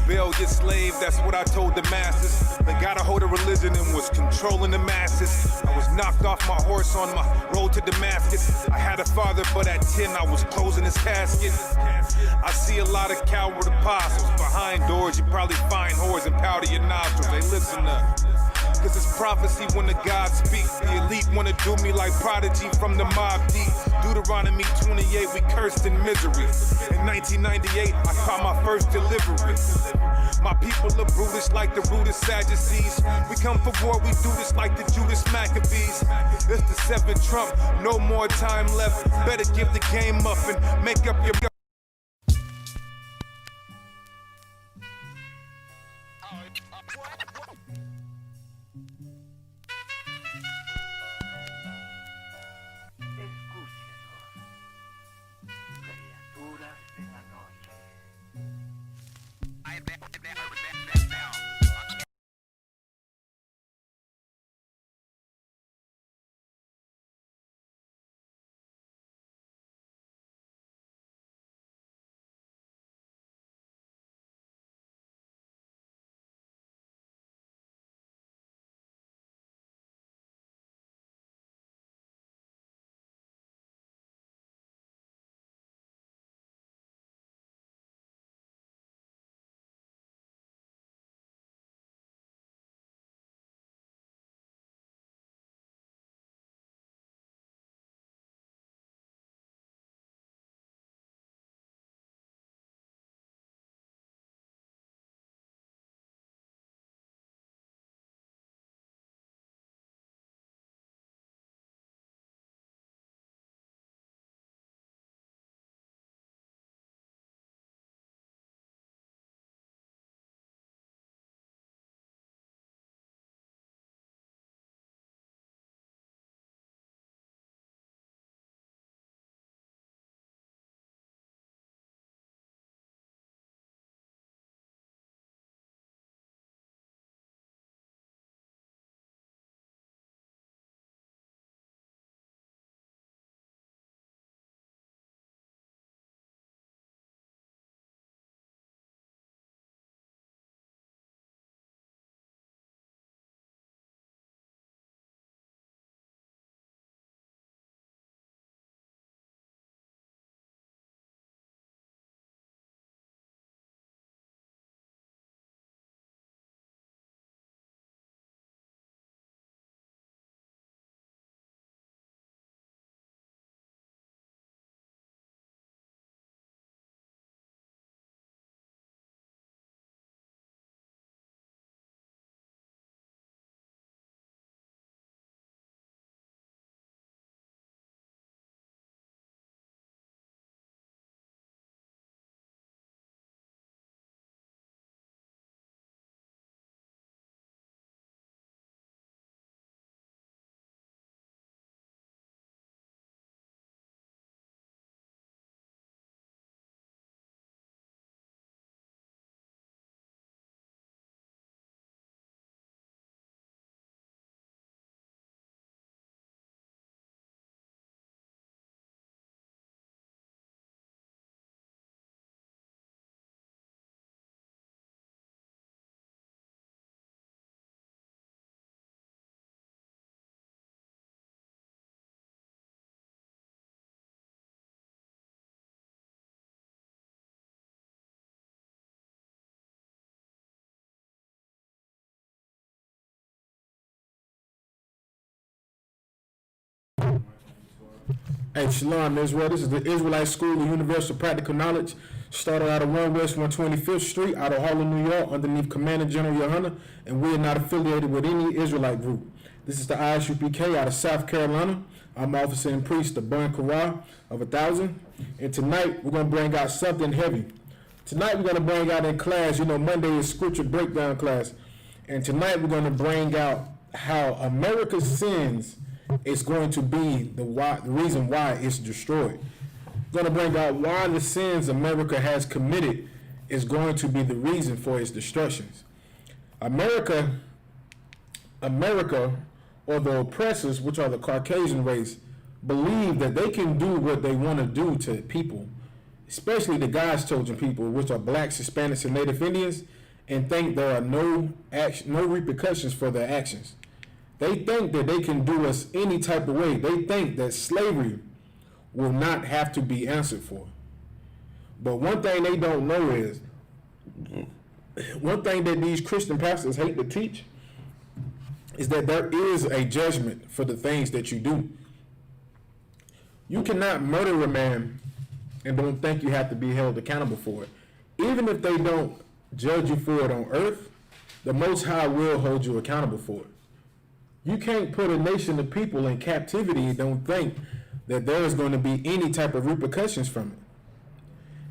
rebellious slave, that's what I told the masses. They got a hold of religion and was controlling the masses. I was knocked off my horse on my road to Damascus. I had a father, but at 10 I was closing his casket. I see a lot of coward apostles. Behind doors you probably find whores and powder your nostrils. They listen up, cause it's prophecy when the gods speak. The elite wanna do me like Prodigy from the Mob Deep. Deuteronomy 28, we cursed in misery. In 1998, I caught my first delivery. My people are brutish like the rudest Sadducees. We come for war, we do this like the Judas Maccabees. It's the 7th Trump, no more time left. Better give the game up and make up your... Hey, Shalom, Israel. This is the Israelite School of Universal Practical Knowledge. Started out of 1 West 125th Street, out of Harlem, New York, underneath Commander General Yohana, and we are not affiliated with any Israelite group. This is the Isupk out of South Carolina. I'm officer and priest of Burn Korah of 1,000. And tonight, we're going to bring out something heavy. Tonight, we're going to bring out in class, Monday is scripture breakdown class. And tonight, we're going to bring out how America's sins is going to be the reason why it's destroyed. Going to bring out why the sins America has committed is going to be the reason for its destructions. America, or the oppressors, which are the Caucasian race, believe that they can do what they want to do to people especially the God's chosen people, which are blacks, Hispanics, and Native Indians, and think there are no repercussions for their actions. They think that they can do us any type of way. They think that slavery will not have to be answered for. But one thing they don't know is, one thing that these Christian pastors hate to teach is that there is a judgment for the things that you do. You cannot murder a man and don't think you have to be held accountable for it. Even if they don't judge you for it on earth, the Most High will hold you accountable for it. You can't put a nation of people in captivity and don't think that there is going to be any type of repercussions from it.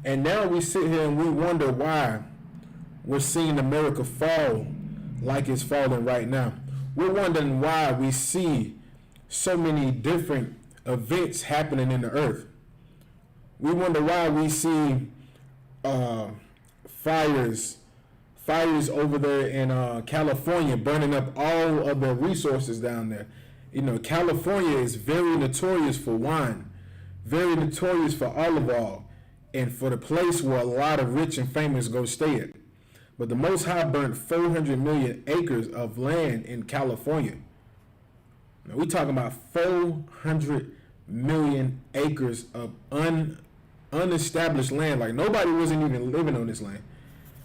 And now we sit here and we wonder why we're seeing America fall like it's falling right now. We're wondering why we see so many different events happening in the earth. We wonder why we see fires over there in California, burning up all of the resources down there. You know, California is very notorious for wine, very notorious for olive oil, and for the place where a lot of rich and famous go stay at. But the Most High burnt 400 million acres of land in California. Now we talking about 400 million acres of unestablished land. Like nobody wasn't even living on this land.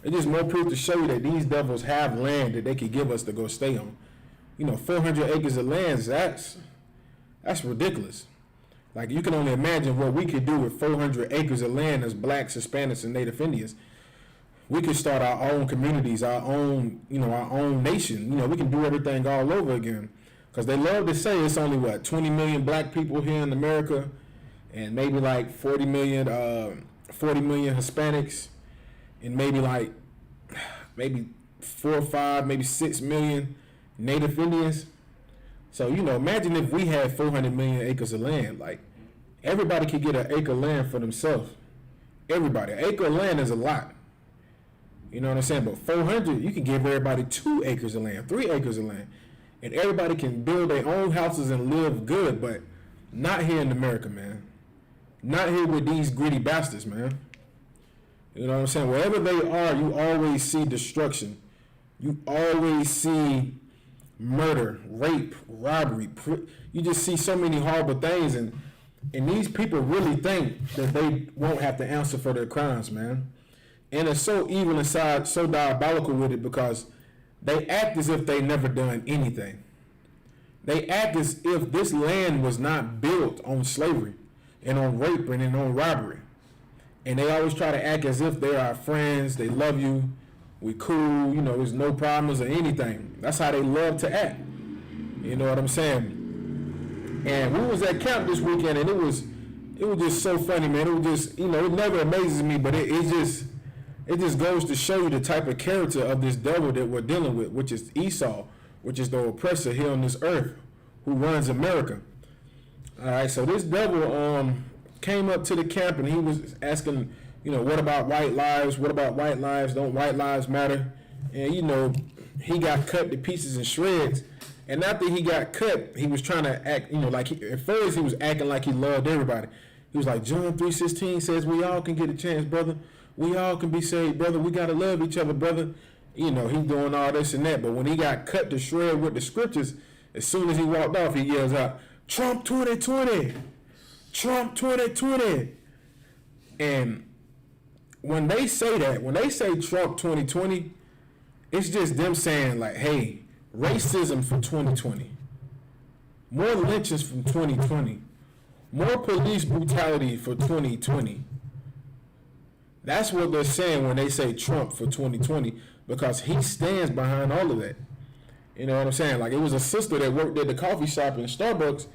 It's just more proof to show you that these devils have land that they could give us to go stay on. You know, 400 acres of land, that's ridiculous. Like you can only imagine what we could do with 400 acres of land as blacks, Hispanics, and Native Indians. We could start our own communities, our own nation. You know, we can do everything all over again. Because they love to say it's only, 20 million black people here in America, and maybe like 40 million Hispanics, and maybe 4 or 5, maybe 6 million Native Indians. So, you know, imagine if we had 400 million acres of land. Like, everybody could get an acre of land for themselves. Everybody. An acre of land is a lot. You know what I'm saying? But 400, you can give everybody 2 acres of land, 3 acres of land. And everybody can build their own houses and live good, but not here in America, man. Not here with these greedy bastards, man. You know what I'm saying? Wherever they are, you always see destruction. You always see murder, rape, robbery. You just see so many horrible things, and these people really think that they won't have to answer for their crimes, man. And it's so evil inside, so diabolical with it, because they act as if they never done anything. They act as if this land was not built on slavery and on rape and on robbery. And they always try to act as if they're our friends, they love you, we cool, you know, there's no problems or anything. That's how they love to act. You know what I'm saying? And we was at camp this weekend, and it was just so funny, man. It was just, you know, it never amazes me, but it just goes to show you the type of character of this devil that we're dealing with, which is Esau, which is the oppressor here on this earth who runs America. All right, so this devil came up to the camp, and he was asking, you know, what about white lives? What about white lives? Don't white lives matter? And, you know, he got cut to pieces and shreds. And after he got cut, he was trying to act, you know, like at first he was acting like he loved everybody. He was like, John 3:16 says we all can get a chance, brother. We all can be saved, brother. We got to love each other, brother. You know, he's doing all this and that. But when he got cut to shred with the scriptures, as soon as he walked off, he yells out, Trump 2020. Trump 2020. And when they say that, when they say Trump 2020, it's just them saying like, hey, racism for 2020. More lynchings from 2020. More police brutality for 2020. That's what they're saying when they say Trump for 2020, because he stands behind all of that. You know what I'm saying? Like, it was a sister that worked at the coffee shop in Starbucks,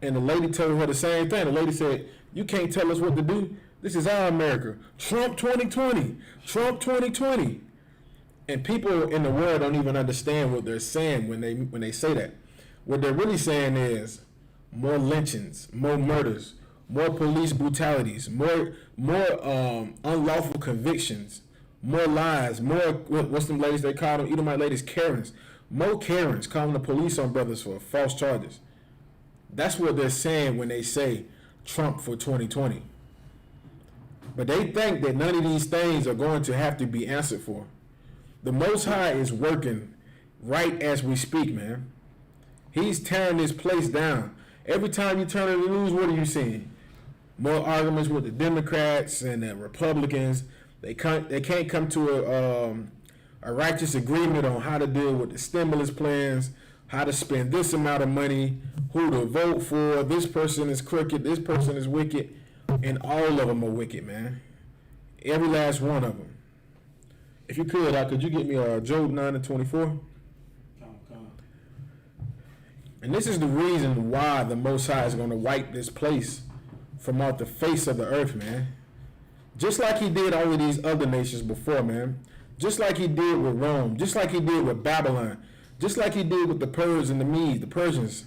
and the lady told her the same thing. The lady said, you can't tell us what to do. This is our America. Trump 2020. Trump 2020. And people in the world don't even understand what they're saying when they say that. What they're really saying is more lynchings, more murders, more police brutalities, more unlawful convictions, more lies, more, what's them ladies they call them, Edomite ladies, Karens. More Karens calling the police on brothers for false charges. That's what they're saying when they say Trump for 2020. But they think that none of these things are going to have to be answered for. The Most High is working right as we speak, man. He's tearing this place down. Every time you turn on the news, what are you seeing? More arguments with the Democrats and the Republicans. They can't come to a righteous agreement on how to deal with the stimulus plans, how to spend this amount of money, who to vote for. This person is crooked, this person is wicked, and all of them are wicked, man. Every last one of them. If you could you get me Job 9:24? And this is the reason why the Most High is going to wipe this place from off the face of the earth, man. Just like he did all of these other nations before, man. Just like he did with Rome. Just like he did with Babylon. Just like he did with the Persians and the Medes, the Persians.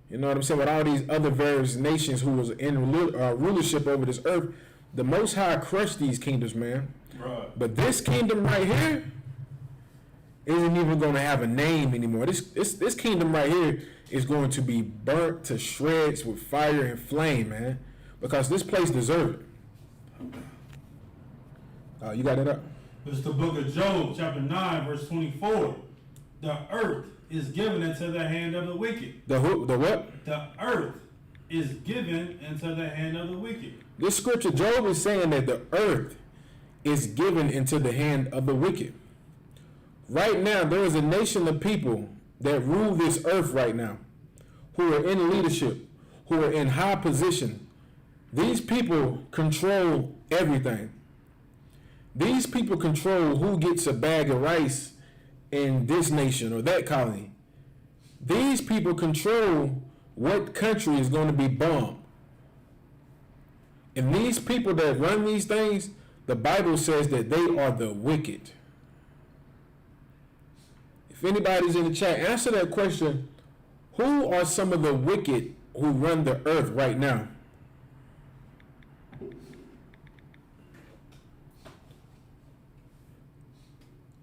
You know what I'm saying? With all these other various nations who was in rulership over this earth, the Most High crushed these kingdoms, man. Right. But this kingdom right here isn't even going to have a name anymore. This kingdom right here is going to be burnt to shreds with fire and flame, man. Because this place deserves it. You got it up? It's the book of Job, chapter 9, verse 24. The earth is given into the hand of the wicked. The what? The earth is given into the hand of the wicked. This scripture, Job is saying that the earth is given into the hand of the wicked. Right now, there is a nation of people that rule this earth right now, who are in leadership, who are in high position. These people control everything. These people control who gets a bag of rice in this nation or that colony. These people control what country is going to be bombed. And these people that run these things, the Bible says that they are the wicked. If anybody's in the chat, answer that question. Who are some of the wicked who run the earth right now?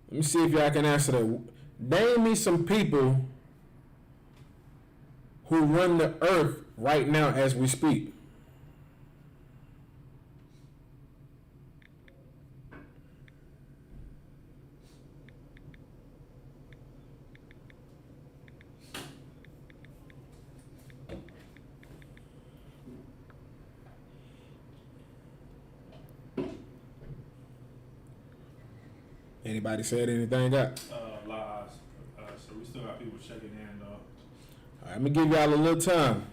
Let me see if y'all can answer that. Name me some people who run the earth right now as we speak. Anybody said anything got? Lies. So we still got people checking in, though. All right, I'm going to give y'all a little time.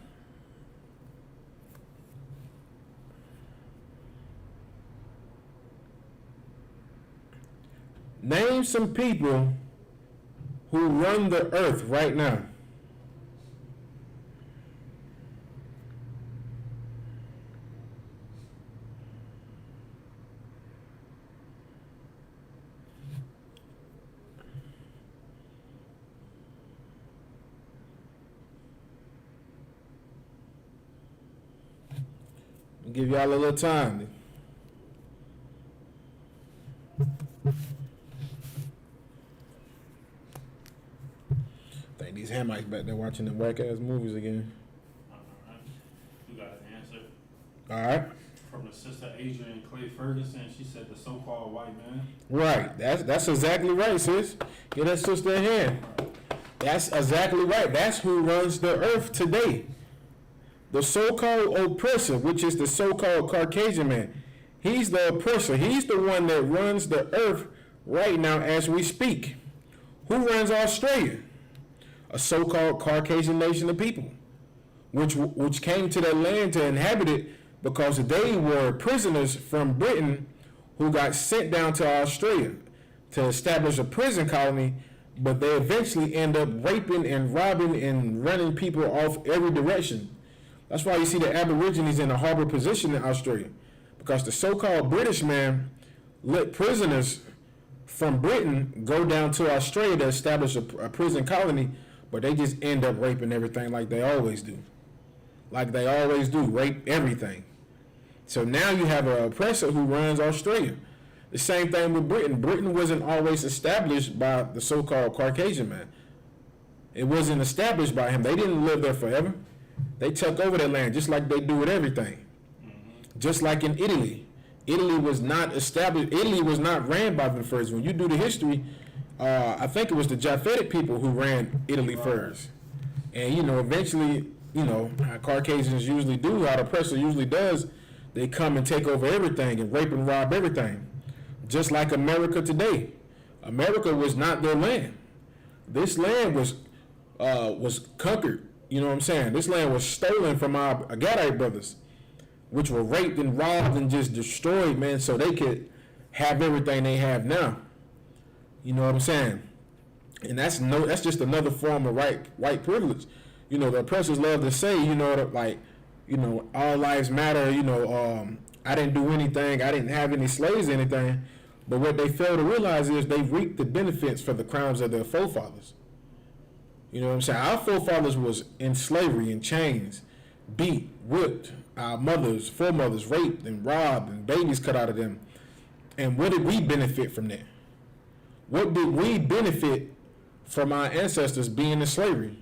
Name some people who run the earth right now. Give y'all a little time. I think these Hamites back there watching them whack ass movies again. Alright. You got an answer. Alright. From the sister Adrian Clay Ferguson, she said the so-called white man. Right. That's exactly right, sis. Get that sister in here. That's exactly right. That's who runs the earth today. The so-called oppressor, which is the so-called Caucasian man, he's the oppressor. He's the one that runs the earth right now as we speak. Who runs Australia? A so-called Caucasian nation of people, which came to that land to inhabit it because they were prisoners from Britain who got sent down to Australia to establish a prison colony, but they eventually end up raping and robbing and running people off every direction. That's why you see the Aborigines in a harbor position in Australia, because the so-called British man let prisoners from Britain go down to Australia to establish a prison colony, but they just end up raping everything like they always do. Rape everything. So now you have an oppressor who runs Australia. The same thing with Britain. Britain wasn't always established by the so-called Caucasian man. It wasn't established by him. They didn't live there forever. They took over that land just like they do with everything. Just like in Italy. Italy was not established. Italy was not ran by them first. When you do the history, I think it was the Japhetic people who ran Italy first. And, eventually, how Caucasians usually do, how the oppressor usually does, they come and take over everything and rape and rob everything. Just like America today. America was not their land. This land was conquered. You know what I'm saying? This land was stolen from our Agadite brothers, which were raped and robbed and just destroyed, man, so they could have everything they have now. You know what I'm saying? And that's just another form of white privilege. The oppressors love to say, all lives matter, I didn't do anything, I didn't have any slaves or anything. But what they fail to realize is they reaped the benefits for the crimes of their forefathers. You know what I'm saying? Our forefathers was in slavery, in chains, beat, whipped, our foremothers raped and robbed and babies cut out of them. And what did we benefit from that? What did we benefit from our ancestors being in slavery?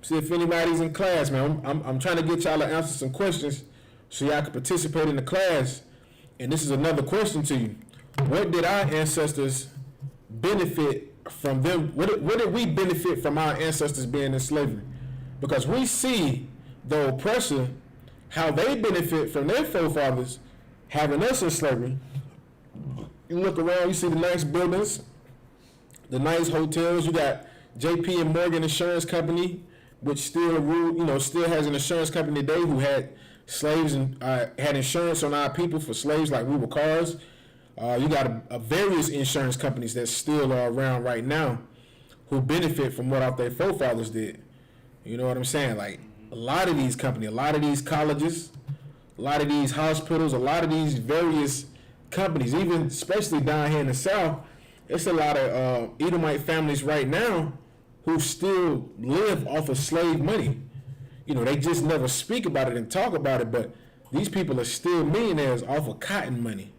See if anybody's in class, man. I'm trying to get y'all to answer some questions so y'all can participate in the class. And this is another question to you. What did our ancestors benefit from them? What did we benefit from our ancestors being in slavery? Because we see the oppressor, how they benefit from their forefathers having us in slavery. You look around, you see the nice buildings, the nice hotels. You got J.P. and Morgan Insurance Company, which still has an insurance company today who had slaves and had insurance on our people for slaves like we were cars. You got a various insurance companies that still are around right now who benefit from what their forefathers did. You know what I'm saying? Like a lot of these companies, a lot of these colleges, a lot of these hospitals, a lot of these various companies, even especially down here in the South, it's a lot of Edomite families right now who still live off of slave money. They just never speak about it and talk about it, but these people are still millionaires off of cotton money.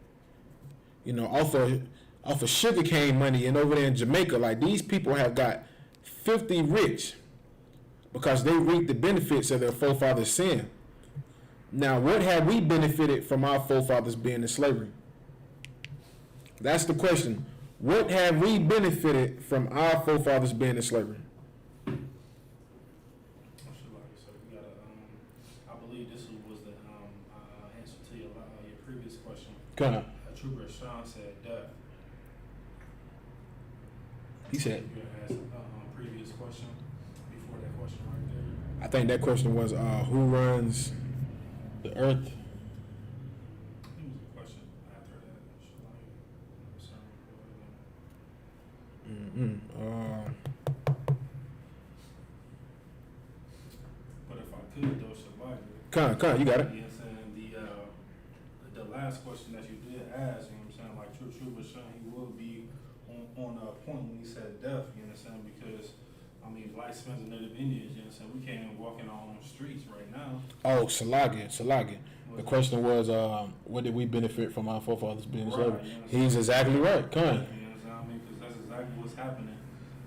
Off of sugarcane money, and over there in Jamaica, like these people have got filthy rich because they reap the benefits of their forefathers' sin. Now, what have we benefited from our forefathers being in slavery? That's the question. What have we benefited from our forefathers being in slavery? I believe this was the answer to your previous question. Kind of. Trooper Sean said death. He said. You asked previous question before that question right there. I think that question was who runs the earth? It was a question after that. But if I could, though, Come on, you got it. You know what I'm saying? The last question that you did ask, you know what I'm saying? Like Trooper Sean, he will be on a point when he said death, you know what I'm saying? Because black Spanish and Native Indians, you know what I'm saying? We can't even walk in our own streets right now. Oh, Salagia. The question was, what did we benefit from our forefathers being in slavery? He's exactly right. Come on. You know what I'm saying? Because that's exactly what's happening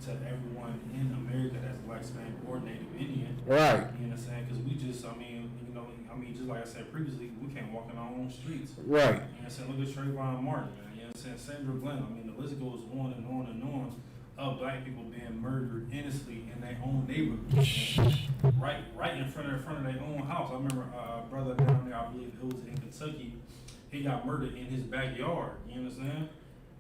to everyone in America that's black Spanish or Native Indian. Right. You know what I'm saying? Because we just, just like I said previously, we can't walk in our own streets. Right. You know what I'm saying? Look at Trayvon Martin, man. You know what I'm saying? Sandra Glenn. The list goes on and on and on of black people being murdered innocently in their own neighborhood. right in front of their own house. I remember a brother down there, I believe it was in Kentucky, he got murdered in his backyard. You understand?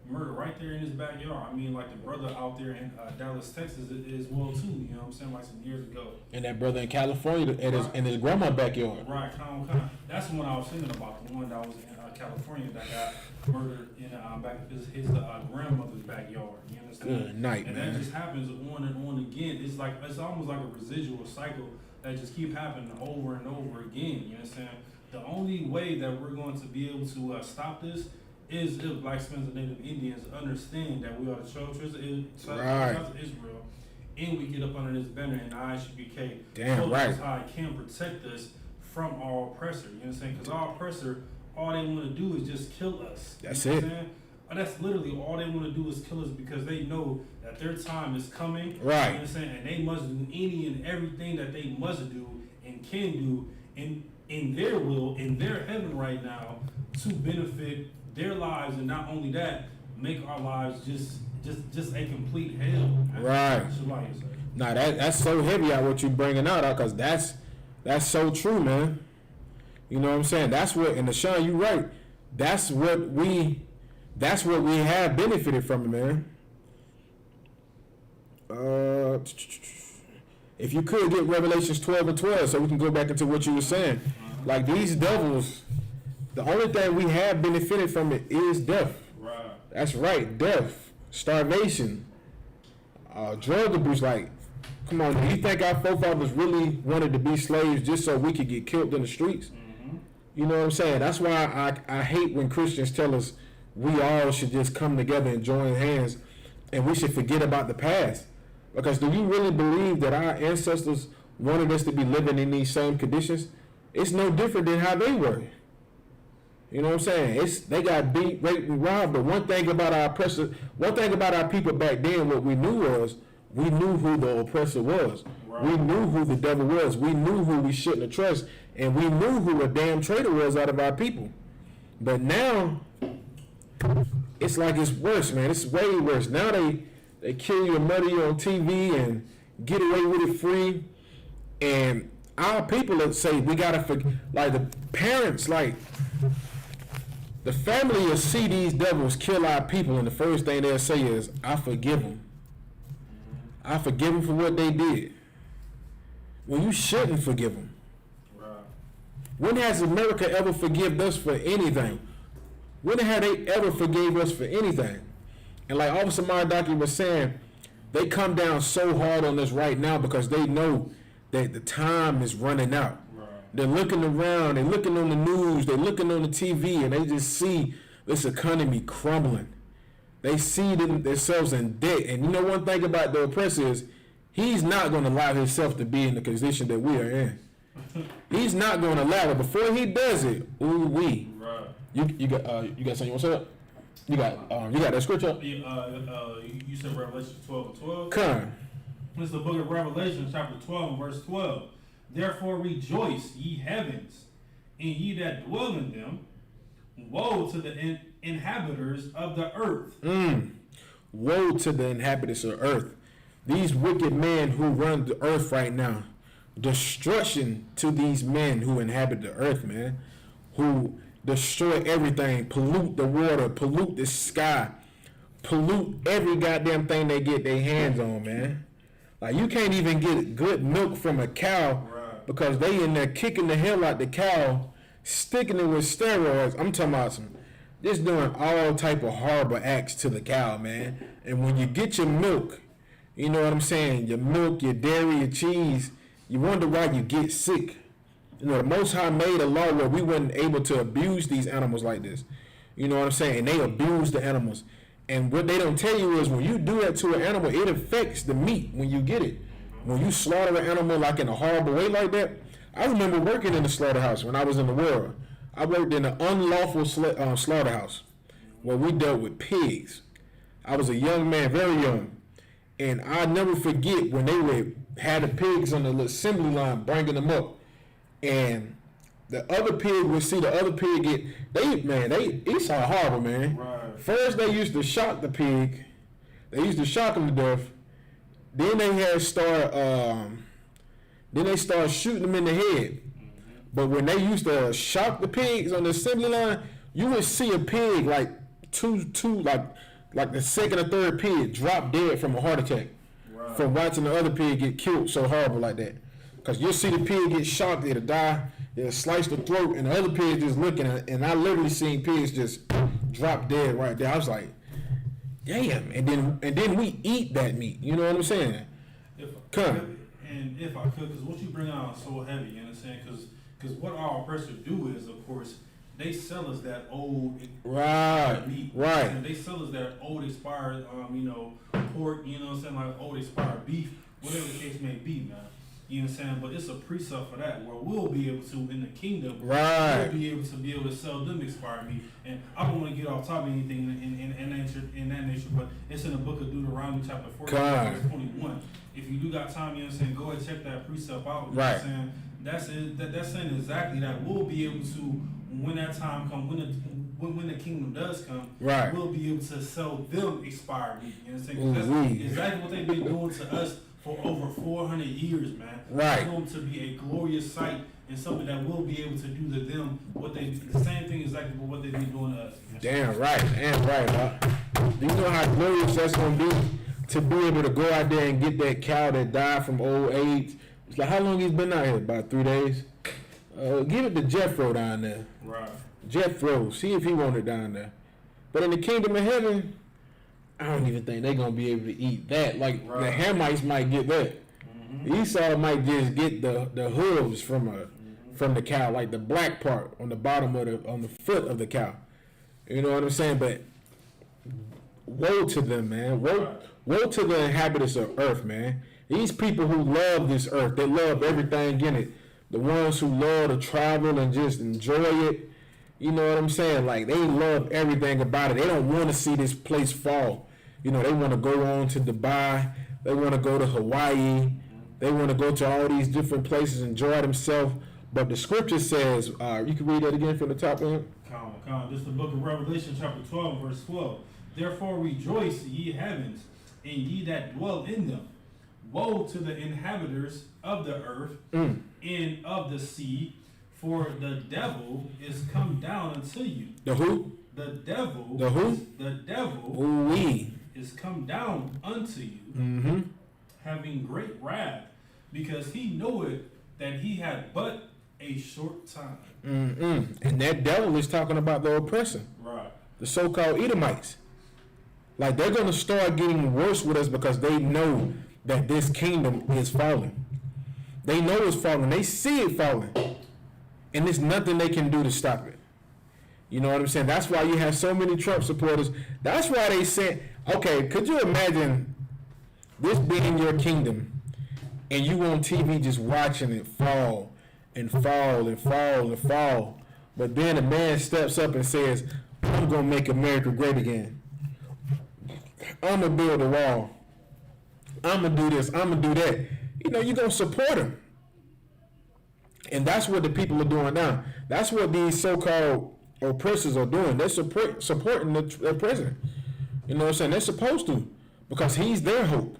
Murder right there in his backyard. Like the brother out there in Dallas, Texas as well too. You know what I'm saying? Like some years ago. And that brother in California in his grandma's backyard. Right, kind of. That's the one I was thinking about. The one that was in California that got murdered in his grandmother's backyard. You understand? Good night, and man. that just happens on and on again. It's almost like a residual cycle that just keep happening over and over again. You understand? The only way that we're going to be able to stop this is if black Spanish and Native Indians understand that we are the children of Israel, and we get up under this banner in the ISUPK. Damn right. That's how it can protect us from our oppressor. You know what I'm saying? Because our oppressor, all they want to do is just kill us. That's you know it. What I'm saying? That's literally all they want to do is kill us because they know that their time is coming. Right. You know what I'm saying? And they must do any and everything that they must do and can do in in their will, in their heaven right now, to benefit their lives, and not only that, make our lives just a complete hell. Right. Nah, that's so heavy out what you bringing out, because that's so true, man. You know what I'm saying? That's what, and Deshaun, you right. That's what we have benefited from it, man. If you could get Revelations 12:12, so we can go back into what you were saying. Like these devils, the only thing we have benefited from it is death. Right. That's right, death, starvation, drug abuse. Like, come on, do you think our forefathers really wanted to be slaves just so we could get killed in the streets? Mm-hmm. You know what I'm saying? That's why I hate when Christians tell us we all should just come together and join hands and we should forget about the past. Because do you really believe that our ancestors wanted us to be living in these same conditions? It's no different than how they were. You know what I'm saying? They got beat, raped, and robbed. But one thing about our people back then, what we knew was, we knew who the oppressor was. Right. We knew who the devil was. We knew who we shouldn't have trusted. And we knew who a damn traitor was out of our people. But now, it's like it's worse, man. It's way worse. Now they kill you and murder you on TV and get away with it free. And our people that say we gotta forgive, like the parents, like the family will see these devils kill our people, and the first thing they'll say is, I forgive them. I forgive them for what they did. Well, you shouldn't forgive them. Right. When has America ever forgiven us for anything? When have they ever forgave us for anything? And like Officer Maradaki was saying, they come down so hard on us right now because they know that the time is running out. Right. They're looking around, they're looking on the news, they're looking on the TV, and they just see this economy crumbling. They see themselves in debt. And you know one thing about the oppressor is, he's not going to allow himself to be in the condition that we are in. He's not going to allow it. Before he does it, ooh-wee. Right. You got something you want to say up? You got that scripture? You said Revelation 12:12? Come. This is the book of Revelation, chapter 12, verse 12. Therefore rejoice, ye heavens, and ye that dwell in them. Woe to the inhabitants of the earth. Woe to the inhabitants of the earth. These wicked men who run the earth right now. Destruction to these men who inhabit the earth, man. Who destroy everything, pollute the water, pollute the sky, pollute every goddamn thing they get their hands on, man. Like, you can't even get good milk from a cow because they in there kicking the hell out the cow, sticking it with steroids. I'm talking about just doing all type of horrible acts to the cow, man. And when you get your milk, you know what I'm saying, your milk, your dairy, your cheese, you wonder why you get sick. You know, the Most High made a law where we weren't able to abuse these animals like this. You know what I'm saying? And they abuse the animals. And what they don't tell you is when you do that to an animal, it affects the meat when you get it. When you slaughter an animal like in a horrible way like that. I remember working in the slaughterhouse when I was in the world. I worked in an unlawful slaughterhouse where we dealt with pigs. I was a young man, very young. And I never forget when they had the pigs on the assembly line bringing them up. And the other pig would see the other pig get, they saw horrible, man. Right. First they used to shock the pig. They used to shock him to death. Then they started shooting them in the head. But when they used to shock the pigs on the assembly line, you would see a pig like like the second or third pig drop dead from a heart attack. Right. From watching the other pig get killed so horrible like that. Because you'll see the pig get shocked, it'll die, it'll slice the throat, and the other pig just looking at it. And I literally seen pigs just drop dead right there. I was like, damn. And then we eat that meat. You know what I'm saying? If I could, because what you bring out is so heavy, you know what I'm saying? Because what our oppressors do is, of course, they sell us that old meat. Right. And they sell us that old expired, pork, you know what I'm saying, like old expired beef, whatever the case may be, man. You know what I'm saying? But it's a precept for that where we'll be able to, in the kingdom, we'll be able to sell them expired meat. And I don't want to get off top of anything in that nature, but it's in the book of Deuteronomy chapter 14, verse 21. If you do got time, you know what I'm saying, go ahead and check that precept out. You know what I'm saying? That's it. That's saying exactly that. We'll be able to, when that time comes, when the kingdom does come, Right. we'll be able to sell them expired meat. You know what I'm saying? 'Cause Ooh-wee. that's exactly what they've been doing to us for over 400 years, man. Right. It's going to be a glorious sight and something that we'll be able to do to them the same thing exactly what they've been doing to us. Damn right, huh? Do you know how glorious that's gonna be to be able to go out there and get that cow that died from old age? It's like, how long he's been out here? About 3 days. Give it to Jethro down there. Right. Jethro, see if he want it down there. But in the kingdom of heaven, I don't even think they're gonna be able to eat that. Like the Right. Hamites might get that. Esau might just get the hooves from the cow, like the black part on the bottom of on the foot of the cow. You know what I'm saying? But woe to them, man. Woe to the inhabitants of earth, man. These people who love this earth, they love everything in it. The ones who love to travel and just enjoy it. You know what I'm saying? Like, they love everything about it. They don't want to see this place fall. You know, they want to go on to Dubai. They want to go to Hawaii. They want to go to all these different places, enjoy themselves. But the scripture says, you can read that again from the top end. Come. This is the book of Revelation, chapter 12, verse 12. Therefore rejoice, ye heavens, and ye that dwell in them. Woe to the inhabitants of the earth and of the sea, for the devil is come down unto you. The who? The devil. The who? The devil Ooh-wee. is come down unto you, Mm-hmm. having great wrath, because he knoweth that he had but a short time. Mm-mm. And that devil is talking about the oppressor, Right. the so-called Edomites. Like, they're going to start getting worse with us because they know that this kingdom is falling. They know it's falling. They see it falling. And there's nothing they can do to stop it. You know what I'm saying? That's why you have so many Trump supporters. That's why they said, okay, could you imagine this being your kingdom and you on TV just watching it fall and fall and fall and fall. But then a man steps up and says, I'm going to make America great again. I'm going to build a wall. I'm going to do this. I'm going to do that. You know, you're going to support him. And that's what the people are doing now. That's what these so-called oppressors are doing. They're supporting the president. You know what I'm saying? They're supposed to, because he's their hope.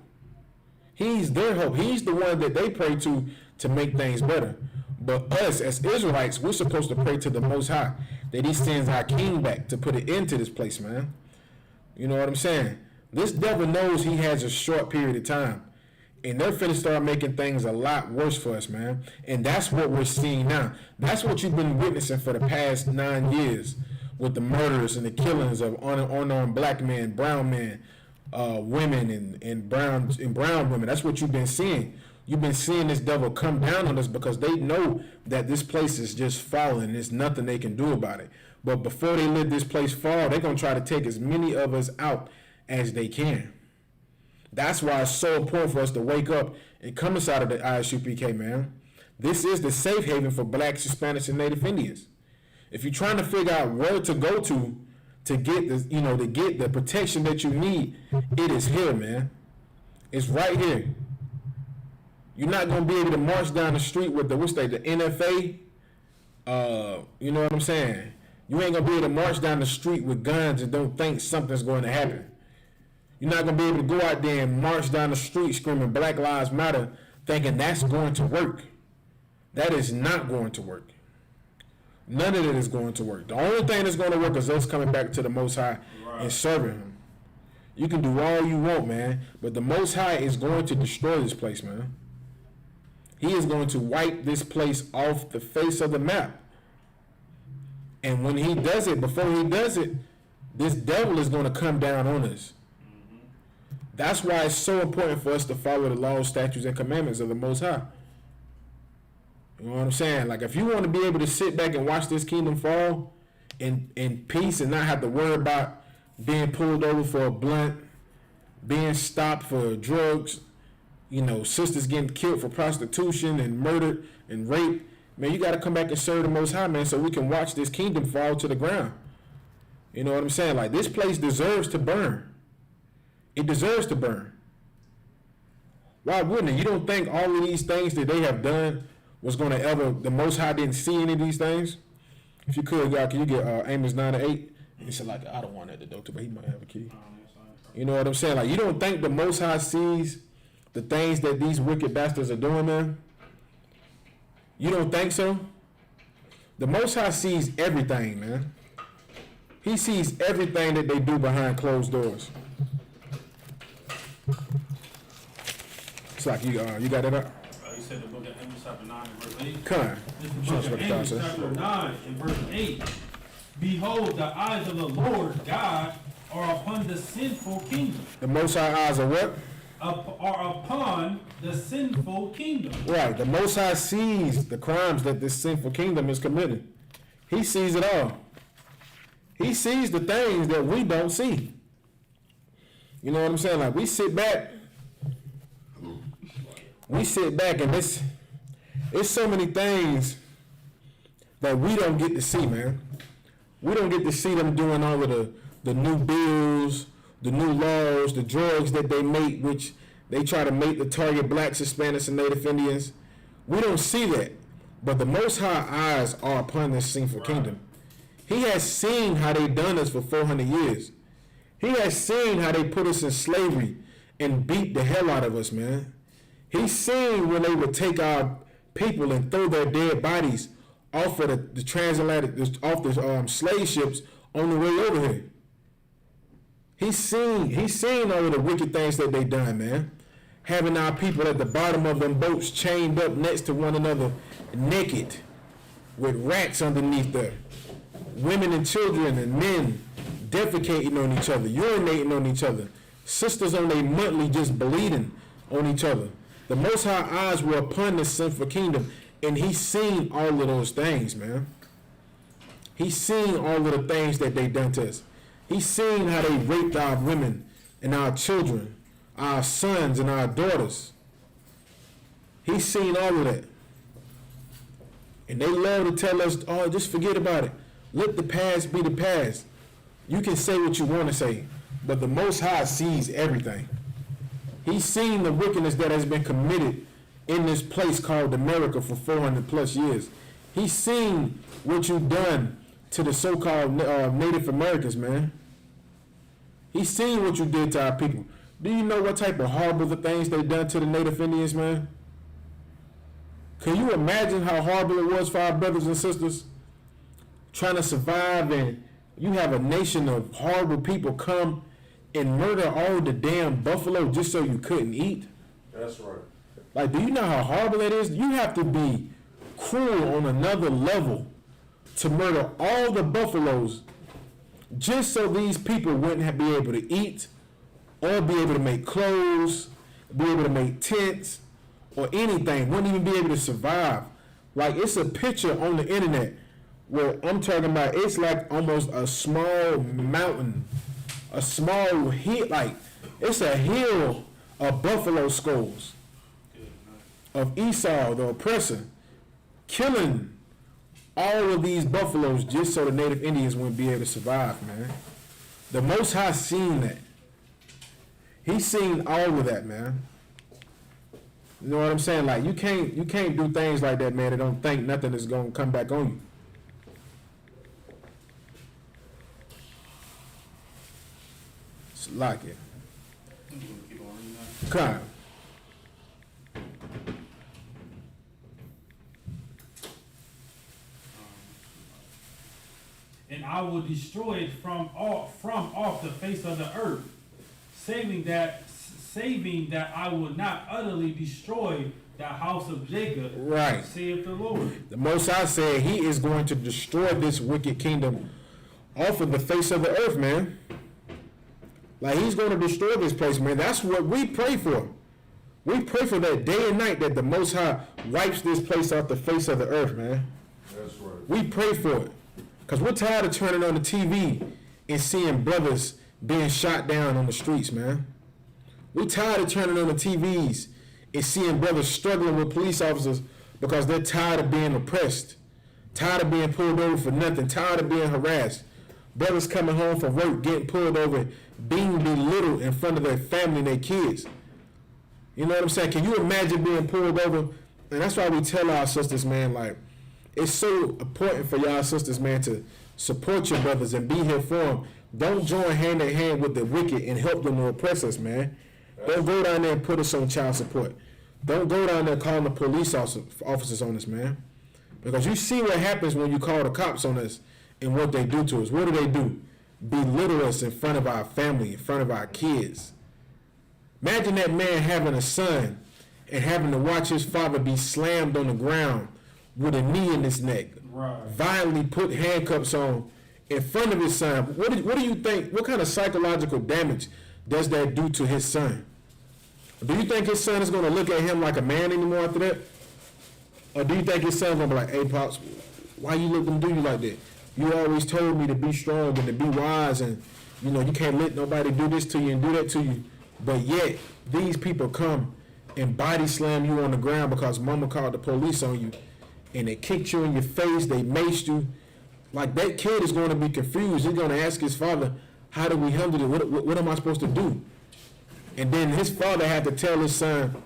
He's their hope. He's the one that they pray to make things better. But us, as Israelites, we're supposed to pray to the Most High that he sends our king back to put it into this place, man. You know what I'm saying? This devil knows he has a short period of time. And they're finna start making things a lot worse for us, man. And that's what we're seeing now. That's what you've been witnessing for the past 9 years with the murders and the killings of unarmed black men, brown men, women, and brown women. That's what you've been seeing. You've been seeing this devil come down on us because they know that this place is just falling. There's nothing they can do about it. But before they let this place fall, they're going to try to take as many of us out as they can. That's why it's so important for us to wake up and come inside of the Isupk, man. This is the safe haven for blacks, Hispanics, and Native Indians. If you're trying to figure out where to go to get the protection that you need, it is here, man. It's right here. You're not gonna be able to march down the street with the NFA. You know what I'm saying? You ain't gonna be able to march down the street with guns and don't think something's going to happen. You're not going to be able to go out there and march down the street screaming Black Lives Matter thinking that's going to work. That is not going to work. None of it is going to work. The only thing that's going to work is us coming back to the Most High and serving him. You can do all you want, man, but the Most High is going to destroy this place, man. He is going to wipe this place off the face of the map. And when he does it, before he does it, this devil is going to come down on us. That's why it's so important for us to follow the laws, statutes, and commandments of the Most High. You know what I'm saying? Like, if you want to be able to sit back and watch this kingdom fall in peace and not have to worry about being pulled over for a blunt, being stopped for drugs, you know, sisters getting killed for prostitution and murdered and rape, man, you got to come back and serve the Most High, man, so we can watch this kingdom fall to the ground. You know what I'm saying? Like, this place deserves to burn. It deserves to burn. Why wouldn't it? You don't think all of these things that they have done was going to ever, the Most High didn't see any of these things? If you could, y'all, can you get Amos 9-8? He said, like, I don't want that to do, but he might have a key. You know what I'm saying? Like, you don't think the Most High sees the things that these wicked bastards are doing, man? You don't think so? The Most High sees everything, man. He sees everything that they do behind closed doors. It's like you got it up. You said the book of Amos chapter 9 and verse 8. Come on. This is the book of Amos chapter 9 and verse 8. Behold, the eyes of the Lord God are upon the sinful kingdom. The Most High eyes are what? Are upon the sinful kingdom. Right. The Most High sees the crimes that this sinful kingdom is committing. He sees it all. He sees the things that we don't see. You know what I'm saying? Like, we sit back and it's so many things that we don't get to see, man. We don't get to see them doing all of the new bills, the new laws, the drugs that they make, which they try to make to target blacks, Hispanics, and Native Indians. We don't see that. But the Most High eyes are upon this sinful kingdom. He has seen how they done us for 400 years. He has seen how they put us in slavery and beat the hell out of us, man. He's seen when they would take our people and throw their dead bodies off of the transatlantic, off the slave ships on the way over here. He's seen all of the wicked things that they done, man. Having our people at the bottom of them boats chained up next to one another, naked, with rats underneath there. Women and children and men defecating on each other, urinating on each other. Sisters on their monthly just bleeding on each other. The Most High eyes were upon this sinful kingdom, and he's seen all of those things, man. He's seen all of the things that they done to us. He's seen how they raped our women and our children, our sons and our daughters. He's seen all of that. And they love to tell us, oh, just forget about it. Let the past be the past. You can say what you want to say, but the Most High sees everything. He's seen the wickedness that has been committed in this place called America for 400 plus years. He's seen what you've done to the so-called Native Americans, man. He's seen what you did to our people. Do you know what type of horrible things they done to the Native Indians, man? Can you imagine how horrible it was for our brothers and sisters trying to survive, and you have a nation of horrible people come and murder all the damn buffalo just so you couldn't eat? That's right. Like, do you know how horrible that is? You have to be cruel on another level to murder all the buffaloes just so these people wouldn't be able to eat or be able to make clothes, be able to make tents or anything, wouldn't even be able to survive. Like, it's a picture on the internet where I'm talking about, it's like almost a small mountain, a small hill, like it's a hill of buffalo skulls of Esau, the oppressor, killing all of these buffaloes just so the Native Indians wouldn't be able to survive, man. The Most High seen that. He's seen all of that, man. You know what I'm saying? Like, you can't do things like that, man, and don't think nothing is gonna come back on you. It's like it. Come on. And I will destroy it from off the face of the earth, saving that I will not utterly destroy the house of Jacob, right, saith the Lord. The Most High said he is going to destroy this wicked kingdom off of the face of the earth, man. Like, he's going to destroy this place, man. That's what we pray for. We pray for that day and night, that the Most High wipes this place off the face of the earth, man. That's right. We pray for it. Because we're tired of turning on the TV and seeing brothers being shot down on the streets, man. We're tired of turning on the TVs and seeing brothers struggling with police officers because they're tired of being oppressed, tired of being pulled over for nothing, tired of being harassed. Brothers coming home from work, getting pulled over, being belittled in front of their family and their kids. You know what I'm saying? Can you imagine being pulled over And that's why we tell our sisters, man, like, it's so important for y'all sisters, man, to support your brothers and be here for them. Don't join hand in hand with the wicked and help them to oppress us, man. Don't go down there and put us on child support. Don't go down there calling the police officers on us, man. Because you see what happens when you call the cops on us and what they do to us. What do? Belittle us in front of our family, in front of our kids. Imagine that man having a son and having to watch his father be slammed on the ground with a knee in his neck, violently put handcuffs on in front of his son. What do you think? What kind of psychological damage does that do to his son? Do you think his son is going to look at him like a man anymore after that? Or do you think his son's going to be like, hey, Pops, why you let them do you like that? You always told me to be strong and to be wise, and, you know, you can't let nobody do this to you and do that to you. But yet, these people come and body slam you on the ground because mama called the police on you, and they kicked you in your face, they maced you. Like, that kid is going to be confused. He's going to ask his father, how do we handle it? What am I supposed to do? And then his father had to tell his son,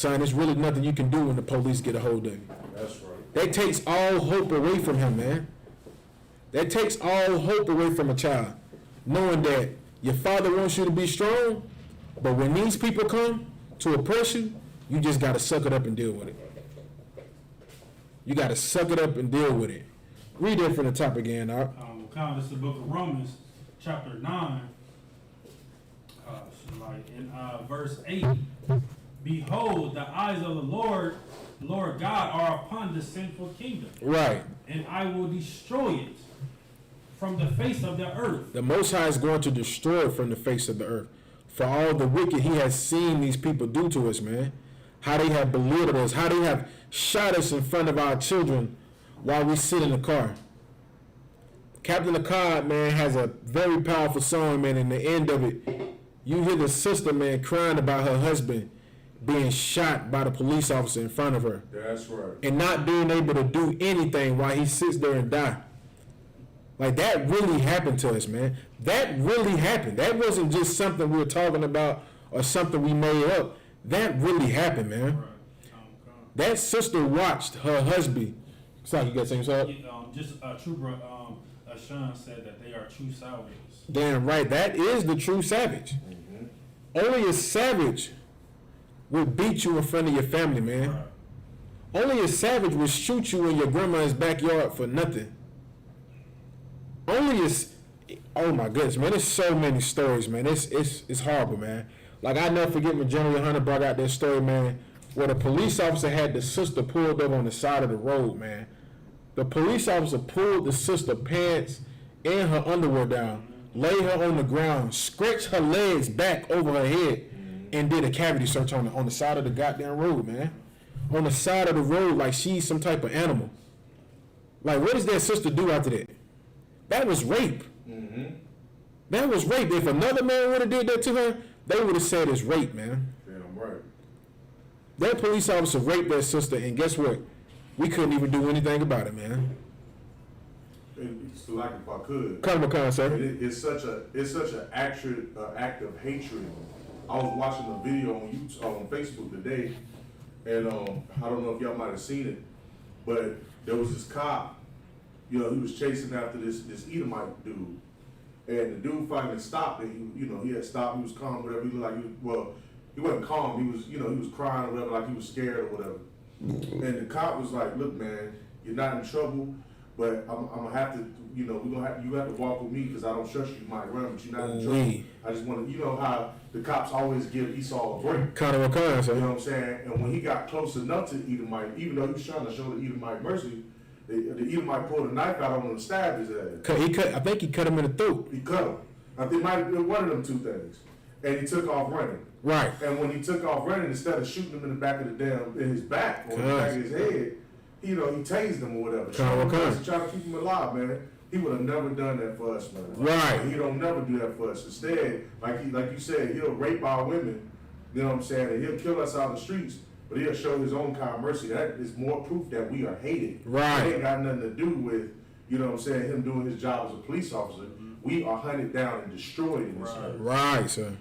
there's really nothing you can do when the police get a hold of you. That's right. That takes all hope away from him, man. That takes all hope away from a child. Knowing that your father wants you to be strong, but when these people come to oppress you, you just got to suck it up and deal with it. You got to suck it up and deal with it. Read it from the top again, Doc. This is the book of Romans, chapter 9, in verse 8. Behold, the eyes of the Lord God are upon the sinful kingdom. Right. And I will destroy it from the face of the earth. The Most High is going to destroy it from the face of the earth. For all the wicked he has seen these people do to us, man. How they have belittled us. How they have shot us in front of our children while we sit in the car. Captain Akkad, man, has a very powerful song, man. In the end of it, you hear the sister, man, crying about her husband being shot by the police officer in front of her. That's right. And not being able to do anything while he sits there and die. Like, that really happened to us, man. That really happened. That wasn't just something we were talking about or something we made up. That really happened, man. Right. That sister watched her husband. Sorry, you got something to say? Just Trooper Sean said that they are true savages. Damn right. That is the true savage. Mm-hmm. Only a savage would beat you in front of your family, man. Right. Only a savage would shoot you in your grandma's backyard for nothing. Oh my goodness, man, there's so many stories, man. It's horrible, man. Like, I never forget when General Hunter brought out that story, man, where the police officer had the sister pulled up on the side of the road, man. The police officer pulled the sister pants and her underwear down, laid her on the ground, stretched her legs back over her head, and did a cavity search on the side of the goddamn road, man. On the side of the road, like she's some type of animal. Like, what does that sister do after that? That was rape. Mm-hmm. That was rape. If another man would have did that to her, they would have said it's rape, man. Damn right. That police officer raped that sister, and guess what? We couldn't even do anything about it, man. It's like, if I could. Come on, sir. It's such an act of hatred. I was watching a video on YouTube, on Facebook today, and I don't know if y'all might have seen it, but there was this cop. You know, he was chasing after this Edomite dude, and the dude finally stopped. And he had stopped. He was calm, whatever. He looked like he wasn't calm. He was crying or whatever, like he was scared or whatever. And the cop was like, "Look, man, you're not in trouble, but I'm gonna have to, you have to walk with me because I don't trust you. You might run, but you're not in trouble. I just want to, you know how the cops always give Esau a break. Kind of a kind, sir. You know what I'm saying? And when he got close enough to Edomite, even though he was trying to show the Edomite mercy, the Edomite pulled a knife out on him and stabbed his ass. I think he cut him in the throat. He cut him. I think it might have been one of them two things. And he took off running. Right. And when he took off running, instead of shooting him in the back of in his back or the back of his head, he tased him or whatever. Trying to keep him alive, man. He would have never done that for us, man. Right. He don't never do that for us. Instead, like you said, he'll rape our women. You know what I'm saying? And he'll kill us out in the streets. But he'll show his own kind of mercy. That is more proof that we are hated. Right. It ain't got nothing to do with, you know what I'm saying, him doing his job as a police officer. We are hunted down and destroyed in this country. Right, sir.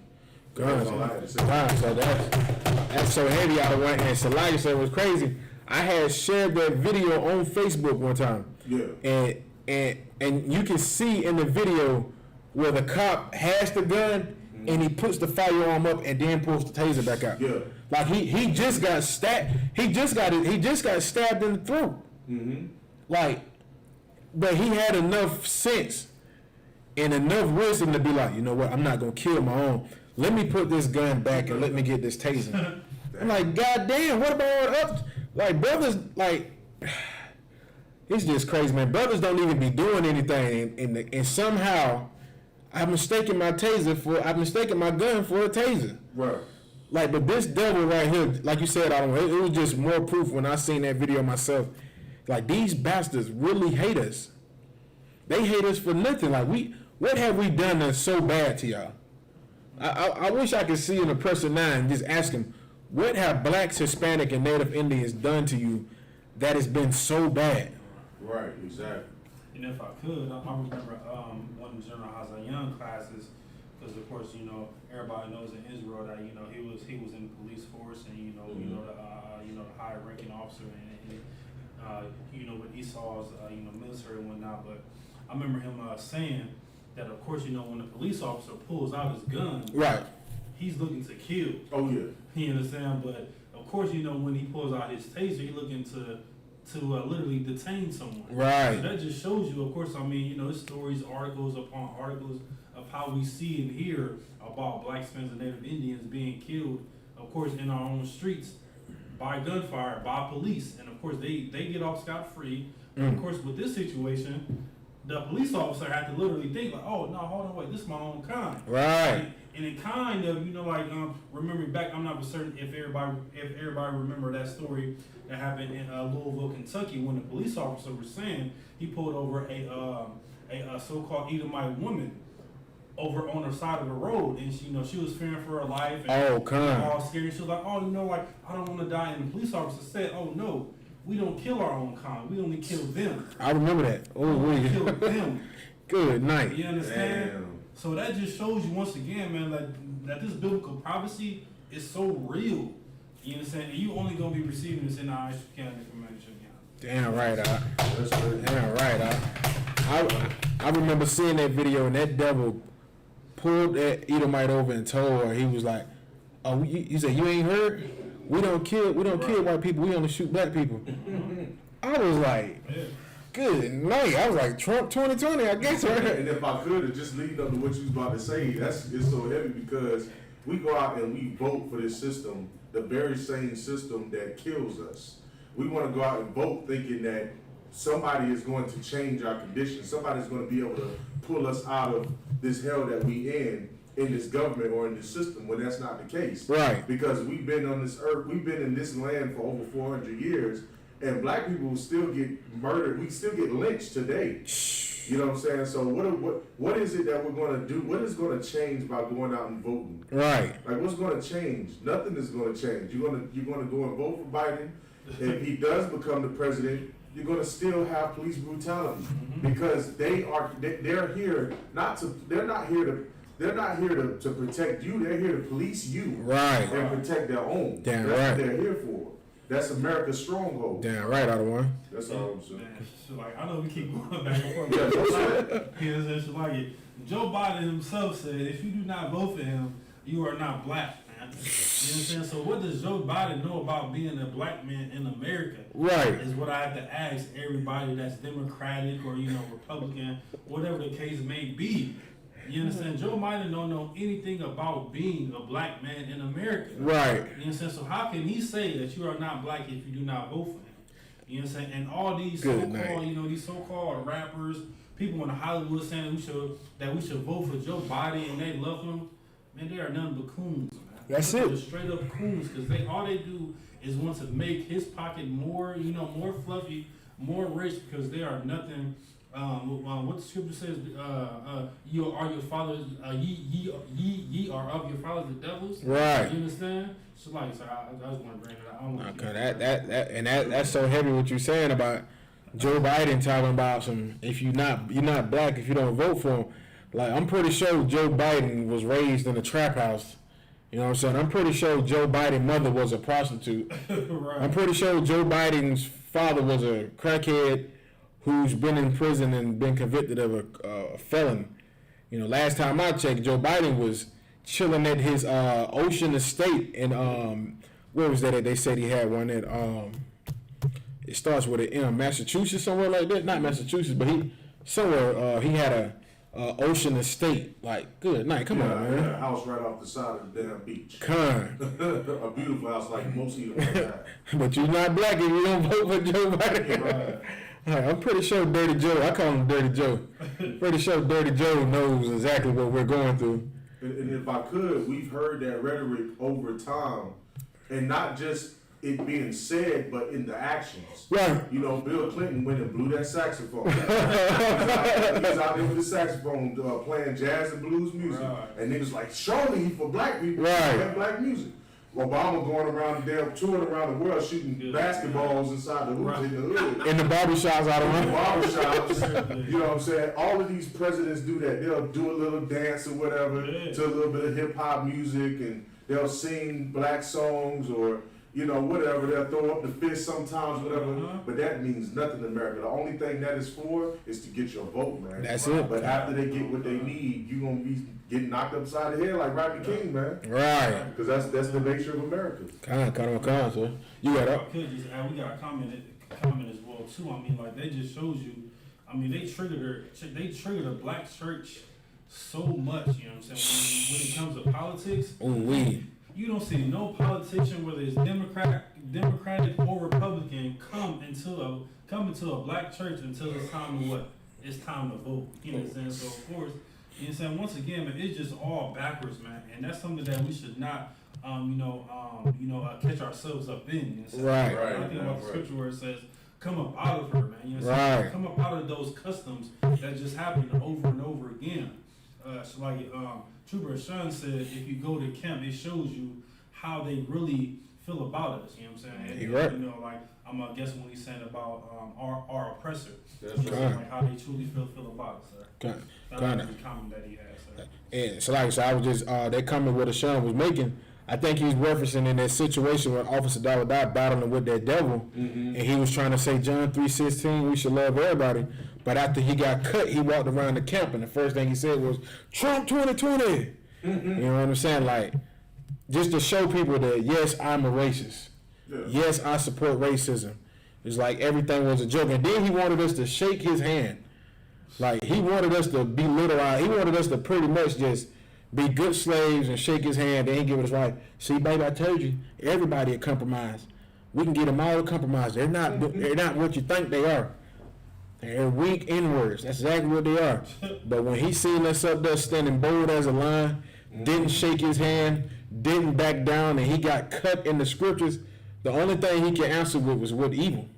That's all I had to say. Wow, so that's so heavy out of one hand. So like you said, it was crazy. I had shared that video on Facebook one time. Yeah. And you can see in the video where the cop has the gun and he puts the firearm up and then pulls the taser back out. Yeah. Like he just got stabbed. He just got stabbed in the throat. Mm-hmm. Like, but he had enough sense and enough wisdom to be like, you know what, I'm not gonna kill my own. Let me put this gun back and let me get this taser. I'm like, God damn, what about all the like brothers? Like, it's just crazy, man. Brothers don't even be doing anything, and somehow I'm mistaken my gun for a taser. Right. Like, but this devil right here, like you said, it was just more proof when I seen that video myself. Like, these bastards really hate us. They hate us for nothing. Like, what have we done that's so bad to y'all? I wish I could see in a person now and just ask them, what have blacks, Hispanic, and Native Indians done to you that has been so bad? Right, exactly. And if I could, I remember one of General Hazayan classes, because of course, you know, everybody knows in Israel that, you know, he was in the police force, and the high ranking officer, and you know, with Esau's military and whatnot. But I remember him saying that, of course, you know, when the police officer pulls out his gun, Right. he's looking to kill. Oh yeah. You understand? But of course, you know, when he pulls out his taser, he's looking to literally detain someone. Right. So that just shows you, of course, I mean, you know, there's stories, articles upon articles of how we see and hear about black, Hispanics, and Native Indians being killed, of course, in our own streets by gunfire, by police. And of course, they get off scot-free. Of course, with this situation, the police officer had to literally think like, oh, no, hold on, wait, this is my own kind. Right. And it kind of, you know, like remembering back, I'm not certain if everybody remember that story that happened in Louisville, Kentucky, when the police officer was saying he pulled over a so-called Edomite woman over on the side of the road, and she, you know, she was fearing for her life. And all scared. She was like, oh, you know, like, I don't want to die. And the police officer said, oh no, we don't kill our own kind. We only kill them. I remember that. Oh, we kill them. Good night. You understand? Damn. So that just shows you once again, man, like that this biblical prophecy is so real. You understand? And you only gonna be receiving this in the Isupk County Information County. Damn right, That's good. Damn right, I remember seeing that video, and that devil pulled that Edomite over and told her, he was like, "Oh, you said you ain't heard? We don't kill white people. We only shoot black people." I was like, Yeah. good night. I was like, Trump 2020, I guess. Right? And if I could, just lead up to what you was about to say, it's so heavy because we go out and we vote for this system, the very same system that kills us. We want to go out and vote thinking that somebody is going to change our conditions. Somebody's going to be able to pull us out of this hell that we in this government or in this system, when that's not the case. Right. Because we've been on this earth, we've been in this land for over 400 years, and black people still get murdered. We still get lynched today. You know what I'm saying? So what is it that we're going to do? What is going to change by going out and voting? Right. Like, what's going to change? Nothing is going to change. You're going to go and vote for Biden. If he does become the president, you're going to still have police brutality because they're here they're not here to protect you. They're here to police you. Right. And protect their own. Damn That's right. what they're here for. That's America's stronghold. Damn right, I one. That's all I'm saying. Man, so like, I know we keep going back and forth. Yeah, that's it. You know, it's like it. Joe Biden himself said, if you do not vote for him, you are not black, man. You know what I'm saying? So what does Joe Biden know about being a black man in America? Right. Is what I have to ask everybody that's Democratic or, you know, Republican, whatever the case may be. You understand? Joe Biden don't know anything about being a black man in America. Right. You understand? So how can he say that you are not black if you do not vote for him? You understand? And all these these so-called rappers, people in Hollywood saying that we should vote for Joe Biden and they love him, man, they are nothing but coons, man. That's They're it. straight up coons, because all they do is want to make his pocket more, more fluffy, more rich, because they are nothing. What the scripture says, ye are your fathers, ye are of your fathers the devils. Right. You understand? So I just want to bring it out. I don't want to Okay, that's so heavy what you're saying about Joe Biden talking about if you're not black if you don't vote for him. Like, I'm pretty sure Joe Biden was raised in a trap house You know what I'm saying? I'm pretty sure Joe Biden's mother was a prostitute. Right. I'm pretty sure Joe Biden's father was a crackhead who's been in prison and been convicted of a felon. You know, last time I checked, Joe Biden was chilling at his Ocean Estate in where was that? They said he had one at it starts with an M, Massachusetts, somewhere like that. Not Massachusetts, but he had a Ocean Estate. Like, good night. Come on, man. Yeah, a house right off the side of the damn beach. Con. A beautiful house like most of them have. But you're not black if you don't vote for Joe Biden. Right. Right, I'm pretty sure Dirty Joe, I call him Dirty Joe. Pretty sure Dirty Joe knows exactly what we're going through. And if I could, we've heard that rhetoric over time, and not just it being said, but in the actions. Right. You know, Bill Clinton went and blew that saxophone. He was out there with the saxophone playing jazz and blues music. Right. And niggas like, surely for black people, Right. playing black music. Obama going around the damn touring around the world shooting basketballs inside the hoops in the hood. In the barbershops, I don't know. Barbershops, you know what I'm saying? All of these presidents do that. They'll do a little dance or whatever to a little bit of hip hop music, and they'll sing black songs or, you know, whatever. They'll throw up the fist sometimes, whatever. But that means nothing in America. The only thing that is for is to get your vote, man. That's it. But after they get what they need, you're going to be getting knocked upside the head like Rodney King, man. Right. Because that's the nature of America. Kind of, sir. You got up. Could just add, we got a comment as well too. I mean, like, they just shows you. I mean, they triggered a black church so much. You know what I'm saying? When it comes to politics, Ooh, you don't see no politician, whether it's Democratic or Republican, come into a black church until it's time to what? It's time to vote. You know what I'm saying? So of course, you know what I'm saying, once again, man, it's just all backwards, man, and that's something that we should not, catch ourselves up in. You know what I'm saying? Right. I think about the scripture where it says, "Come up out of her, man." You know what I'm saying? Right. Come up out of those customs that just happen over and over again. So like Trooper Sean said, if you go to camp, it shows you how they really feel about us. You know what I'm saying? You're right. You know, like I'm guessing what he's saying about our oppressor. That's You know, right. like how they truly feel about us. Sir. That was Kinda. the comment that he had. Sir. And so, like, so I was just that comment what Sean was making. I think he's referencing in that situation when Officer Dollar battling with that devil, and he was trying to say John 3:16, we should love everybody. But after he got cut, he walked around the camp, and the first thing he said was Trump 2020. You know what I'm saying? Like, just to show people that yes, I'm a racist. Yeah. Yes, I support racism. It's like everything was a joke, and then he wanted us to shake his hand. Like, he wanted us to be literal. He wanted us to pretty much just be good slaves and shake his hand. They ain't give us right. See, baby, I told you, everybody a compromise. We can get them all to compromise. They're not what you think they are. They're weak inwards. That's exactly what they are. But when he seen us up there standing bold as a lion, didn't shake his hand, didn't back down, and he got cut in the scriptures, the only thing he could answer with was with evil,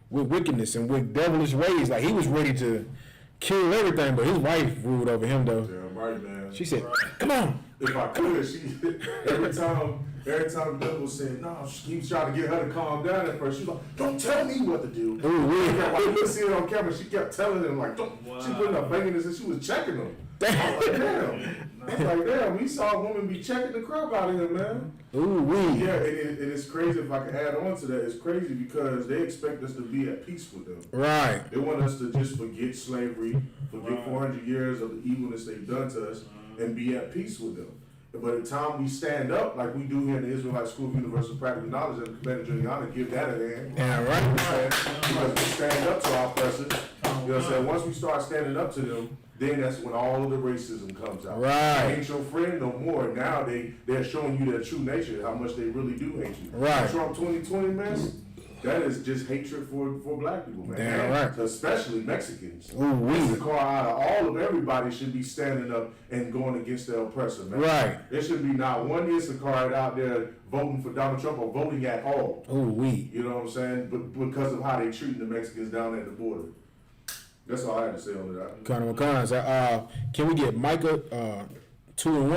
with wickedness, and with devilish ways. Like, he was ready to kill everything, but his wife ruled over him, though. Damn right, man. She said, come on. If I could, every time the devil said, no, she keeps trying to get her to calm down at first. She's like, don't tell me what to do. Ooh, wee. Like, you can see it on camera, she kept telling him, like, don't. Wow. She putting her fingers and she was checking them. I was like, damn. I was like, damn, we saw a woman be checking the crap out of him, man. Ooh, wee. Yeah, and it's crazy. If I can add on to that, it's crazy because they expect us to be at peace with them. Right. They want us to just forget slavery, forget 400 years of the evilness they've done to us, and be at peace with them. But the time we stand up, like we do here in the Israelite School of Universal Practical Knowledge, and Commander Juliana, give that a hand. Yeah, right. You know what I'm saying? Because we stand up to our oppressors. You know what I'm saying? Once we start standing up to them, then that's when all of the racism comes out. Right. They ain't your friend no more. Now they're showing you their true nature, how much they really do hate you. Right. Trump 2020, man, that is just hatred for black people, man. Damn And right. especially Mexicans. Ooh, wee. Issachar out of all of everybody should be standing up and going against the oppressor, man. Right. There should be not one Issachar out there voting for Donald Trump or voting at all. Ooh, wee. You know what I'm saying? But because of how they treating the Mexicans down at the border. That's all I had to say on that. Connor McConnell. Can we get Micah 2 and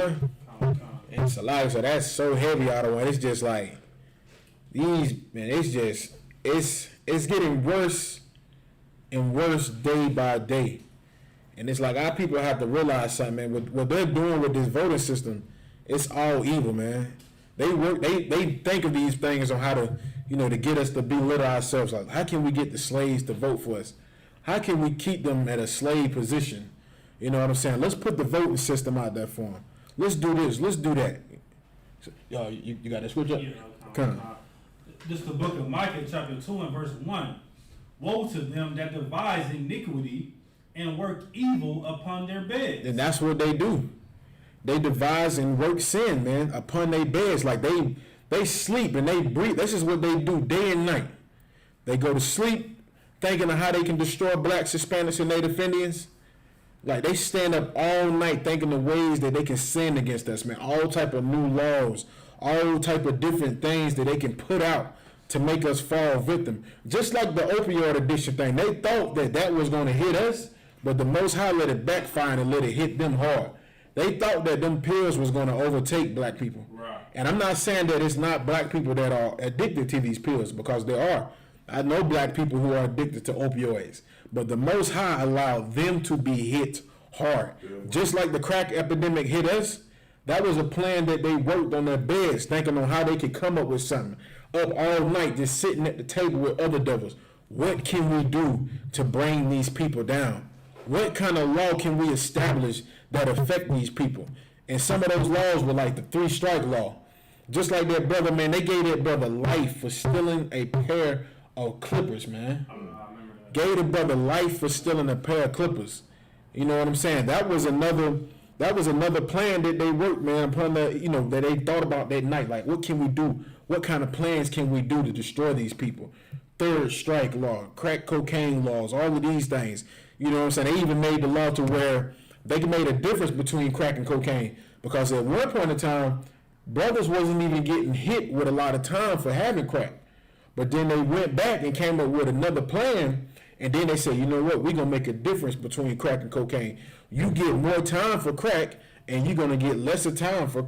1? It's a lot. So that's so heavy out of one. It's just like these, man. It's just it's getting worse and worse day by day, and it's like our people have to realize something, man. What they're doing with this voting system It's all evil, man. They work. They think of these things on how to, to get us to belittle ourselves. Like, how can we get the slaves to vote for us? How can we keep them at a slave position? You know what I'm saying? Let's put the voting system out there for them. Let's do this. Let's do that. Yo, you got that switch up? Yeah, Come. This is the book of Micah, chapter 2 and verse 1. Woe to them that devise iniquity and work evil upon their beds. And that's what they do. They devise and work sin, man, upon their beds. Like they sleep and they breathe. This is what they do day and night. They go to sleep thinking of how they can destroy blacks, Hispanics, and Native Indians. Like they stand up all night thinking of ways that they can sin against us, man. All type of new laws, all type of different things that they can put out to make us fall victim. Just like the opioid addiction thing. They thought that was going to hit us, but the Most High let it backfire and let it hit them hard. They thought that them pills was going to overtake black people. Right. And I'm not saying that it's not black people that are addicted to these pills, because there are. I know black people who are addicted to opioids. But the Most High allowed them to be hit hard. Just like the crack epidemic hit us, that was a plan that they worked on their beds, thinking on how they could come up with something. Up all night, just sitting at the table with other devils. What can we do to bring these people down? What kind of law can we establish that affect these people? And some of those laws were like the 3-strike law. Just like that brother, man, they gave that brother life for stealing a pair of clippers, man. I remember that. Gave the brother life for stealing a pair of clippers. You know what I'm saying? That was another plan that they worked, man, upon the, that they thought about that night. Like, what can we do? What kind of plans can we do to destroy these people? 3rd strike law, crack cocaine laws, all of these things. You know what I'm saying? They even made the law to where they made a difference between crack and cocaine. Because at one point in time, brothers wasn't even getting hit with a lot of time for having crack. But then they went back and came up with another plan. And then they said, you know what? We're going to make a difference between crack and cocaine. You get more time for crack, and you're going to get lesser time for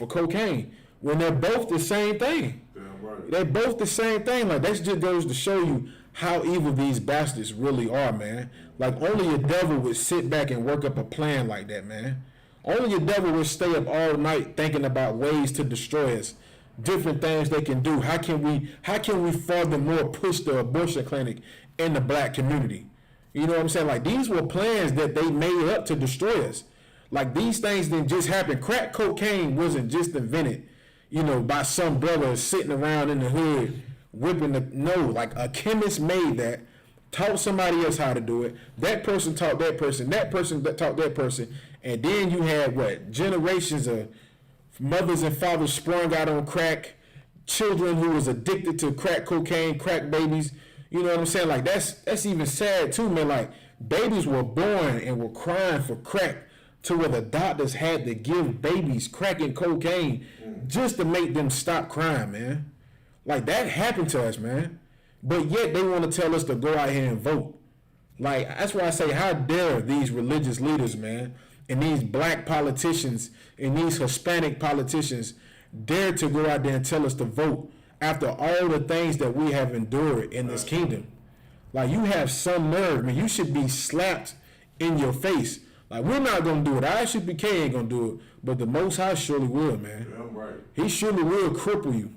cocaine. When they're both the same thing. Damn right. They're both the same thing. Like, that just goes to show you how evil these bastards really are, man. Like, only a devil would sit back and work up a plan like that, man. Only a devil would stay up all night thinking about ways to destroy us. Different things they can do. How can we furthermore push the abortion clinic in the black community? You know what I'm saying? Like, these were plans that they made up to destroy us. Like, these things didn't just happen. Crack cocaine wasn't just invented, by some brother sitting around in the hood whipping like a chemist made that, taught somebody else how to do it. That person taught that person that taught that person. And then you had generations of mothers and fathers sprung out on crack, children who was addicted to crack cocaine, crack babies. You know what I'm saying? Like, that's even sad too, man. Like, babies were born and were crying for crack to where the doctors had to give babies crack and cocaine just to make them stop crying, man. Like, that happened to us, man. But yet they want to tell us to go out here and vote. Like, that's why I say, how dare these religious leaders, man, and these black politicians and these Hispanic politicians dare to go out there and tell us to vote after all the things that we have endured in this kingdom. Like, you have some nerve, man. You should be slapped in your face. Like, we're not going to do it. Isupk ain't going to do it. But the Most High surely will, man. Yeah, I'm right. He surely will cripple you.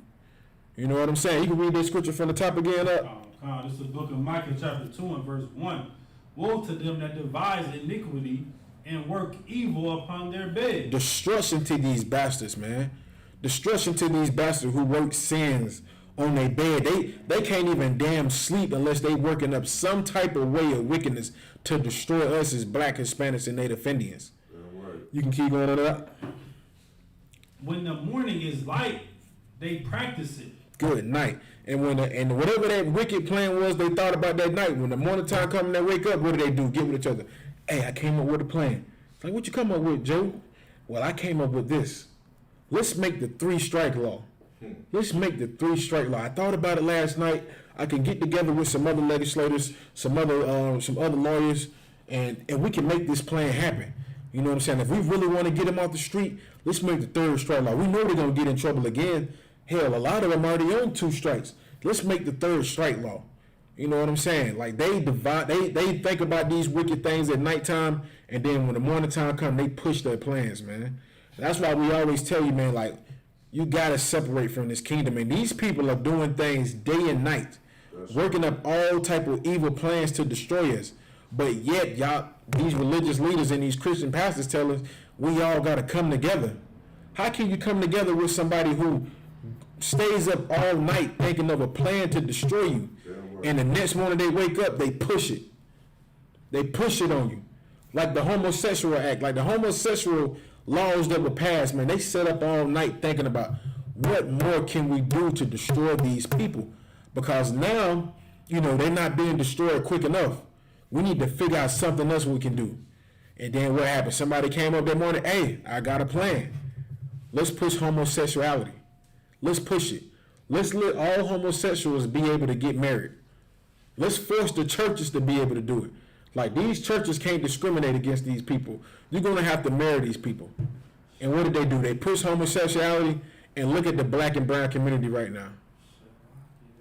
You know what I'm saying? You can read that scripture from the top again up. This is the book of Micah, chapter 2 and verse 1. Woe to them that devise iniquity and work evil upon their bed. Destruction to these bastards, man. Destruction to these bastards who work sins on their bed. They can't even damn sleep unless they working up some type of way of wickedness to destroy us as black, Hispanics, and Native Indians. Yeah, right. You can keep going on that. When the morning is light, they practice it. Good night. And whatever that wicked plan was they thought about that night, when the morning time comes and they wake up, what do? Get with each other. Hey, I came up with a plan. It's like, what you come up with, Joe? Well, I came up with this. Let's make the 3-strike law. Let's make the 3-strike law. I thought about it last night. I can get together with some other legislators, some other lawyers, and we can make this plan happen. You know what I'm saying? If we really want to get them off the street, let's make the 3rd strike law. We know they're gonna get in trouble again. Hell, a lot of them already on 2 strikes. Let's make the 3rd strike law. You know what I'm saying? Like, they think about these wicked things at nighttime, and then when the morning time comes, they push their plans, man. That's why we always tell you, man, like, you gotta separate from this kingdom. And these people are doing things day and night, working up all type of evil plans to destroy us. But yet, y'all, these religious leaders and these Christian pastors tell us we all gotta come together. How can you come together with somebody who stays up all night thinking of a plan to destroy you, and the next morning they wake up, they push it. They push it on you. Like the homosexual act, like the homosexual laws that were passed, man, they set up all night thinking about what more can we do to destroy these people. Because now, you know, they're not being destroyed quick enough. We need to figure out something else we can do. And then what happened? Somebody came up that morning, hey, I got a plan. Let's push homosexuality. Let's push it. Let's let all homosexuals be able to get married. Let's force the churches to be able to do it. Like, these churches can't discriminate against these people. You're going to have to marry these people. And what did they do? They push homosexuality, and look at the black and brown community right now.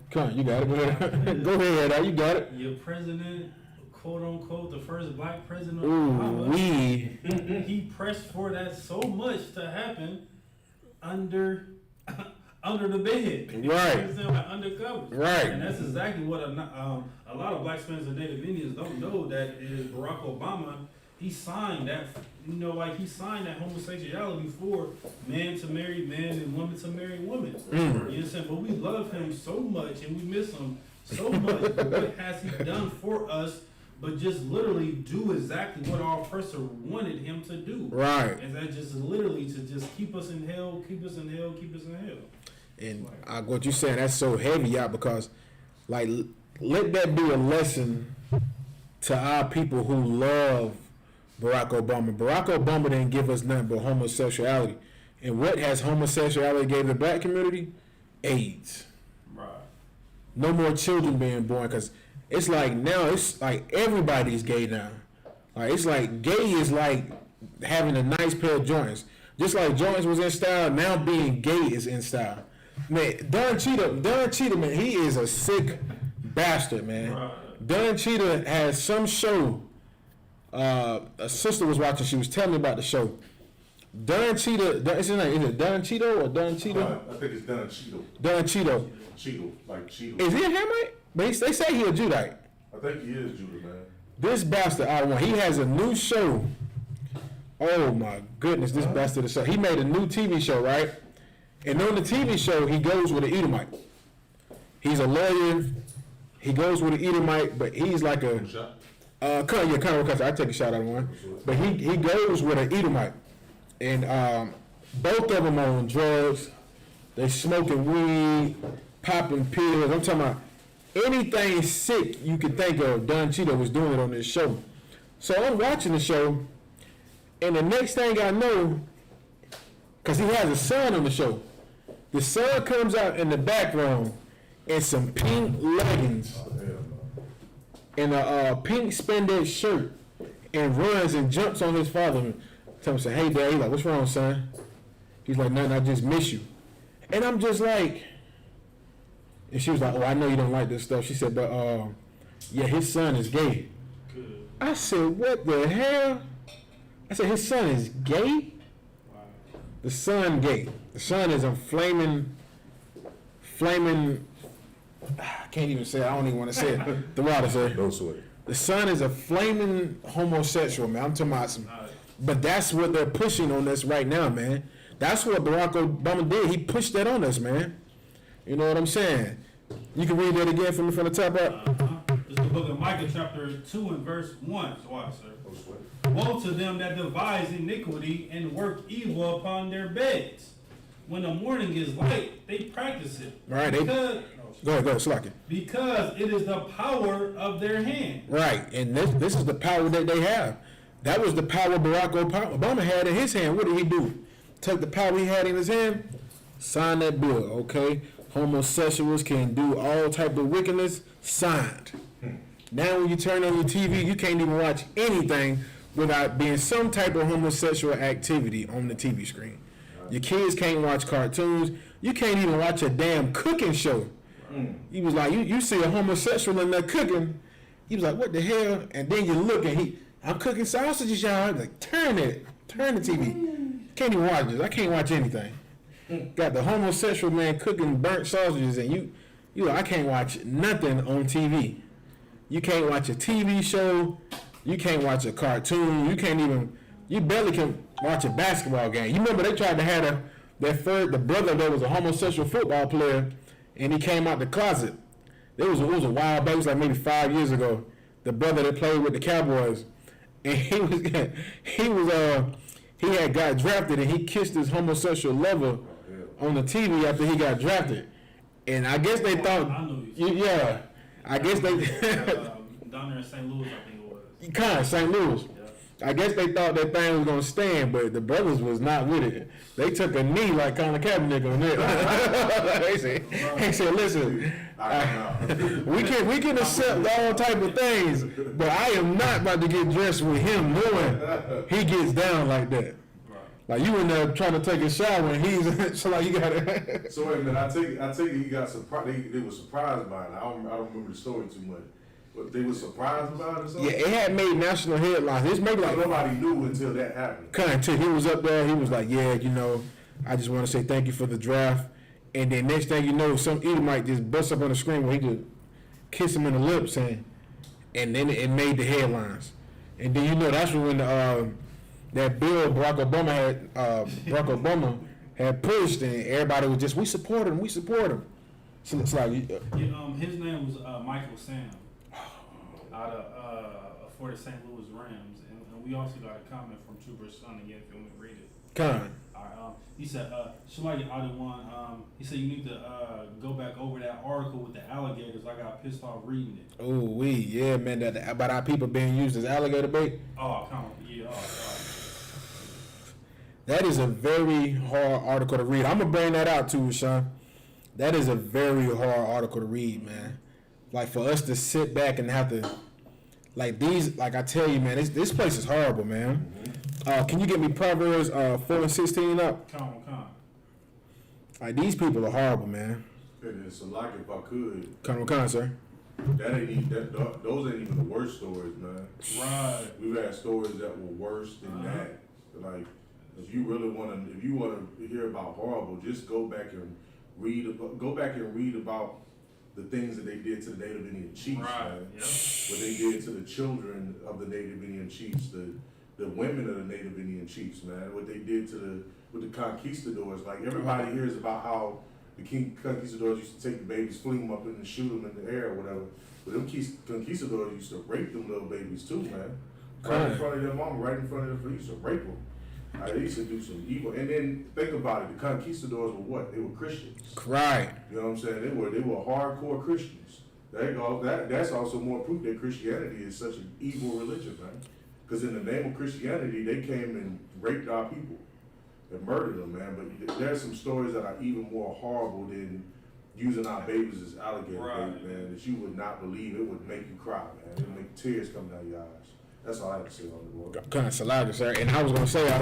Come on, you got it. Go ahead. Go ahead, you got it. Your president, quote unquote, the first black president, Ooh, he pressed for that so much to happen under the bed. Right. You understand? Like undercover. Right. And that's exactly what a lot of black Spanish and Native Indians don't know, that is Barack Obama, he signed that, you know, like he signed that homosexuality for man to marry man and woman to marry woman. You know what I'm saying? But we love him so much and we miss him so much. But what has he done for us but just literally do exactly what our oppressor wanted him to do? Right. And that just literally to just keep us in hell, keep us in hell, keep us in hell. And what you're saying, that's so heavy, y'all, because, like, let that be a lesson to our people who love Barack Obama. Barack Obama didn't give us nothing but homosexuality. And what has homosexuality gave the black community? AIDS. Right. No more children being born, because it's like now, it's like everybody's gay now. Like, it's like gay is like having a nice pair of joints. Just like joints was in style, now being gay is in style. Man, Don Cheetah, man, he is a sick bastard, man. Right. Don Cheetah has some show. A sister was watching. She was telling me about the show. Don Cheetah, is it Don Cheeto or Don Cheetah? I think it's Don Cheeto. Don Cheeto. Cheeto, like Cheeto. Is he a Hamite? But they say he a Judite. I think he is Judah, man. This bastard, he has a new show. Oh my goodness, this bastard is so. He made a new TV show, right? And on the TV show, he goes with an Edomite. He's a lawyer. He goes with an Edomite, but he's like a kind of I take a shot at one. But he goes with an Edomite, and both of them are on drugs. They smoking weed, popping pills. I'm talking about anything sick you could think of. Don Cheeto was doing it on this show. So I'm watching the show, and the next thing I know, because he has a son on the show, the son comes out in the background in some pink leggings and a pink spandex shirt and runs and jumps on his father. Tell him, say, hey, Dad. He's like, what's wrong, son? He's like, nothing, I just miss you. And I'm just like, and she was like, oh, I know you don't like this stuff. She said, but yeah, his son is gay. Good. I said, what the hell? I said, his son is gay? Wow. The son gay. The son is a flaming, I can't even say it. I don't even want to say it. The water said. No sweat. The son is a flaming homosexual, man. I'm talking about some. But that's what they're pushing on us right now, man. That's what Barack Obama did. He pushed that on us, man. You know what I'm saying? You can read that again for me from the top up. It's the book of Micah, chapter 2 and verse 1. So watch, sir. No sweat. Woe to them that devise iniquity and work evil upon their beds. When the morning is light, they practice it. Right, Go ahead, slack it. Because it is the power of their hand. Right, and this is the power that they have. That was the power Barack Obama had in his hand. What did he do? Took the power he had in his hand, sign that bill, okay? Homosexuals can do all type of wickedness, signed. Now when you turn on your TV, you can't even watch anything without being some type of homosexual activity on the TV screen. Your kids can't watch cartoons. You can't even watch a damn cooking show. He was like, you see a homosexual in there cooking. He was like, what the hell? And then you look and I'm cooking sausages, y'all. I'm like, turn the TV. Can't even watch this. I can't watch anything. Got the homosexual man cooking burnt sausages, and you, I can't watch nothing on TV. You can't watch a TV show. You can't watch a cartoon. You barely can watch a basketball game. You remember they tried to have the brother that was a homosexual football player, and he came out the closet. It was a while back. It was like maybe 5 years ago. The brother that played with the Cowboys, and he had got drafted, and he kissed his homosexual lover on the TV after he got drafted. And I guess they thought, I guess they down there in St. Louis, I think it was. Kind of St. Louis. Yeah. I guess they thought that thing was gonna stand, but the brothers was not with it. They took a knee like Colin Kaepernick on it. they said, listen, we can accept all type of things, but I am not about to get dressed with him knowing he gets down like that. Like you in there trying to take a shower and he's so like you got it. So wait a minute, I take it he got surprised. They were surprised by it. I don't remember the story too much. But they were surprised about it or something? Yeah, it had made national headlines. It's maybe like nobody knew until that happened. Kind of until he was up there, he was like, yeah, I just want to say thank you for the draft. And then next thing you know, some idiot might just bust up on the screen where he just kiss him in the lips, and then it made the headlines. And then that's when that bill Barack Obama had pushed, and everybody was just, we support him. So it's like his name was Michael Sam out of for the St. Louis Rams, and we also got a comment from Trooper's son again. If you want to read it. Con. He said, Shalagi Adewan, he said you need to go back over that article with the alligators. I got pissed off reading it. Oh, yeah, man, that about our people being used as alligator bait. Oh, come on, yeah. That is a very hard article to read. I'm going to bring that out too, Sean. That is a very hard article to read, man. Like, for us to sit back and have to, like I tell you, man, this place is horrible, man. Can you get me Proverbs 4:16 up? Come on. Like, these people are horrible, man. It's a lot if I could. Come on, sir. Those ain't even the worst stories, man. Right. We've had stories that were worse than that. Like, if you want to hear about horrible, just go back and read about the things that they did to the Native Indian chiefs, man. Yep. What they did to the children of the Native Indian chiefs, the women of the Native Indian chiefs, man. What they did with the conquistadors. Like, everybody hears about how the conquistadors used to take the babies, fling them up and shoot them in the air or whatever. But them conquistadors used to rape them little babies too, man. Right in front of their mama, right in front of them. They used to rape them. They used to do some evil. And then think about it. The conquistadors were what? They were Christians. Right. You know what I'm saying? They were hardcore Christians. That's also more proof that Christianity is such an evil religion, man. Because in the name of Christianity, they came and raped our people and murdered them, man. But there's some stories that are even more horrible than using our babies as alligator bait, man, that you would not believe. It would make you cry, man. It would make tears come down your eyes. That's all I have to say on the board. Kind of salaga, sir. And I was going to say, I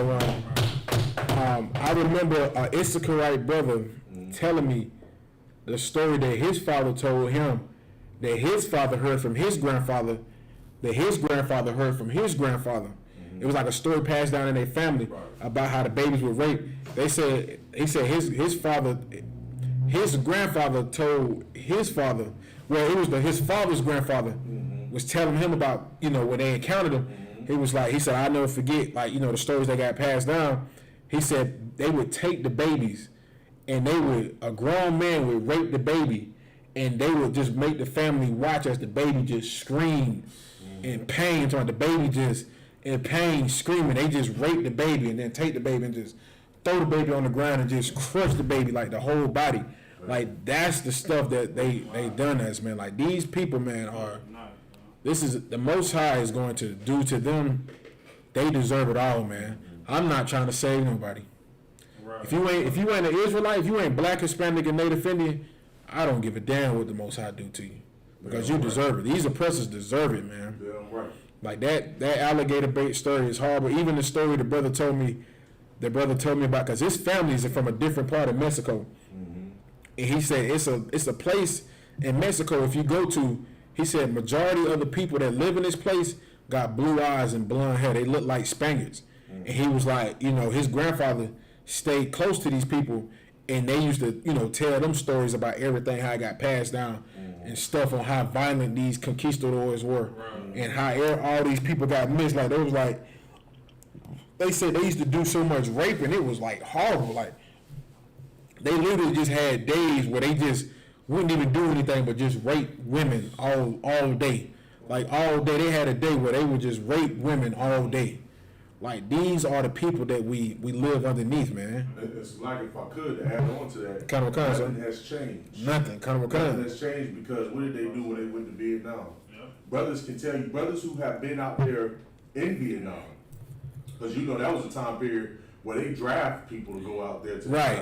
remember Isupk brother telling me the story that his father told him, that his father heard from his grandfather, that his grandfather heard from his grandfather. It was like a story passed down in their family about how the babies were raped. He said his grandfather told his father, well, it was his father's grandfather was telling him about, when they encountered him. He said, I'll never forget, the stories that got passed down. He said they would take the babies and a grown man would rape the baby, and they would just make the family watch as the baby just screamed in pain, so the baby just in pain screaming. They just rape the baby and then take the baby and just throw the baby on the ground and just crush the baby, like the whole body. Like, that's the stuff that they done us, man. Like, these people, man, this is the Most High is going to do to them. They deserve it all, man. I'm not trying to save nobody. Right. If you ain't an Israelite, if you ain't black, Hispanic, and Native Indian, I don't give a damn what the Most High do to you, because you deserve it. These oppressors deserve it, man. Yeah, right. Like that alligator bait story is horrible. Even the story the brother told me about, because his family is from a different part of Mexico, and he said it's a place in Mexico. If you go to, he said majority of the people that live in this place got blue eyes and blonde hair. They look like Spaniards. and he was like, his grandfather stayed close to these people, and they used to, tell them stories about everything, how it got passed down and stuff on how violent these conquistadors were, and how all these people got missed. Like, they said they used to do so much raping, it was like horrible. Like, they literally just had days where they just wouldn't even do anything but just rape women all day. Like, all day. They had a day where they would just rape women all day. Like, these are the people that we live underneath, man. It's like, if I could add on to that, nothing has changed. Nothing has changed, because what did they do when they went to Vietnam? Yeah. Brothers can tell you, brothers who have been out there in Vietnam, because that was a time period where they draft people to go out there.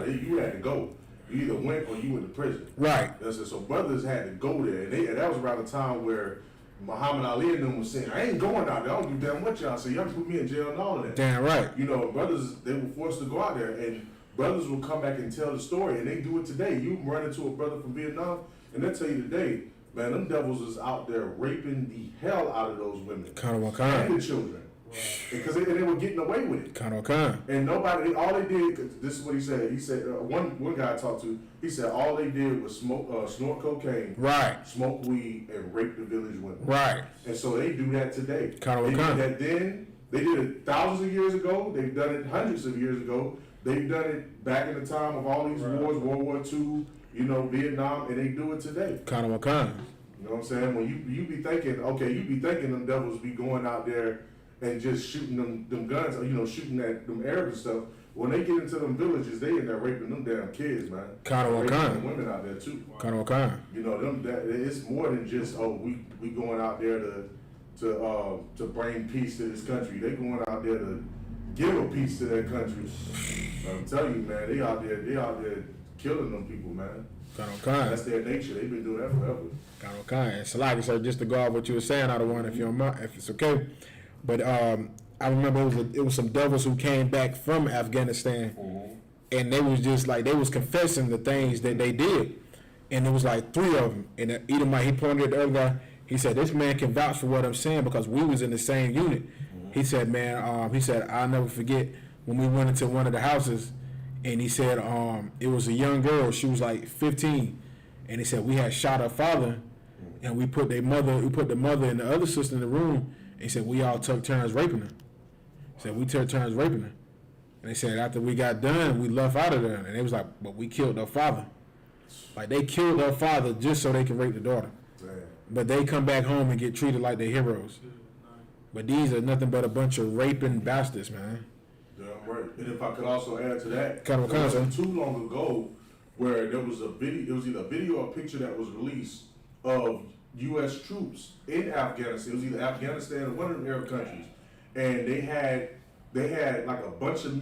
You had to go. You either went or you went to prison. Right. So brothers had to go there, and that was around the time where Muhammad Ali and them was saying, I ain't going out there. I don't do damn what y'all say. Y'all put me in jail and all of that. Damn right. Brothers, they were forced to go out there, and brothers will come back and tell the story, and they do it today. You run into a brother from Vietnam, and they'll tell you today, man, them devils is out there raping the hell out of those women. And the children. Because they were getting away with it. And nobody, all they did, cause this is what he said. He said, one guy I talked to, he said all they did was snort cocaine, smoke weed, and rape the village women. Right. And so they do that today. They did that then. They did it thousands of years ago. They've done it hundreds of years ago. They've done it back in the time of all these wars, World War II, Vietnam, and they do it today. You know what I'm saying? When you be thinking, them devils be going out there and just shooting them guns, shooting at them Arabs and stuff. When they get into them villages, they in there raping them damn kids, man. Raping women out there too. It's more than just we going out there to bring peace to this country. They going out there to give a peace to their country. I'm telling you, man, they out there killing them people, man. That's their nature. They've been doing that forever. And Salaki, so just to go off what you were saying, I don't want if it's okay. But I remember it was some devils who came back from Afghanistan, and they was just like, they was confessing the things that they did, and it was like 3 of them. And Edomite, he pointed at the other guy. He said, "This man can vouch for what I'm saying because we was in the same unit." He said, "Man, I'll never forget when we went into one of the houses, and he said it was a young girl. She was like 15, and he said we had shot her father, and we put the mother and the other sister in the room." He said, we all took turns raping her. He said, we took turns raping her. And they said, after we got done, we left out of there. And they was like, but we killed her father. Like, they killed her father just so they could rape the daughter. Man. But they come back home and get treated like they're heroes. But these are nothing but a bunch of raping bastards, man. Yeah, right. And if I could also add to that, it wasn't too long ago where there was a video, it was either a video or a picture that was released of U.S. troops in Afghanistan. It was either Afghanistan or one of the Arab countries, and they had like a bunch of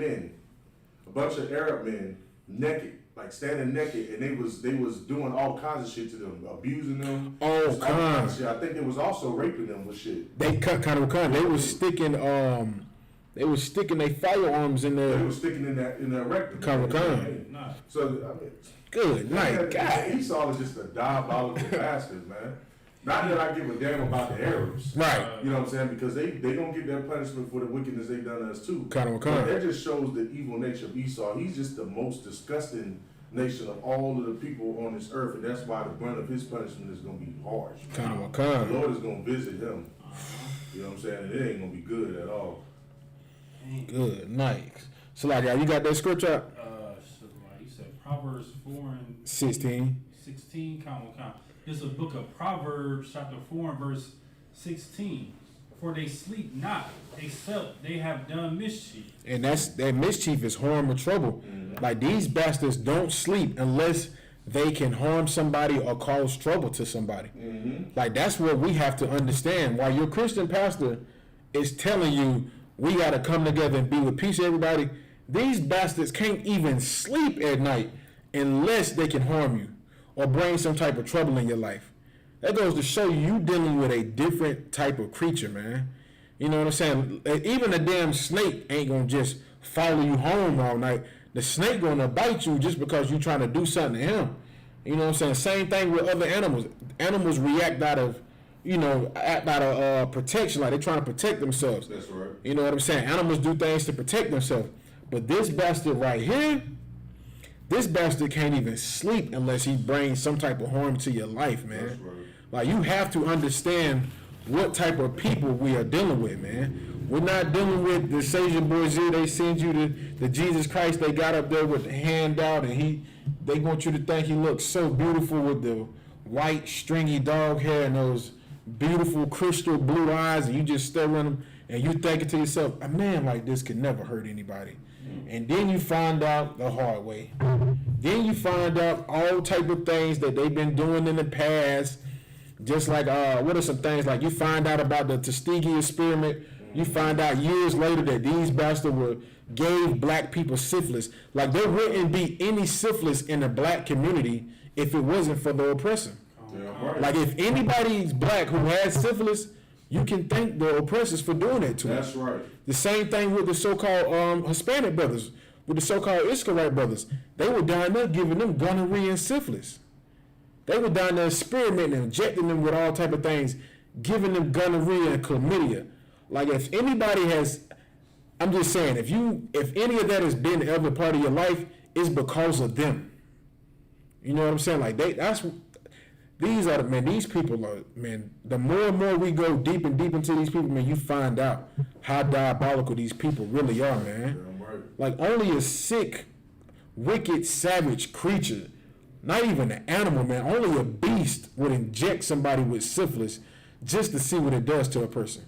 Arab men naked, like standing naked, and they was doing all kinds of shit to them, abusing them. Oh, kinds of shit. I think they was also raping them with shit. They They was sticking their firearms in there. They was sticking in that rectum. So I mean, good night, God. Esau is just a diabolical bastard, man. Not that I give a damn about the Arabs. Right. You know what I'm saying? Because they don't get their punishment for the wickedness they done to us too. But that just shows the evil nature of Esau. He's just the most disgusting nation of all of the people on this earth, and that's why the brunt of his punishment is going to be harsh. The Lord is going to visit him. You know what I'm saying? And it ain't going to be good at all. Good night. So, like, you got that scripture? You said Proverbs 4 and 16. 16, It's a book of Proverbs, chapter 4 and verse 16. For they sleep not, except they have done mischief. And that mischief is harm or trouble. Mm-hmm. Like, these bastards don't sleep unless they can harm somebody or cause trouble to somebody. Mm-hmm. Like, that's what we have to understand. While your Christian pastor is telling you, we got to come together and be with peace, everybody, these bastards can't even sleep at night unless they can harm you or bring some type of trouble in your life. That goes to show you dealing with a different type of creature, man. You know what I'm saying? Even a damn snake ain't gonna just follow you home all night. The snake gonna bite you just because you're trying to do something to him. You know what I'm saying? Same thing with other animals. Animals react out of, act out of protection, like they're trying to protect themselves. That's right. You know what I'm saying? Animals do things to protect themselves. But this bastard right here, this bastard can't even sleep unless he brings some type of harm to your life, man. That's right. Like, you have to understand what type of people we are dealing with, man. We're not dealing with the Savior Bourgeois. They send you the Jesus Christ they got up there with the hand out, and they want you to think he looks so beautiful with the white stringy dog hair and those beautiful crystal blue eyes, and you just stare at them and you thinking to yourself, a man like this could never hurt anybody. And then you find out the hard way. Then you find out all type of things that they've been doing in the past. Just like, what are some things, like you find out about the Tuskegee experiment. You find out years later that these bastards gave black people syphilis. Like, there wouldn't be any syphilis in the black community if it wasn't for the oppressor. Yeah, right. Like, if anybody's black who has syphilis, you can thank the oppressors for doing that to them. That's right. The same thing with the so-called Hispanic brothers, with the so-called Isupk brothers. They were down there giving them gonorrhea and syphilis. They were down there experimenting, injecting them with all type of things, giving them gonorrhea and chlamydia. Like, if anybody has, I'm just saying, if any of that has been ever part of your life, it's because of them. You know what I'm saying? Like, these people are, man, the more and more we go deep and deep into these people, man, you find out how diabolical these people really are, man. Yeah, right. Like, only a sick, wicked, savage creature, not even an animal, man, only a beast would inject somebody with syphilis just to see what it does to a person.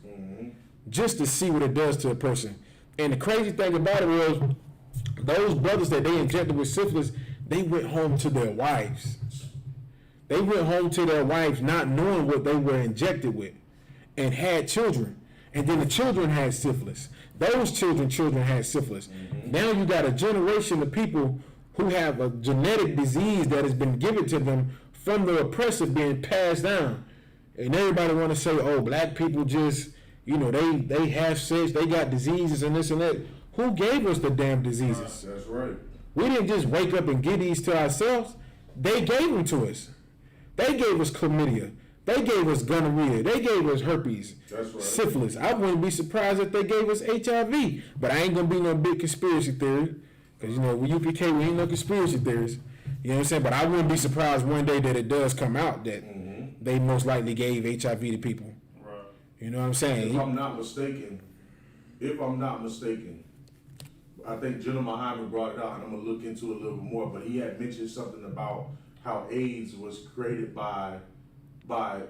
Just to see what it does to a person. And the crazy thing about it was, those brothers that they injected with syphilis, they went home to their wives. They went home to their wives not knowing what they were injected with, and had children. And then the children had syphilis. Those children had syphilis. Now you got a generation of people who have a genetic disease that has been given to them from the oppressor being passed down. And everybody want to say, oh, black people just, they have sex, they got diseases and this and that. Who gave us the damn diseases? That's right. We didn't just wake up and get these to ourselves. They gave them to us. They gave us chlamydia. They gave us gonorrhea. They gave us herpes. That's right. Syphilis. I wouldn't be surprised if they gave us HIV. But I ain't going to be no big conspiracy theory. Because, with UPK, we ain't no conspiracy theories. You know what I'm saying? But I wouldn't be surprised one day that it does come out that they most likely gave HIV to people. Right. You know what I'm saying? If I'm not mistaken, I think General Muhammad brought it out, and I'm going to look into it a little bit more, but he had mentioned something about how AIDS was created by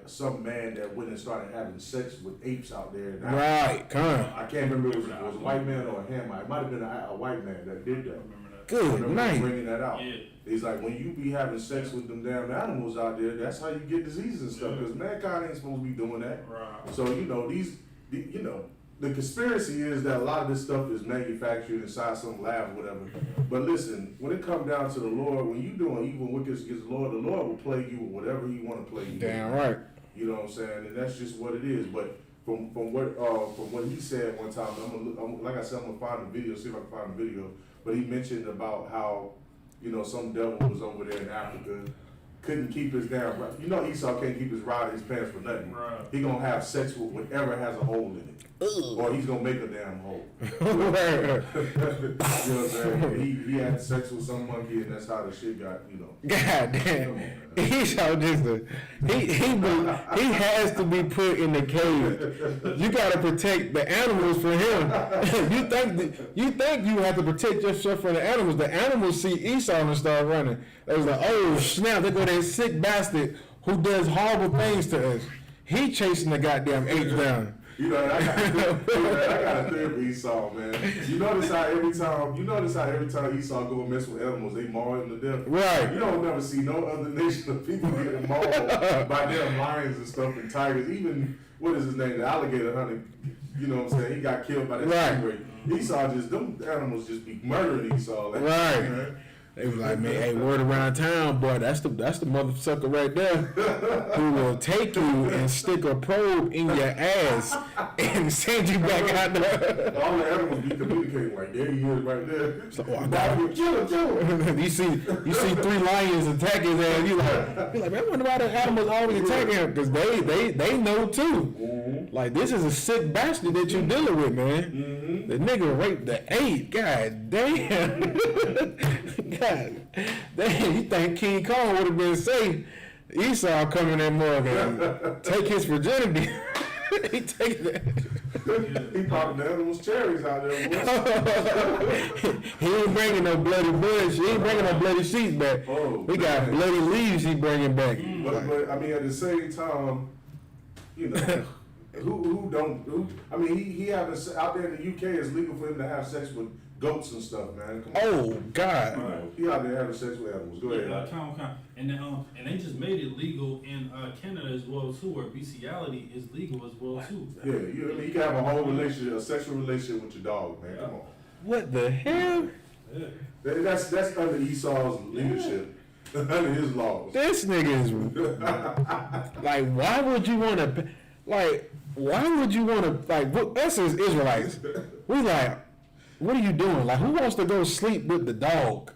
some man that went and started having sex with apes out there. And Right, I can't remember if it was a white man or a Hamite. It might have been a white man that did that. Good night. Bringing that out. Yeah. He's like, when you be having sex with them damn animals out there, that's how you get diseases and stuff. Because mankind ain't supposed to be doing that. Right. So the conspiracy is that a lot of this stuff is manufactured inside some lab or whatever. But listen, when it comes down to the Lord, when you doing evil and wicked against the Lord will plague you with whatever He want to plague you. Damn with. right. You know what I'm saying? And that's just what it is. But from what he said one time, like I said, I'm gonna find the video, see if I can find the video. But he mentioned about how some devil was over there in Africa, couldn't keep his damn. Esau can't keep his rod in his pants for nothing. Right. He gonna have sex with whatever has a hole in it. Or he's gonna make a damn hole. You know what I'm saying? He had sex with some monkey, and that's how the shit got. God damn. Esau he has to be put in the cage. You gotta protect the animals for him. you think you have to protect yourself from the animals. The animals see Esau and start running. They was like, oh snap, they go that sick bastard who does horrible things to us. He chasing the goddamn apes down. I got a theory for Esau, man. You notice how every time Esau go and mess with animals, they maul him to death. Right. You don't never see no other nation of people getting mauled by damn lions and stuff and tigers. Even what is his name, the alligator hunter. You know what I'm saying? He got killed by that stingray. Esau them animals just be murdering Esau. Right. They was like, man, hey, word around town, boy, that's the motherfucker right there who will take you and stick a probe in your ass and send you back out there. All the animals be communicating like, there he is right there. It's like, oh, I got him. Kill him. you see 3 lions attack his ass. You like, man, I wonder why the animals always attacking him, because they know too. Mm-hmm. Like, this is a sick bastard that you're dealing with, man. Mm-hmm. The nigga raped the 8. God damn. God damn. You think King Kong would have been safe? Esau come in that mug and take his virginity. He take that. He popping the animals' cherries out there. He ain't bringing no bloody bush. He ain't bringing no bloody sheets back. Oh, we got man. bloody leaves he bringing back. But I mean, at the same time, you know, I mean, he having out there in the UK, it's legal for him to have sex with goats and stuff, man. Come on. Oh God! He out there having sex with animals. Go ahead. And they just made it legal in Canada as well too, where bestiality is legal as well too. Yeah, you can have a whole relationship, a sexual relationship with your dog, man. Come on. What the hell? Yeah. That's under Esau's leadership, under his laws. This nigga is like, why would you want to? Like, why would you want to? Like, us as Israelites, we like, what are you doing? Like, who wants to go sleep with the dog?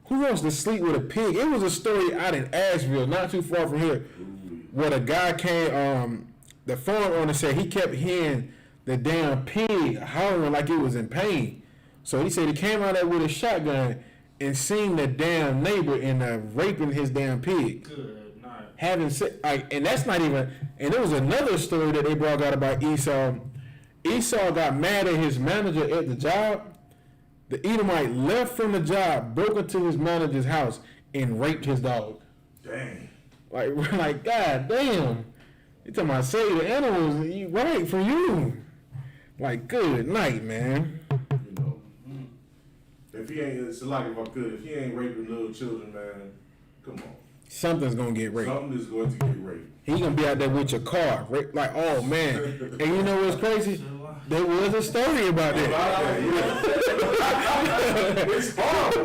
Who wants to sleep with a pig? It was a story out in Asheville, not too far from here, where the guy came. The farm owner said he kept hearing the damn pig howling like it was in pain. So he said he came out there with a shotgun and seen the damn neighbor and raping his damn pig. Good night. Having and that's not even. And there was another story that they brought out about Esau. Esau got mad at his manager at the job. The Edomite left from the job, broke into his manager's house, and raped his dog. Dang. Like, we're like, God damn. You talking about save the animals, right, for you. Like, good night, man. You know, if he ain't, it's like if he ain't raping little children, man, come on. Something's gonna get raped. Something is going to get raped. He gonna be out there with your car, like, oh man. And you know what's crazy? There was a story about that. It's horrible.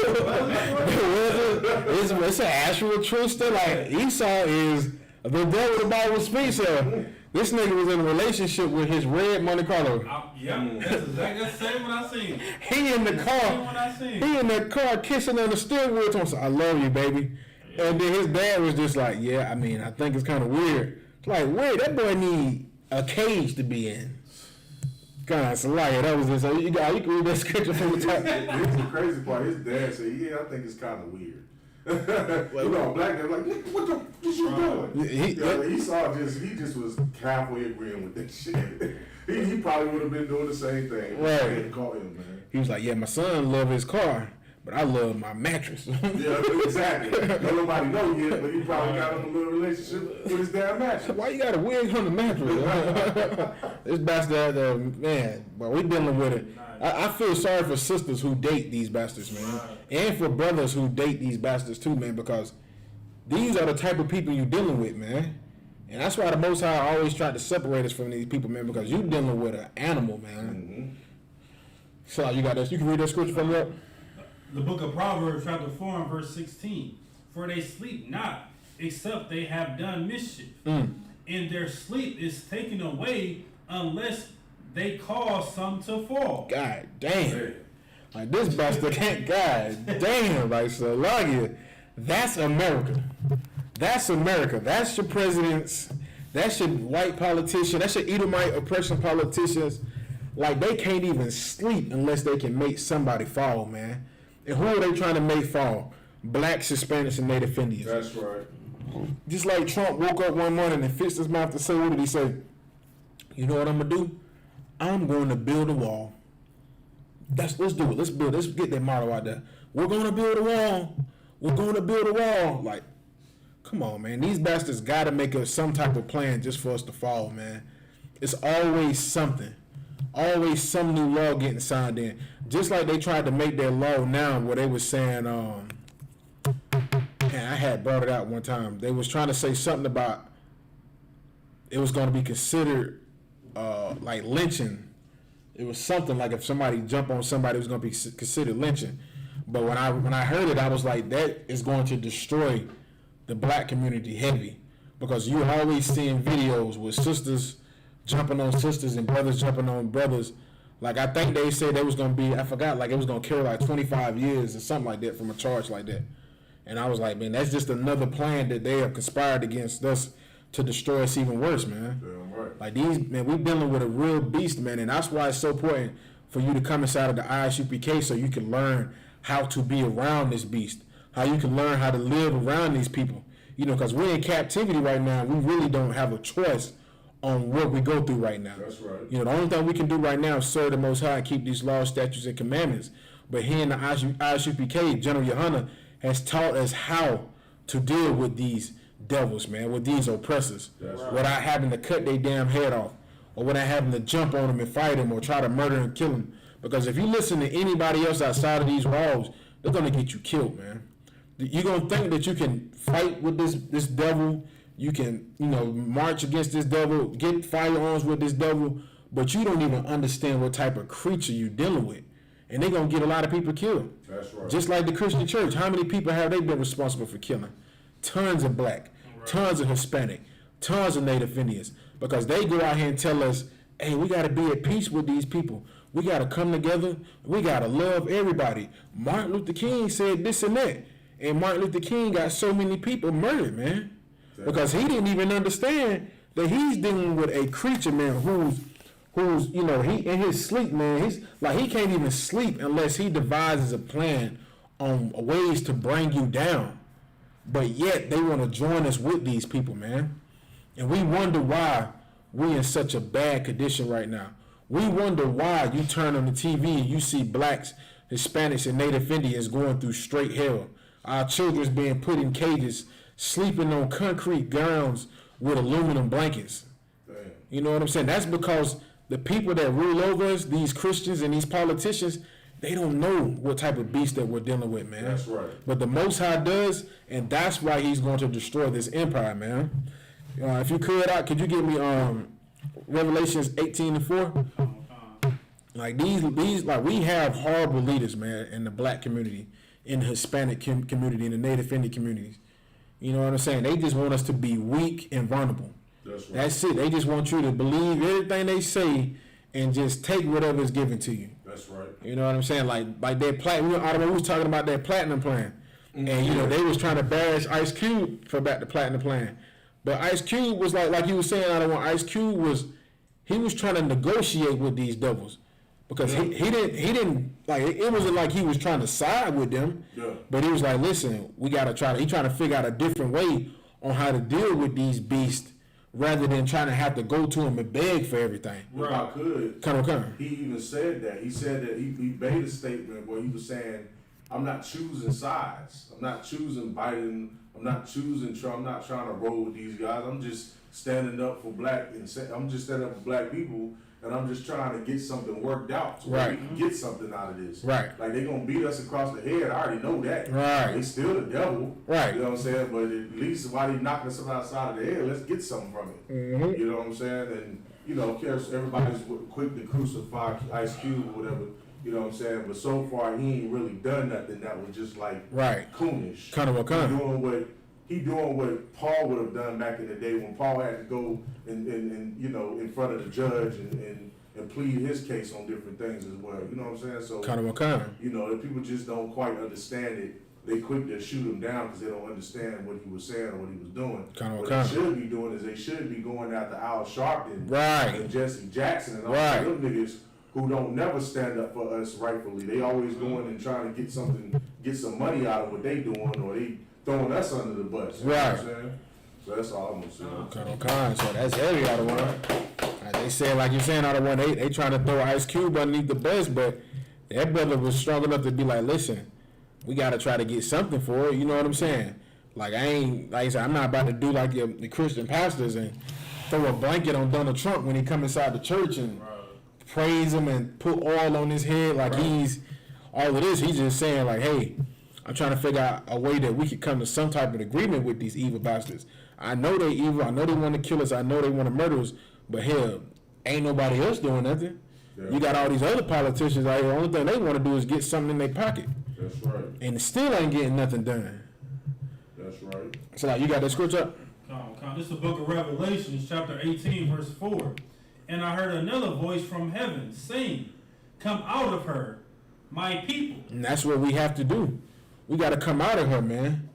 It's an actual true story. Like, Esau is the devil the Bible speaks of. This nigga was in a relationship with his red Monte Carlo. Yep, that's exactly the same one I seen. He in the car. He in the car kissing on the steering wheel. Talking, I love you, baby. And then his dad was just like, yeah, I mean, I think it's kind of weird. It's like, weird. That boy need a cage to be in. God, it's a liar. That was just, you can read that scripture from the top. Here's the crazy part. His dad said, yeah, I think it's kind of weird. You know, a black guy like, what you doing? Esau just was halfway agreeing with that shit. He probably would have been doing the same thing. Right. Caught him, man. He was like, yeah, my son love his car, but I love my mattress. Yeah, exactly. Don't nobody know yet, but he probably got him a little relationship with his damn mattress. Why you got a wig on the mattress? This bastard, man, but we dealing with it. I feel sorry for sisters who date these bastards, man. And for brothers who date these bastards too, man, because these are the type of people you're dealing with, man. And that's why the Most High always tried to separate us from these people, man, because you're dealing with an animal, man. Mm-hmm. So you got this. You can read that scripture from me up? The book of Proverbs, chapter 4 and verse 16. For they sleep not, except they have done mischief. And their sleep is taken away unless they cause some to fall. God damn. Like, this bastard can't, God damn. Like, so, like, that's America. That's America. That's your presidents. That's your white politician. That's your Edomite oppression politicians. Like, they can't even sleep unless they can make somebody fall, man. And who are they trying to make fall? Blacks, Hispanics, and Native Indians. That's right. Just like Trump woke up one morning and fixed his mouth to say, what did he say? You know what I'm going to do? I'm going to build a wall. Let's do it. Let's get that motto out there. We're going to build a wall. We're going to build a wall. Like, come on, man. These bastards got to make up some type of plan just for us to fall, man. It's always something. Always some new law getting signed in. Just like they tried to make their law now where they was saying, man, I had brought it out one time. They was trying to say something about it was going to be considered like lynching. It was something like if somebody jumped on somebody, it was going to be considered lynching. But when I heard it, I was like, that is going to destroy the black community heavy, because you're always seeing videos with sisters jumping on sisters and brothers jumping on brothers. Like, I think they said they was going to be, I forgot, like it was going to carry like 25 years or something like that from a charge like that. And I was like, man, that's just another plan that they have conspired against us to destroy us even worse, man. Damn right. Like these, man, we're dealing with a real beast, man, and that's why it's so important for you to come inside of the Isupk so you can learn how to be around this beast, how you can learn how to live around these people. You know, because we're in captivity right now. We really don't have a choice on what we go through right now. That's right. You know, the only thing we can do right now is serve the Most High and keep these laws, statutes, and commandments. But here in the Isupk, General Yohana has taught us how to deal with these devils, man, with these oppressors, without having to cut their damn head off, or without having to jump on them and fight them or try to murder and kill them. Because if you listen to anybody else outside of these walls, they're gonna get you killed, man. You're gonna think that you can fight with this devil, you can, you know, march against this devil, get firearms with this devil, but you don't even understand what type of creature you're dealing with. And they're going to get a lot of people killed. That's right. Just like the Christian church. How many people have they been responsible for killing? Tons of black, tons of Hispanic, tons of Native Indians. Because they go out here and tell us, hey, we got to be at peace with these people. We got to come together. We got to love everybody. Martin Luther King said this and that. And Martin Luther King got so many people murdered, man. Because he didn't even understand that he's dealing with a creature, man, who's, you know, he in his sleep, man, he's like, he can't even sleep unless he devises a plan on ways to bring you down. But yet they want to join us with these people, man. And we wonder why we're in such a bad condition right now. We wonder why you turn on the TV and you see blacks, Hispanics, and Native Indians going through straight hell. Our children's being put in cages, sleeping on concrete grounds with aluminum blankets. Damn. You know what I'm saying? That's because the people that rule over us, these Christians and these politicians, they don't know what type of beast that we're dealing with, man. That's right. But the Most High does, and that's why he's going to destroy this empire, man. If you could you give me Revelations 18:4? Like these, like we have horrible leaders, man, in the black community, in the Hispanic community, in the Native Indian communities. You know what I'm saying? They just want us to be weak and vulnerable. That's right. That's it. They just want you to believe everything they say and just take whatever is given to you. That's right. You know what I'm saying? Like their platinum. We was talking about their platinum plan, and you know they was trying to bash Ice Cube for back the platinum plan, but Ice Cube was like you were saying. I don't want Ice Cube was trying to negotiate with these devils, because he didn't like it wasn't like he was trying to side with them, but he was like, listen, we gotta try to figure out a different way on how to deal with these beasts, rather than trying to have to go to him and beg for everything. If I could, Come. he even said that. He said that he made a statement where he was saying, I'm not choosing sides. I'm not choosing Biden. I'm not choosing Trump. I'm not trying to roll with these guys. I'm just standing up for I'm just standing up for black people, and I'm just trying to get something worked out so we can get something out of this. Right. Like, they going to beat us across the head. I already know that. Right. They still the devil. Right. You know what I'm saying? But at least while they knocking us outside of the head, let's get something from it. Mm-hmm. You know what I'm saying? And, you know, of course, everybody's quick to crucify Ice Cube or whatever. You know what I'm saying? But so far, he ain't really done nothing that was just like coonish. He doing what Paul would have done back in the day when Paul had to go and you know, in front of the judge and plead his case on different things as well. You know what I'm saying? So you know, if people just don't quite understand it, they quick to shoot him down because they don't understand what he was saying or what he was doing. What they should be doing is they should be going after Al Sharpton and Jesse Jackson and all them niggas who don't never stand up for us rightfully. They always going and trying to get some money out of what they doing, or they throwing us under the bus. You know what I'm saying? So that's all I'm gonna say. So that's heavy out of one. They say, like you're saying, out of one, they trying to throw Ice Cube underneath the bus, but that brother was strong enough to be like, listen, we got to try to get something for it. You know what I'm saying? Like, I said, I'm not about to do like the Christian pastors and throw a blanket on Donald Trump when he come inside the church and praise him and put oil on his head like he's all of this. He's just saying like, hey, I'm trying to figure out a way that we could come to some type of agreement with these evil bastards. I know they evil. I know they want to kill us. I know they want to murder us. But hell, ain't nobody else doing nothing. You got all these other politicians out here. The only thing they want to do is get something in their pocket. That's right. And still ain't getting nothing done. That's right. So like, you got that scripture? This is the book of Revelations, chapter 18, verse 4. And I heard another voice from heaven saying, come out of her, my people. And that's what we have to do. We got to come out of her, man.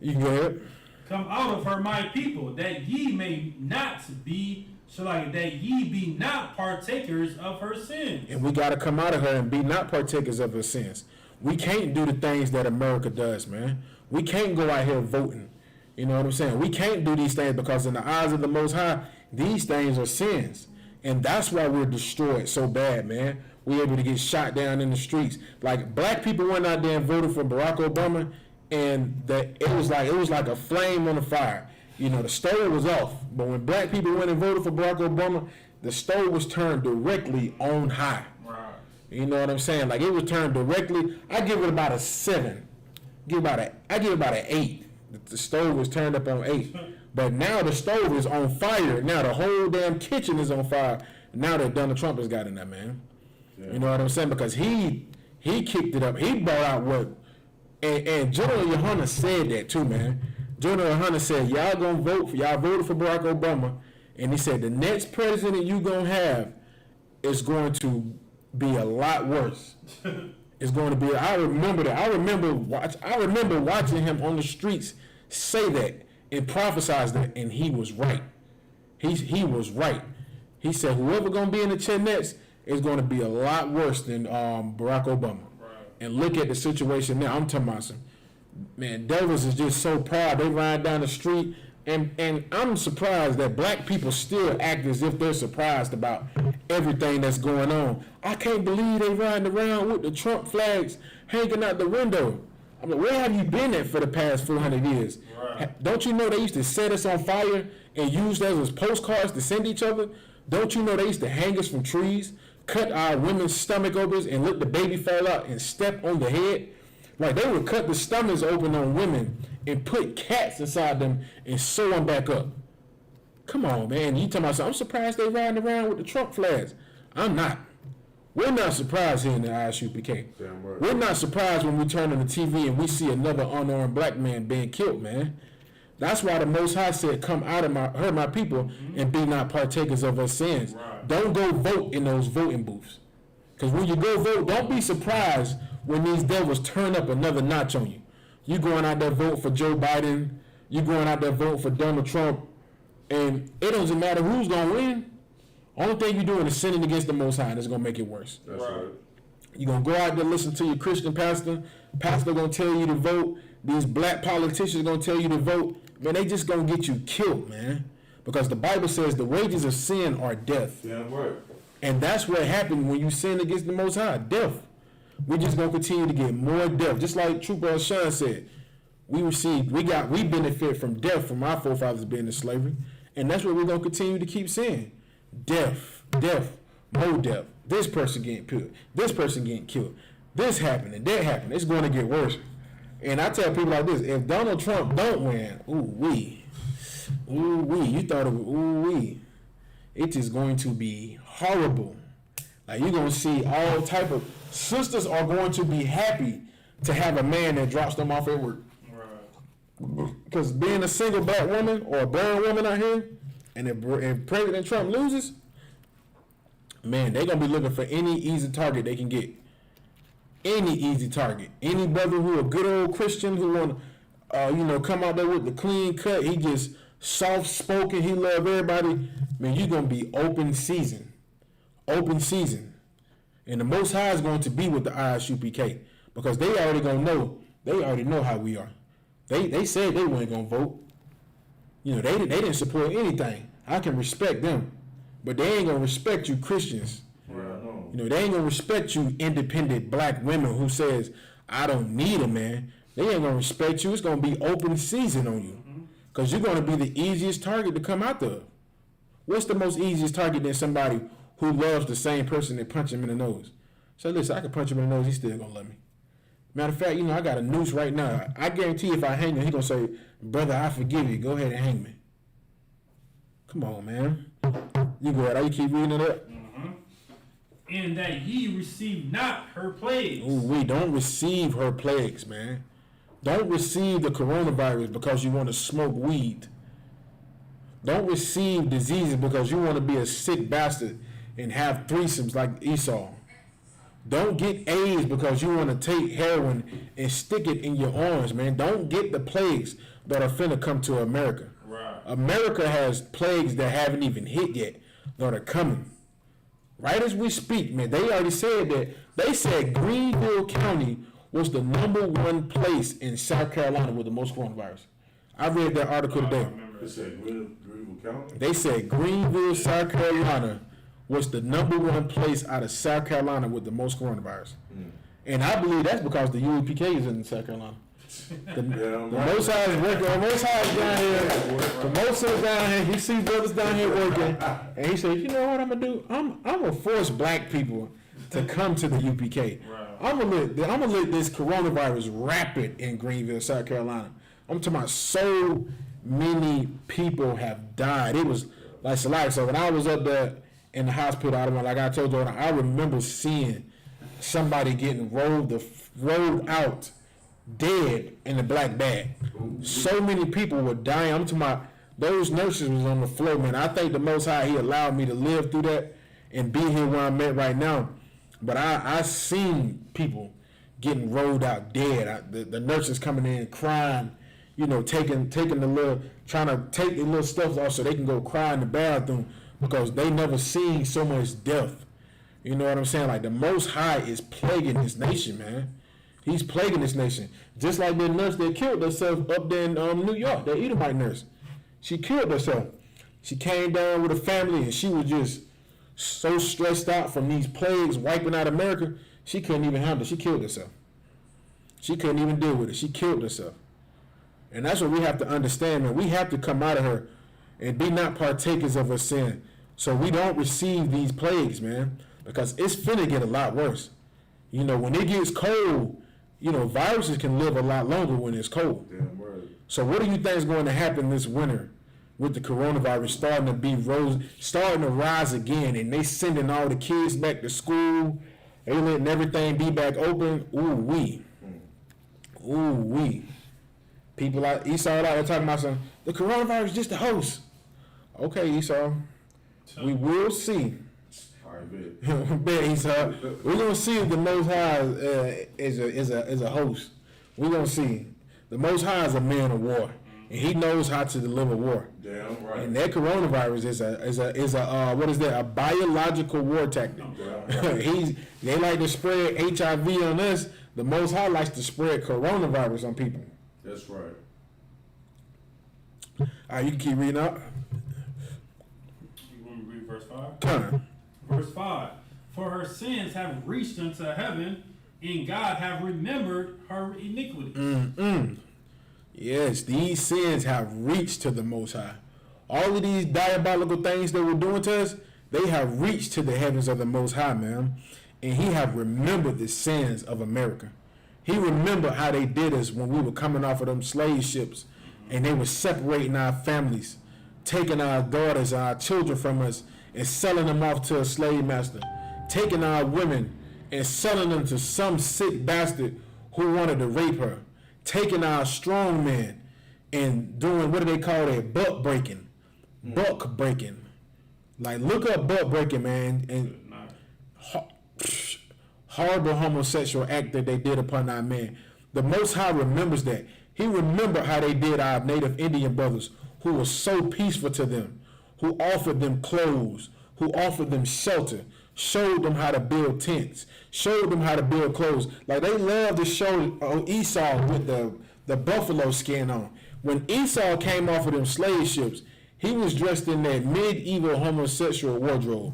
You can go ahead. Come out of her, my people, that ye may not be, that ye be not partakers of her sins. And we got to come out of her and be not partakers of her sins. We can't do the things that America does, man. We can't go out here voting. You know what I'm saying? We can't do these things because in the eyes of the Most High, these things are sins. And that's why we're destroyed so bad, man. We're able to get shot down in the streets. Like, black people went out there and voted for Barack Obama, and it was like a flame on the fire. You know, the stove was off. But when black people went and voted for Barack Obama, the stove was turned directly on high. Right. You know what I'm saying? Like, it was turned directly. I give it about a 7. I give it about an 8. The stove was turned up on 8. But now the stove is on fire. Now the whole damn kitchen is on fire. Now that Donald Trump has got in there, man. Yeah. You know what I'm saying? Because he kicked it up. He brought out what, and General Yohana said that too, man. General Yohana said, y'all voted for Barack Obama, and he said the next president you gonna have is going to be a lot worse. It's going to be. I remember that. I remember watching him on the streets say that and prophesize that, and he was right. He was right. He said whoever gonna be in the chair next is going to be a lot worse than Barack Obama. Right. And look at the situation now. I'm talking about some, man, devils is just so proud. They ride down the street, and I'm surprised that black people still act as if they're surprised about everything that's going on. I can't believe they riding around with the Trump flags hanging out the window. I mean, where have you been at for the past 400 years? Right. Don't you know they used to set us on fire and use those as postcards to send each other? Don't you know they used to hang us from trees, cut our women's stomach open and let the baby fall out and step on the head? Like, they would cut the stomachs open on women and put cats inside them and sew them back up. Come on, man. You talking about something? I'm surprised they riding around with the Trump flags. I'm not. We're not surprised here in the Isupk. Right. We're not surprised when we turn on the TV and we see another unarmed black man being killed, man. That's why the Most High said, come out of her, my people, and be not partakers of her sins. Right. Don't go vote in those voting booths. Because when you go vote, don't be surprised when these devils turn up another notch on you. You going out there vote for Joe Biden, you going out there vote for Donald Trump, and it doesn't matter who's going to win. Only thing you're doing is sinning against the Most High, and it's going to make it worse. That's right. You're going to go out there, listen to your Christian pastor. Pastor going to tell you to vote. These black politicians going to tell you to vote. Man, they just going to get you killed, man. Because the Bible says the wages of sin are death. Yeah, right. And that's what happened when you sin against the Most High, death. We're just going to continue to get more death. Just like Trooper Sean said, we benefit from death from our forefathers being in slavery. And that's what we're going to continue to keep saying. Death, more death. This person getting killed. This person getting killed. This happening, that happened. It's going to get worse. And I tell people like this, if Donald Trump don't win, you thought it was, it is going to be horrible. Like, you're going to see all type of, sisters are going to be happy to have a man that drops them off at work. Because being a single black woman or a brown woman out here, and if President Trump loses, man, they're going to be looking for any easy target they can get. Any easy target. Any brother who a good old Christian who want to, come out there with the clean cut, he just soft-spoken, he love everybody, man, you're going to be open season. Open season. And the Most High is going to be with the Isupk because they already going to know. They already know how we are. They said they weren't going to vote. They didn't support anything. I can respect them. But they ain't going to respect you Christians. They ain't going to respect you independent black women who says, I don't need a man. They ain't going to respect you. It's going to be open season on you. Because you're going to be the easiest target to come out there. What's the most easiest target than somebody who loves the same person that punch him in the nose? So listen, I can punch him in the nose, he's still going to love me. Matter of fact, I got a noose right now. I guarantee if I hang him, he going to say, brother, I forgive you. Go ahead and hang me. Come on, man. You go ahead. You keep reading it up. and that ye receive not her plagues. Ooh, we don't receive her plagues, man. Don't receive the coronavirus because you want to smoke weed. Don't receive diseases because you want to be a sick bastard and have threesomes like Esau. Don't get AIDS because you want to take heroin and stick it in your arms, man. Don't get the plagues that are finna come to America. Right. America has plagues that haven't even hit yet that are coming. Right as we speak, man, they already said that. They said Greenville County was the #1 place in South Carolina with the most coronavirus. I read that article today. They said Greenville County. They said Greenville, South Carolina was the #1 place out of South Carolina with the most coronavirus. And I believe that's because the UPK is in South Carolina. The Most High is working. The Most High is down here. The Most High is down here. He sees brothers down here working, and he said, "You know what I'm gonna do? I'm gonna force black people to come to the UPK. Right. I'm gonna let this coronavirus rapid in Greenville, South Carolina. I'm talking about so many people have died. It was like so when I was up there in the hospital, like I told you, I remember seeing somebody getting rolled out dead in a black bag. So many people were dying. I'm talking about those nurses was on the floor, man. I thank the Most High He allowed me to live through that and be here where I'm at right now. But I seen people getting rolled out dead. The nurses coming in crying, you know, taking trying to take the little stuff off so they can go cry in the bathroom because they never seen so much death. You know what I'm saying? Like the Most High is plaguing this nation, man. He's plaguing this nation. Just like the nurse that killed herself up there in New York, the Edomite nurse. She killed herself. She came down with a family and she was just so stressed out from these plagues wiping out America, she couldn't even handle it. She killed herself. She couldn't even deal with it. She killed herself. And that's what we have to understand, man. We have to come out of her and be not partakers of her sin so we don't receive these plagues, man, because it's finna get a lot worse. You know, when it gets cold, you know, viruses can live a lot longer when it's cold. Damn right. So what do you think is going to happen this winter with the coronavirus starting to rise again, and they sending all the kids back to school, they letting everything be back open? Ooh wee. People like Esau out there talking about the coronavirus is just a host. Okay, Esau, we will see. Bet Esau, we're gonna see if the Most High is a host. We're gonna see. The Most High is a man of war, and He knows how to deliver war. Damn right. And that coronavirus is a what is that? A biological war tactic. Right. They like to spread HIV on us. The Most High likes to spread coronavirus on people. That's right. All right, you can keep reading up. You want me to read verse 5? Come on. Verse 5. For her sins have reached unto heaven, and God have remembered her iniquities. Yes, these sins have reached to the Most High. All of these diabolical things they were doing to us, they have reached to the heavens of the Most High, man. And He have remembered the sins of America. He remembered how they did us when we were coming off of them slave ships, and they were separating our families, taking our daughters and our children from us, and selling them off to a slave master, taking our women and selling them to some sick bastard who wanted to rape her, taking our strong men and doing, what do they call it, buck breaking. Like, look up buck breaking, man, and horrible homosexual act that they did upon our men. The Most High remembers that. He remembered how they did our native Indian brothers who were so peaceful to them, who offered them clothes, who offered them shelter, showed them how to build tents, showed them how to build clothes. Like, they love to show Esau with the buffalo skin on. When Esau came off of them slave ships, he was dressed in that medieval homosexual wardrobe.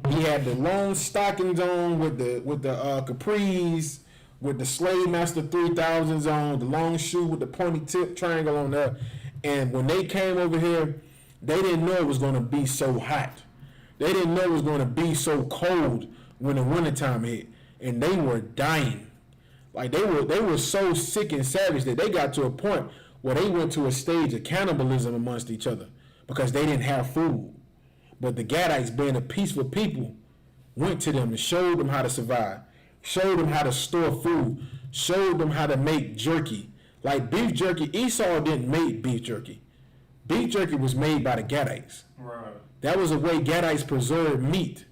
He had the long stockings on with the capris, with the slave master 3000s on, the long shoe with the pointy tip triangle on there. And when they came over here, they didn't know it was going to be so hot. They didn't know it was going to be so cold when the wintertime hit. And they were dying. Like, they were so sick and savage that they got to a point where they went to a stage of cannibalism amongst each other because they didn't have food. But the Gadites, being a peaceful people, went to them and showed them how to survive, showed them how to store food, showed them how to make jerky. Like beef jerky, Esau didn't make beef jerky. Beef jerky was made by the Gadites. Right. That was a way Gadites preserved meat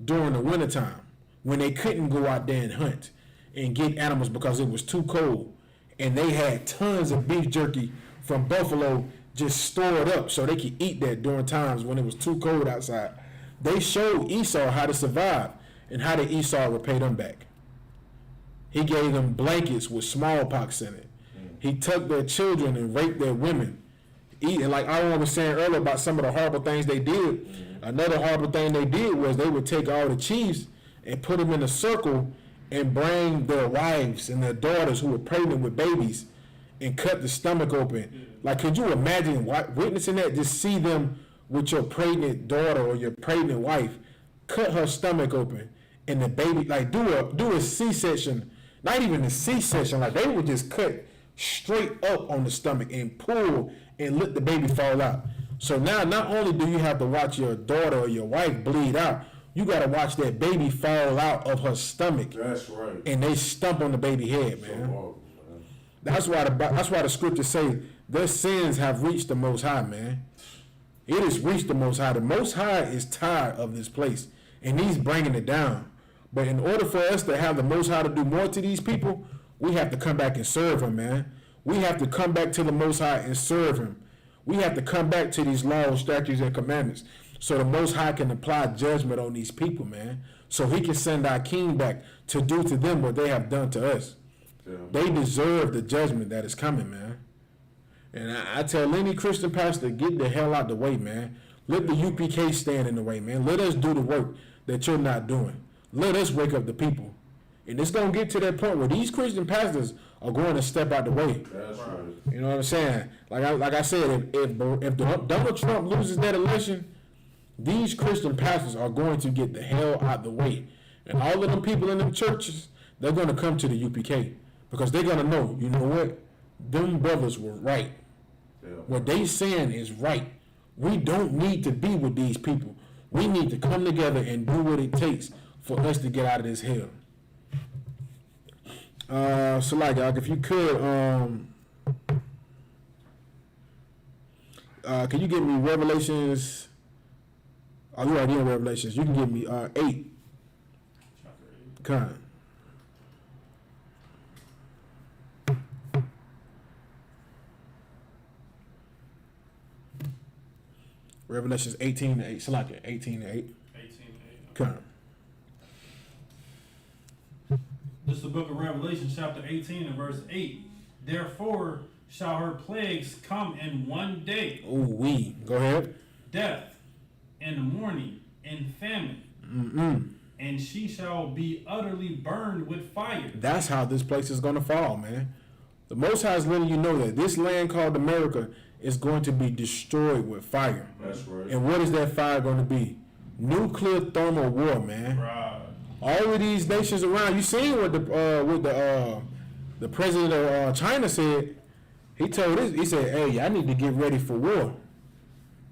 during the wintertime when they couldn't go out there and hunt and get animals because it was too cold. And they had tons of beef jerky from buffalo just stored up so they could eat that during times when it was too cold outside. They showed Esau how to survive, and how did Esau repay them back? He gave them blankets with smallpox in it. He took their children and raped their women. And like I was saying earlier about some of the horrible things they did, another horrible thing they did was they would take all the chiefs and put them in a circle and bring their wives and their daughters who were pregnant with babies and cut the stomach open. Like, could you imagine witnessing that? Just see them with your pregnant daughter or your pregnant wife, cut her stomach open, and the baby, like, do a C-section, not even a C-section, like they would just cut straight up on the stomach and pull and let the baby fall out. So now, not only do you have to watch your daughter or your wife bleed out, you got to watch that baby fall out of her stomach. That's right. And they stump on the baby head, man. So horrible, man. That's why the scriptures say their sins have reached the Most High, man. It has reached the Most High. The Most High is tired of this place, and He's bringing it down. But in order for us to have the Most High to do more to these people, we have to come back and serve Him, man. We have to come back to the Most High and serve Him. We have to come back to these laws, statutes, and commandments so the Most High can apply judgment on these people, man. So He can send our King back to do to them what they have done to us. Yeah. They deserve the judgment that is coming, man. And I tell any Christian pastor, get the hell out the way, man. Let the UPK stand in the way, man. Let us do the work that you're not doing. Let us wake up the people. And it's going to get to that point where these Christian pastors are going to step out the way. That's right. You know what I'm saying? Like I said, if Donald Trump loses that election, these Christian pastors are going to get the hell out the way. And all of them people in them churches, they're going to come to the UPK because they're going to know, you know what? Them brothers were right. Yeah. What they saying is right. We don't need to be with these people. We need to come together and do what it takes for us to get out of this hell. So like, if you could, can you give me Revelations? Oh, you already in Revelations. You can give me 8. Kind. Revelations 18:8. Salaka 18:8. 18:8. Kind. This is the book of Revelation, chapter 18 and verse 8. Therefore shall her plagues come in one day. Oh, go ahead. Death, and mourning, and famine. And she shall be utterly burned with fire. That's how this place is going to fall, man. The Most High is letting you know that this land called America is going to be destroyed with fire. That's right. And what is that fire going to be? Nuclear thermal war, man. Right. All of these nations around. You seen what the president of China said? He told us. He said, "Hey, y'all need to get ready for war.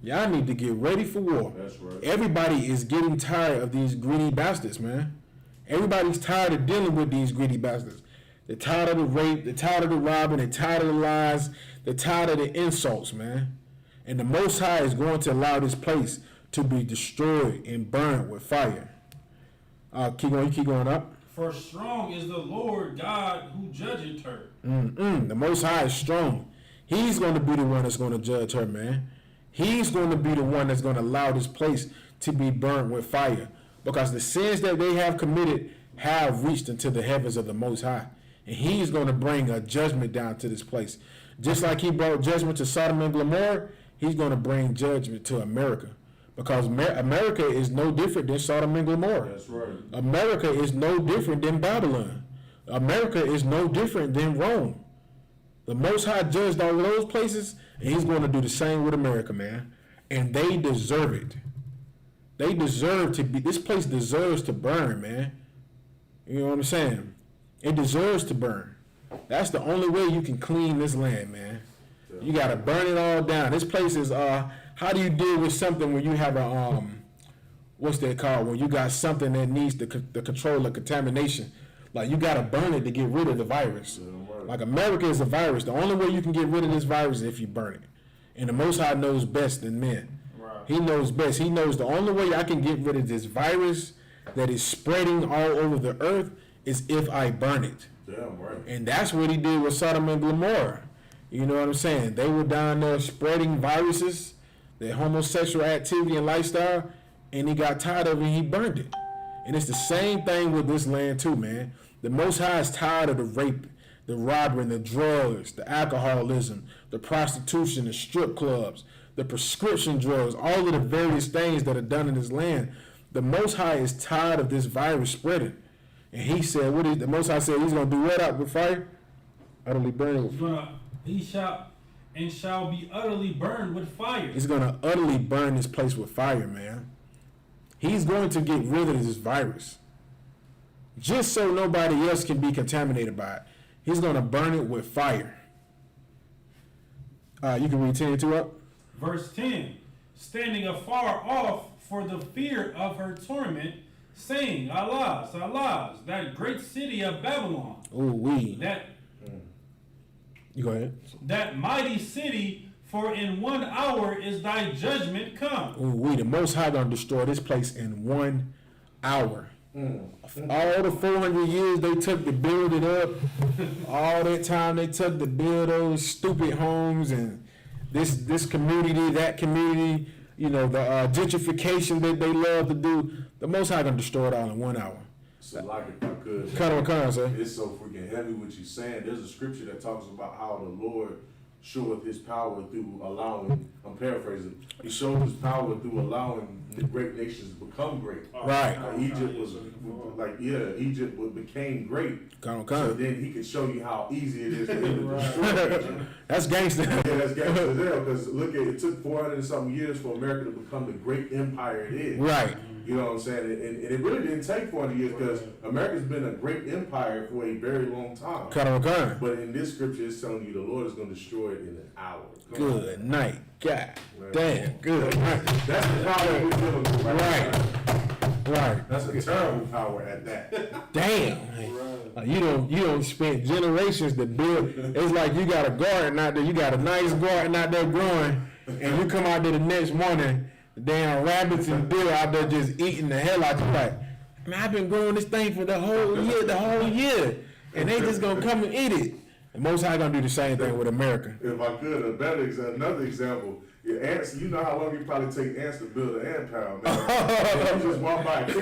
Y'all need to get ready for war." That's right. Everybody is getting tired of these greedy bastards, man. Everybody's tired of dealing with these greedy bastards. They're tired of the rape. They're tired of the robbing. They're tired of the lies. They're tired of the insults, man. And the Most High is going to allow this place to be destroyed and burned with fire. Keep going. You keep going up. For strong is the Lord God who judgeth her. The Most High is strong. He's going to be the one that's going to judge her, man. He's going to be the one that's going to allow this place to be burnt with fire. Because the sins that they have committed have reached into the heavens of the Most High. And He's going to bring a judgment down to this place. Just like He brought judgment to Sodom and Gomorrah, He's going to bring judgment to America. Because America is no different than Sodom and Gomorrah. That's right. America is no different than Babylon. America is no different than Rome. The Most High judged all of those places, and He's going to do the same with America, man. And they deserve it. They deserve to be, this place deserves to burn, man. You know what I'm saying? It deserves to burn. That's the only way you can clean this land, man. You got to burn it all down. This place is, how do you deal with something when you have what's that called? When you got something that needs the control of contamination, like you got to burn it to get rid of the virus. Like America is a virus. The only way you can get rid of this virus is if you burn it. And the Most High knows best than men. Right. He knows best. He knows the only way I can get rid of this virus that is spreading all over the earth is if I burn it. Damn right. And that's what he did with Sodom and Gomorrah. You know what I'm saying? They were down there spreading viruses, their homosexual activity and lifestyle, and he got tired of it and he burned it. And it's the same thing with this land too, man. The Most High is tired of the rape, the robbery, the drugs, the alcoholism, the prostitution, the strip clubs, the prescription drugs, all of the various things that are done in this land. The Most High is tired of this virus spreading. And he said, the Most High said he's going to do what out with fire? Utterly burn it. He shall be utterly burned with fire. He's going to utterly burn this place with fire, man. He's going to get rid of this virus. Just so nobody else can be contaminated by it. He's going to burn it with fire. You can read 10 and 2 up. Verse 10. Standing afar off for the fear of her torment, saying, Alas, alas, that great city of Babylon. You go ahead. That mighty city, for in 1 hour is thy judgment come. The Most High going to destroy this place in 1 hour. All the 400 years they took to build it up, all that time they took to build those stupid homes and this community, that community, the gentrification that they love to do, the Most High gonna destroy it all in 1 hour. So like if I could, come on, sir. It's so freaking heavy what you're saying. There's a scripture that talks about how the Lord showeth his power through allowing, I'm paraphrasing, he showed his power through allowing the great nations to become great. Right. Egypt became great. So then he could show you how easy it is for him to destroy. That's gangster. Yeah, that's gangster there, because look, it took 400 and something years for America to become the great empire it is. Right. You know what I'm saying? And it really didn't take 400 years, because America's been a great empire for a very long time. But in this scripture, it's telling you the Lord is going to destroy it in an hour. Good night. God damn. Good night. That's the power we're dealing with right. That's a terrible power at that. Damn. You don't spend generations to build. It's like you got a garden out there. You got a nice garden out there growing, and you come out there the next morning, damn rabbits and deer out there just eating the hell out you. Like, man, I've been growing this thing for the whole year, and they just gonna come and eat it. And Most High gonna do the same thing with America. If I could, another example. Your ants, you know how long you probably take ants to build an ant pile, man. You just walk by. Ants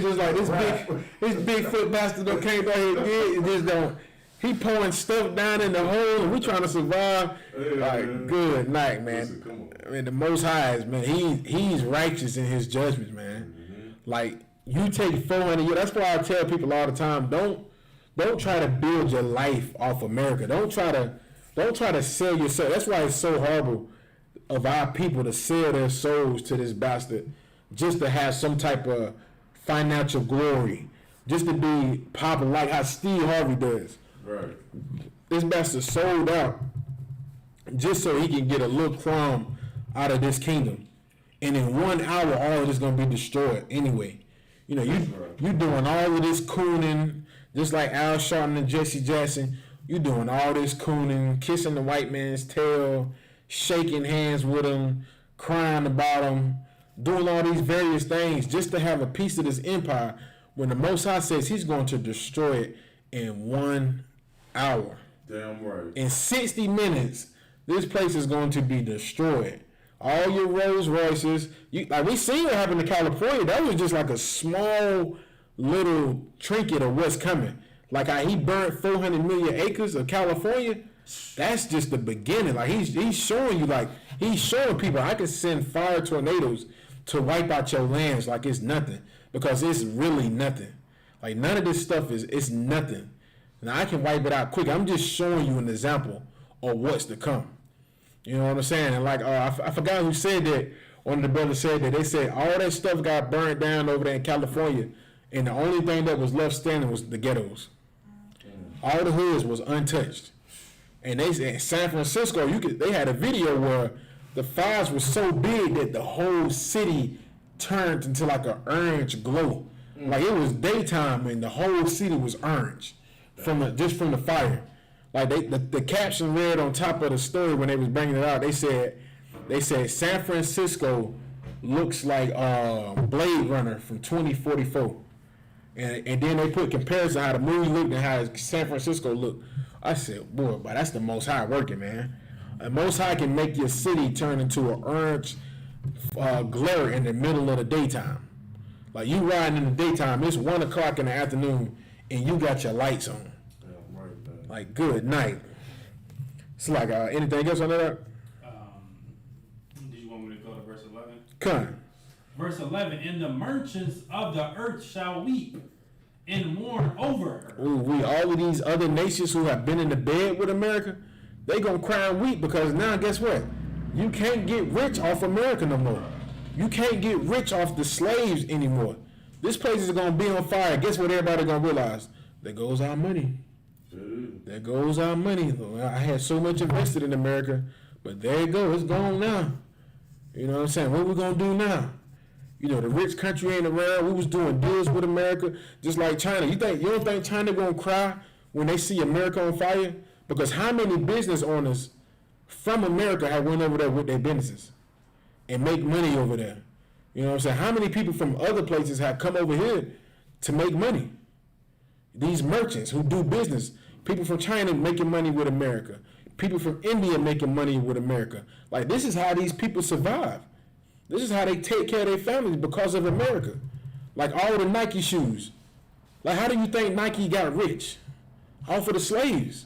just like this Bigfoot bastard that came by here and just don't. He pouring stuff down in the hole, and we trying to survive. Good night, man. Listen, come on. I mean, the Most High is, man. He's righteous in his judgments, man. Mm-hmm. Like you take 400 years. That's why I tell people all the time: don't try to build your life off America. Don't try to sell yourself. That's why it's so horrible of our people to sell their souls to this bastard just to have some type of financial glory, just to be popular, like how Steve Harvey does. Right. This bastard sold out just so he can get a little crumb out of this kingdom, and in 1 hour, all of this gonna be destroyed anyway. You doing all of this cooning, just like Al Sharpton and Jesse Jackson. You doing all this cooning, kissing the white man's tail, shaking hands with him, crying about him, doing all these various things just to have a piece of this empire, when the Most High says he's going to destroy it in 1 hour. Damn right. In 60 minutes, this place is going to be destroyed. All your Rolls Royces, we seen what happened to California. That was just like a small little trinket of what's coming. Like how he burnt 400 million acres of California, that's just the beginning. Like he's showing you, he's showing people I can send fire tornadoes to wipe out your lands like it's nothing, because it's really nothing. Like none of this stuff it's nothing. Now I can wipe it out quick. I'm just showing you an example of what's to come. You know what I'm saying? And I forgot who said that. One of the brothers said that they said all that stuff got burned down over there in California, and the only thing that was left standing was the ghettos. All the hoods was untouched. And they said San Francisco, they had a video where The fires were so big that the whole city turned into like an orange glow. Like it was daytime and the whole city was orange from the fire. Like the caption read on top of the story when they was bringing it out. They said San Francisco looks like Blade Runner from 2044, and then they put comparison how the movie looked and how San Francisco looked. I said, boy, but that's the Most High working, man. The Most High can make your city turn into an orange glare in the middle of the daytime. Like you riding in the daytime, it's 1 o'clock in the afternoon, and you got your lights on. Yeah, right, man. Like good night. It's like anything else on that? Do you want me to go to verse 11? Come. Verse 11, and the merchants of the earth shall weep and mourn over her. Ooh, all of these other nations who have been in the bed with America, they gonna cry and weep because now guess what? You can't get rich off America no more. You can't get rich off the slaves anymore. This place is gonna be on fire. Guess what? Everybody gonna realize there goes our money. There goes our money. I had so much invested in America, but there you go. It's gone now. You know what I'm saying? What we gonna do now? You know, the rich country ain't around. We was doing deals with America, just like China. You don't think China gonna cry when they see America on fire? Because how many business owners from America have went over there with their businesses and make money over there? You know what I'm saying? How many people from other places have come over here to make money? These merchants who do business, people from China making money with America, people from India making money with America. Like, this is how these people survive. This is how they take care of their families because of America. Like all the Nike shoes. Like, how do you think Nike got rich? Off of the slaves.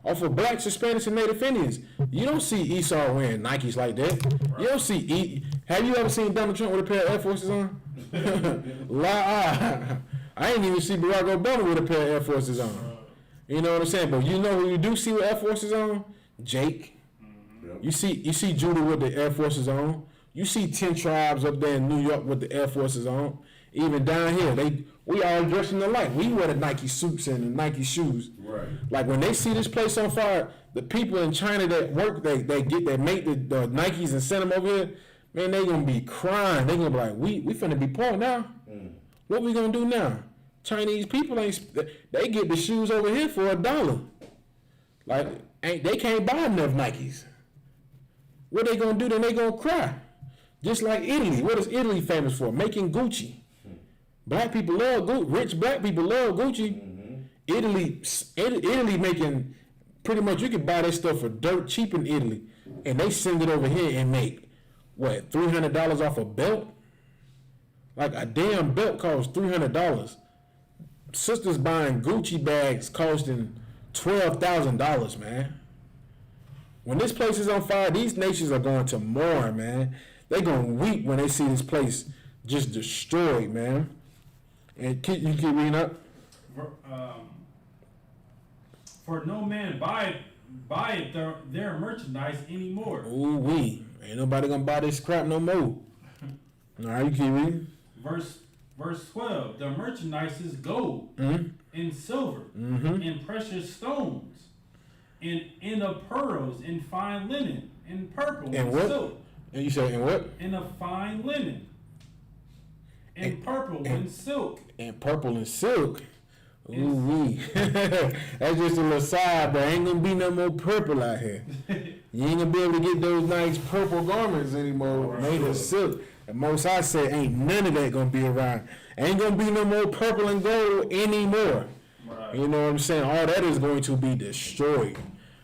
Off of blacks, Hispanics, and Native Indians. You don't see Esau wearing Nikes like that. You don't see Have you ever seen Donald Trump with a pair of Air Forces on? I ain't even see Barack Obama with a pair of Air Forces on. You know what I'm saying? But you know who you do see with Air Forces on? Jake. Yep. You see Judah with the Air Forces on. You see 10 tribes up there in New York with the Air Forces on. Even down here, we all dressing alike. We wear the Nike suits and the Nike shoes. Right. Like when they see this place on fire, the people in China that work, they make the Nikes and send them over here. Man, they gonna be crying. They gonna be like, we finna be poor now. What we gonna do now? Chinese people they get the shoes over here for $1. Like they can't buy enough Nikes. What they gonna do? Then they gonna cry. Just like Italy. What is Italy famous for? Making Gucci. Black people love Gucci. Rich black people love Gucci. Italy making pretty much, you can buy that stuff for dirt cheap in Italy, and they send it over here and make what, $300 off a belt? Like a damn belt costs $300. Sisters buying Gucci bags costing $12,000, man. When this place is on fire, these nations are going to mourn, man. They're going to weep when they see this place just destroyed, man. And you keep reading up? For no man buyeth their merchandise anymore. Ooh wee. Ain't nobody gonna buy this crap no more. Alright, you keep reading. Verse 12. The merchandise is gold and silver and precious stones and of pearls and fine linen and purple and what? silk. And you say, and what? And of fine linen and purple and silk. And purple and silk. Ooh wee. That's just a little side, but ain't gonna be no more purple out here. You ain't gonna be able to get those nice purple garments anymore made of silk. And most I say ain't none of that gonna be around. Ain't gonna be no more purple and gold anymore. Right. You know what I'm saying? All that is going to be destroyed.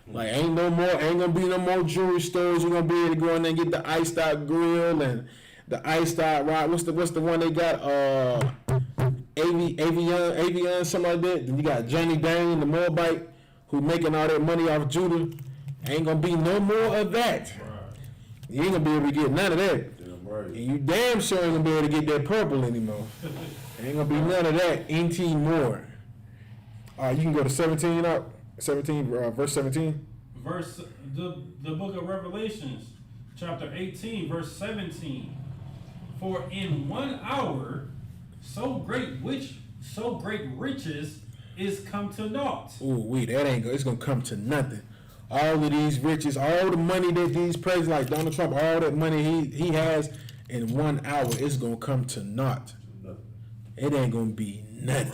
Like ain't gonna be no more jewelry stores. You're gonna be able to go in there and get the Isupk grill and the Isupk rod. What's the one they got? Avion, something like that. Then you got Johnny Dane, the Moabite, who making all that money off Judah. Ain't gonna be no more of that. Right. You ain't gonna be able to get none of that. Right. And you damn sure ain't gonna be able to get that purple anymore. Ain't gonna be none of that anymore. You can go to 17 up. 17, verse 17. The book of Revelations, chapter 18, verse 17. For in 1 hour so great riches is come to naught. Ooh, that ain't good. It's gonna come to nothing. all of these riches, all the money that these presidents like Donald Trump, all that money he has in 1 hour, it's gonna come to naught. It ain't gonna be nothing.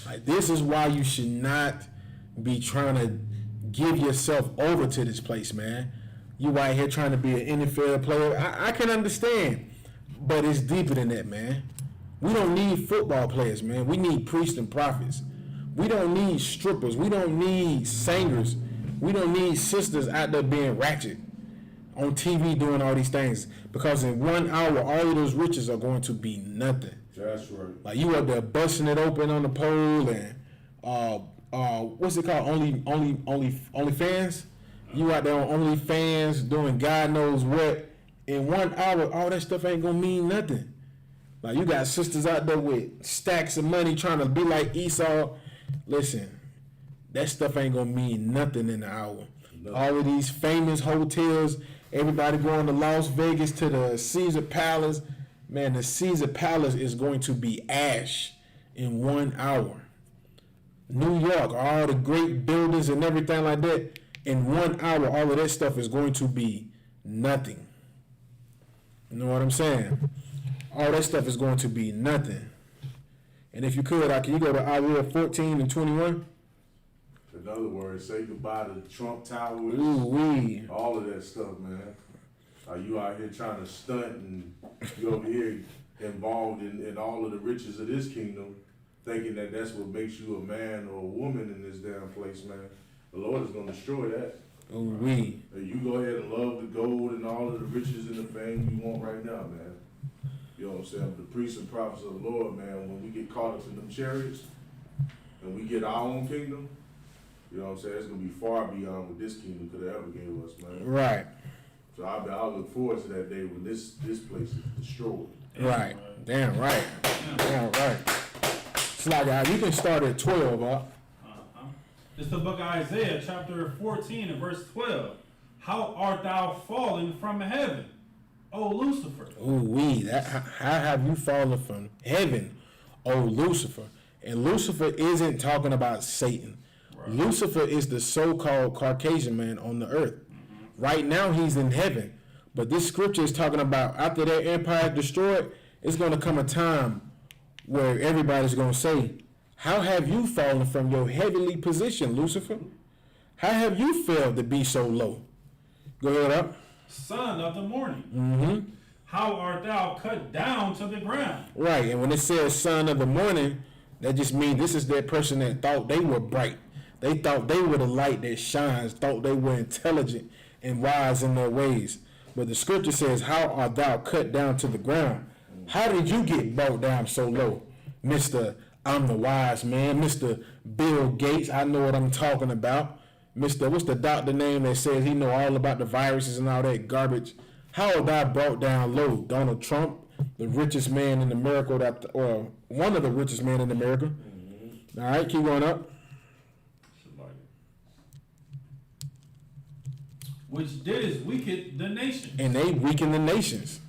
Like, this is why you should not be trying to give yourself over to this place, man. You out here trying to be an NFL player. I can understand, but it's deeper than that, man. We don't need football players, man. We need priests and prophets. We don't need strippers. We don't need singers. We don't need sisters out there being ratchet on TV doing all these things. Because in 1 hour, all of those riches are going to be nothing. That's right. Like, you up there busting it open on the pole and what's it called? OnlyFans? You out there on OnlyFans doing God knows what. In 1 hour, all that stuff ain't gonna mean nothing. Like, you got sisters out there with stacks of money trying to be like Esau. Listen, that stuff ain't gonna mean nothing in an hour. No. All of these famous hotels, everybody going to Las Vegas to the Caesar Palace. Man, the Caesar Palace is going to be ash in 1 hour. New York, all the great buildings and everything like that, in 1 hour, all of that stuff is going to be nothing. You know what I'm saying? All that stuff is going to be nothing. And if you could, can you go to Isaiah 14 and 21? In other words, say goodbye to Trump Towers. Ooh-wee. All of that stuff, man. Are you out here trying to stunt and you over here involved in all of the riches of this kingdom, thinking that that's what makes you a man or a woman in this damn place, man? The Lord is going to destroy that. Ooh-wee. You go ahead and love the gold and all of the riches and the fame you want right now, man. You know what I'm saying? The priests and prophets of the Lord, man, when we get caught up in them chariots and we get our own kingdom, you know what I'm saying? It's going to be far beyond what this kingdom could have ever gave us, man. Right. So I'll look forward to that day when this place is destroyed. Right. Damn right. Damn right. It's like, you can start at 12, huh? It's the book of Isaiah, chapter 14 and verse 12. How art thou fallen from heaven, O Lucifer? Ooh-wee. How have you fallen from heaven, O Lucifer? And Lucifer isn't talking about Satan. Right. Lucifer is the so-called Caucasian man on the earth. Mm-hmm. Right now he's in heaven. But this scripture is talking about after their empire is destroyed, it's going to come a time where everybody's going to say, how have you fallen from your heavenly position, Lucifer? How have you failed to be so low? Go ahead up. Son of the morning. Mm-hmm. How art thou cut down to the ground? Right, and when it says son of the morning, that just means this is that person that thought they were bright. They thought they were the light that shines, thought they were intelligent and wise in their ways. But the scripture says, how art thou cut down to the ground? How did you get brought down so low, Mr. I'm the wise man, Mr. Bill Gates, I know what I'm talking about. Mr. What's the doctor name that says he know all about the viruses and all that garbage? How are thou brought down low? Donald Trump, the richest man in America, or one of the richest men in America. Mm-hmm. All right, keep going up. Which did weaken the nations. And they weaken the nations.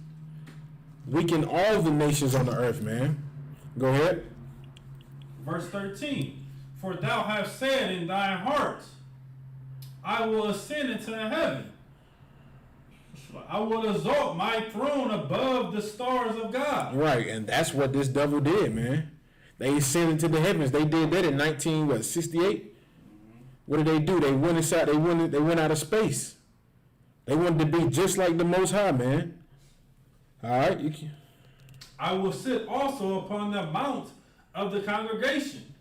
Weaken all the nations on the earth, man. Go ahead. Verse 13. For thou hast said in thine heart, I will ascend into heaven. I will exalt my throne above the stars of God. Right, and that's what this devil did, man. They ascended to the heavens. They did that in 1968. Mm-hmm. What did they do? They went inside. They went out of space. They wanted to be just like the Most High, man. All right, I will sit also upon the mount of the congregation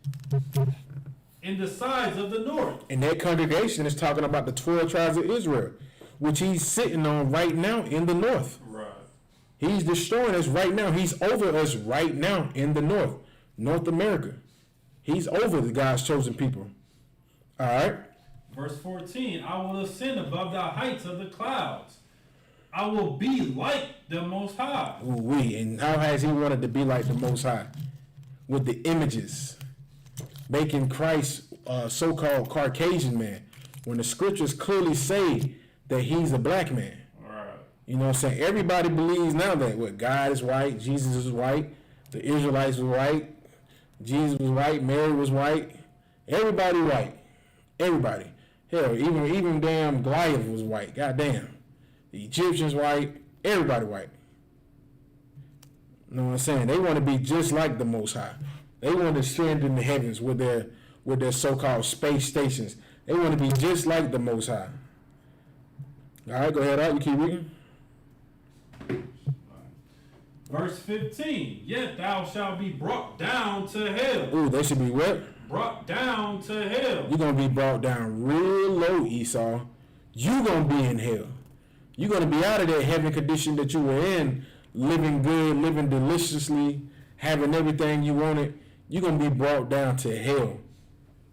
in the sides of the north. And that congregation is talking about the 12 tribes of Israel, which he's sitting on right now in the north. Right. He's destroying us right now. He's over us right now in the north, North America. He's over the God's chosen people. All right. Verse 14, I will ascend above the heights of the clouds. I will be like the Most High. Ooh-wee. And how has he wanted to be like the Most High? With the images. Making Christ a so-called Caucasian man. When the scriptures clearly say that he's a black man. Right. You know what I'm saying? Everybody believes now that what God is white, Jesus is white, the Israelites were white, Jesus was white, Mary was white. Everybody white. Everybody. Hell, even damn Goliath was white. Goddamn. The Egyptians white. Everybody white. You know what I'm saying? They want to be just like the Most High. They want to ascend in the heavens with their so-called space stations. They want to be just like the Most High. All right, go ahead out. You keep reading. Verse 15. Yet thou shalt be brought down to hell. Ooh, they should be what? Brought down to hell. You're going to be brought down real low, Esau. You're going to be in hell. You're going to be out of that heaven condition that you were in, living good, living deliciously, having everything you wanted. You're going to be brought down to hell.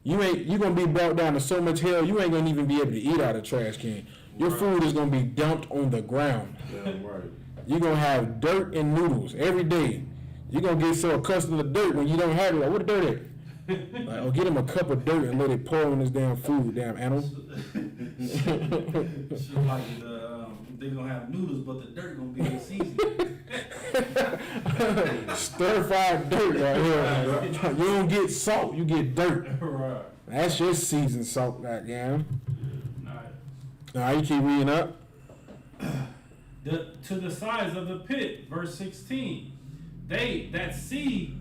You're going to be brought down to so much hell, you ain't going to even be able to eat out of a trash can. Your food is going to be dumped on the ground. Yeah, right. You're going to have dirt and noodles every day. You're going to get so accustomed to dirt when you don't have it. Like, what the dirt at? Like, oh, get him a cup of dirt and let it pour on this damn food, damn animal. Shit like they gonna have noodles, but the dirt gonna be in season. Stir-fried dirt right here. You don't get salt, you get dirt. Right. That's just seasoned salt, goddamn. Alright. All right, you keep reading up. To the sides of the pit, verse 16. They that see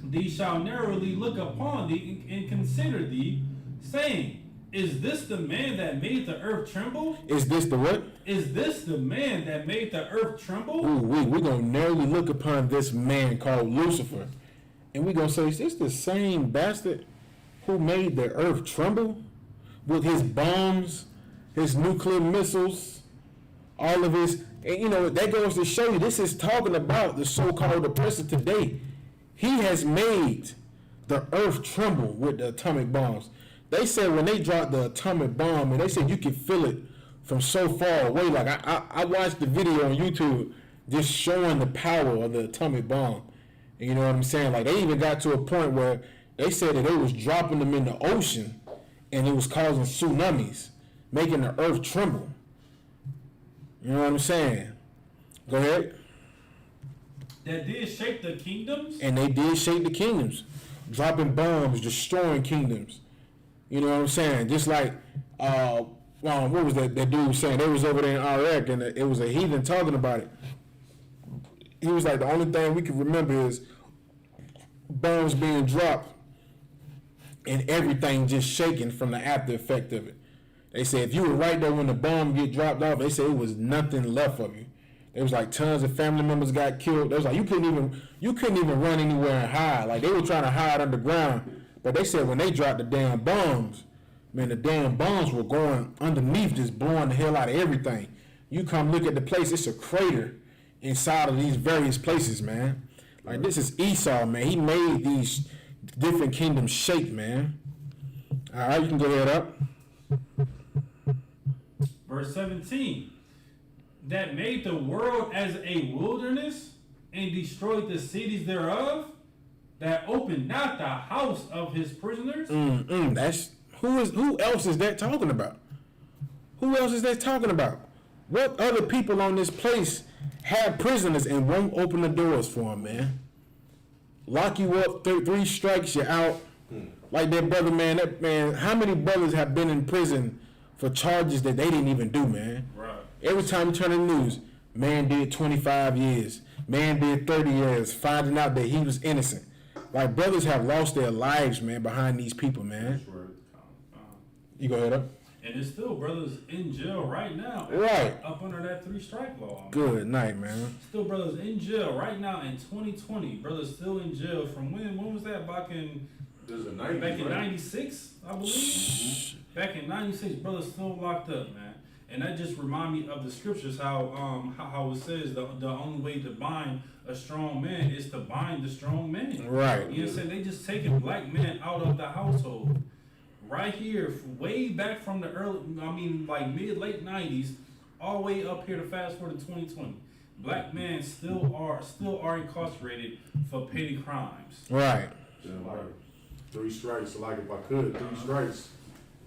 thee shall narrowly look upon thee and consider thee, saying, is this the man that made the earth tremble? Is this the what? Is this the man that made the earth tremble? Ooh, we're going to narrowly look upon this man called Lucifer. And we're going to say, is this the same bastard who made the earth tremble? With his bombs, his nuclear missiles, all of his... And, you know, that goes to show you, this is talking about the so-called oppressor today. He has made the earth tremble with the atomic bombs. They said when they dropped the atomic bomb, and they said you could feel it from so far away. Like I watched the video on YouTube just showing the power of the atomic bomb. And you know what I'm saying? Like they even got to a point where they said that they was dropping them in the ocean, and it was causing tsunamis, making the earth tremble. You know what I'm saying? Go ahead. That did shake the kingdoms? And they did shake the kingdoms, dropping bombs, destroying kingdoms. You know what I'm saying? Just like, what was that dude saying? They was over there in Iraq, and it was a heathen talking about it. He was like, the only thing we can remember is bombs being dropped and everything just shaking from the after effect of it. They said if you were right there when the bomb get dropped off, they said it was nothing left of you. It was like tons of family members got killed. It was like you couldn't even run anywhere and hide. Like they were trying to hide underground. But they said when they dropped the damn bombs, man, the damn bombs were going underneath, just blowing the hell out of everything. You come look at the place, it's a crater inside of these various places, man. Like this is Esau, man. He made these different kingdoms shake, man. All right, you can go ahead up. Verse 17. That made the world as a wilderness and destroyed the cities thereof, that opened not the house of his prisoners. That's who else is that talking about? Who else is that talking about? What other people on this place have prisoners and won't open the doors for them, man? Lock you up, three strikes, you're out. Like that brother, man. That man. How many brothers have been in prison for charges that they didn't even do, man? Right. Every time you turn the news, man did 25 years, man did 30 years, finding out that he was innocent. Like brothers have lost their lives, man, behind these people, man. That's right. You go ahead up. And there's still brothers in jail right now. Right. Up under that 3-strike law. Good night, man. Still brothers in jail right now in 2020. Brothers still in jail from when? When was that? Back in 96, I believe. Back in 96, brothers still locked up, man. And that just remind me of the scriptures, how it says the only way to bind a strong man is to bind the strong man. Right. You know what I'm saying? They just taking black men out of the household. Right here, way back from the late 90s, all the way up here to fast forward to 2020. Black men still are incarcerated for petty crimes. Right. Yeah, right. 3 strikes. Like if I could, 3 strikes.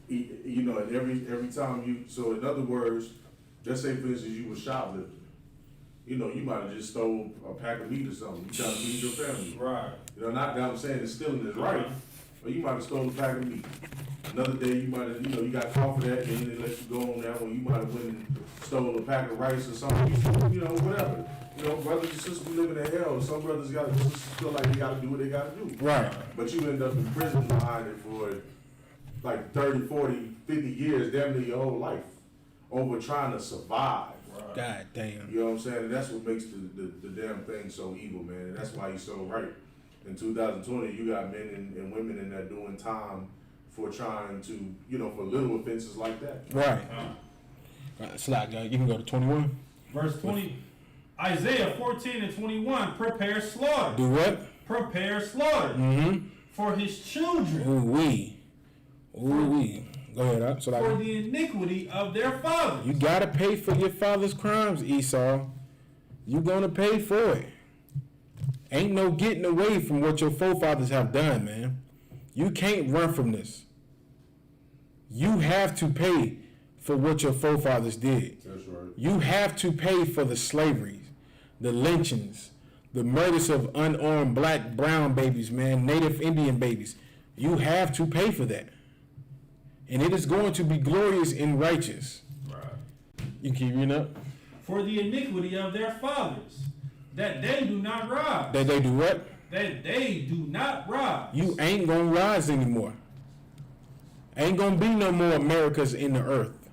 You know, every time you. So in other words, just say for instance you were shoplifting. You know, you might have just stole a pack of meat or something. You trying to feed your family. Right. You know, not that I'm saying it's stealing is right. Or you might have stolen a pack of meat. Another day you might have, you got caught for that, and then they let you go on that one. You might have went and stolen a pack of rice or something. Whatever. Brothers and sisters, we live in hell. Some brothers feel like they got to do what they got to do. Right. But you end up in prison behind it for like 30, 40, 50 years, damn near your whole life, over trying to survive. Right. God damn. You know what I'm saying? And that's what makes the damn thing so evil, man. And that's why he's so right. In 2020, you got men and women in there doing time for trying to, for little offenses like that. Right. Right. Slack, you can go to 21. Verse 20, Isaiah 14:21, prepare slaughter. Do what? Prepare slaughter for his children. Ooh-wee. Go ahead, up. So for the iniquity of their fathers. You gotta pay for your father's crimes, Esau. You gonna pay for it. Ain't no getting away from what your forefathers have done, man. You can't run from this. You have to pay for what your forefathers did. That's right. You have to pay for the slaveries, the lynchings, the murders of unarmed black, brown babies, man, Native Indian babies. You have to pay for that. And it is going to be glorious and righteous. Right. You keep reading up? For the iniquity of their fathers, that they do not rise. That they do what? That they do not rise. You ain't gonna rise anymore. Ain't gonna be no more Americas in the earth.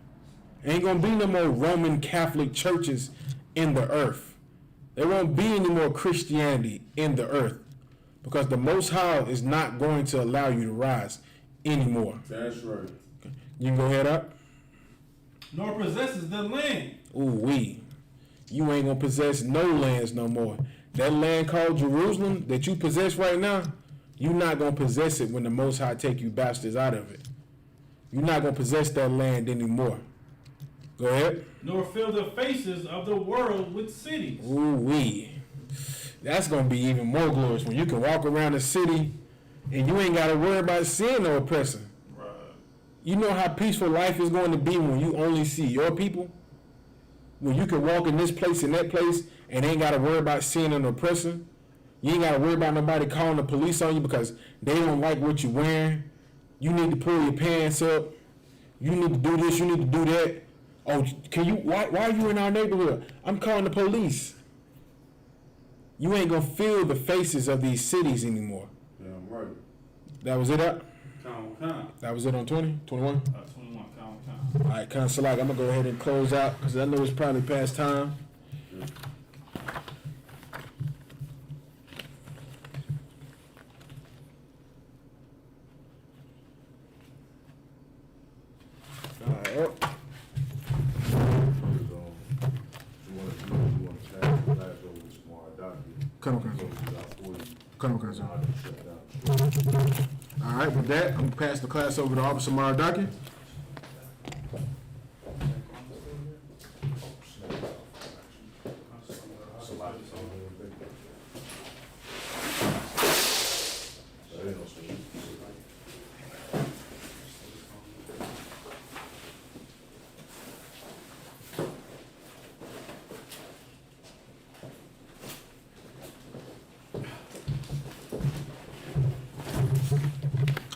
Ain't gonna be no more Roman Catholic churches in the earth. There won't be any more Christianity in the earth, because the Most High is not going to allow you to rise anymore. That's right. You can go ahead up. Nor possesses the land. Ooh-wee. You ain't gonna possess no lands no more. That land called Jerusalem that you possess right now, you're not gonna possess it when the Most High take you bastards out of it. You're not gonna possess that land anymore. Go ahead. Nor fill the faces of the world with cities. Ooh-wee. That's gonna be even more glorious when you can walk around the city and you ain't gotta worry about seeing no oppressor. Right. You know how peaceful life is going to be when you only see your people? When you can walk in this place and that place and ain't got to worry about seeing an oppressor. You ain't got to worry about nobody calling the police on you because they don't like what you're wearing. You need to pull your pants up. You need to do this, you need to do that. Oh, why are you in our neighborhood? I'm calling the police. You ain't going to feel the faces of these cities anymore. Damn right. That was it up? Count. That was it on 20? 21? 21, count. All right, Council, I'm going to go ahead and close out because I know it's probably past time. All right, You want to pass the class over to tomorrow, Doctor? Come on, Council. All right, with that, I'm going to pass the class over to Officer Maradaki.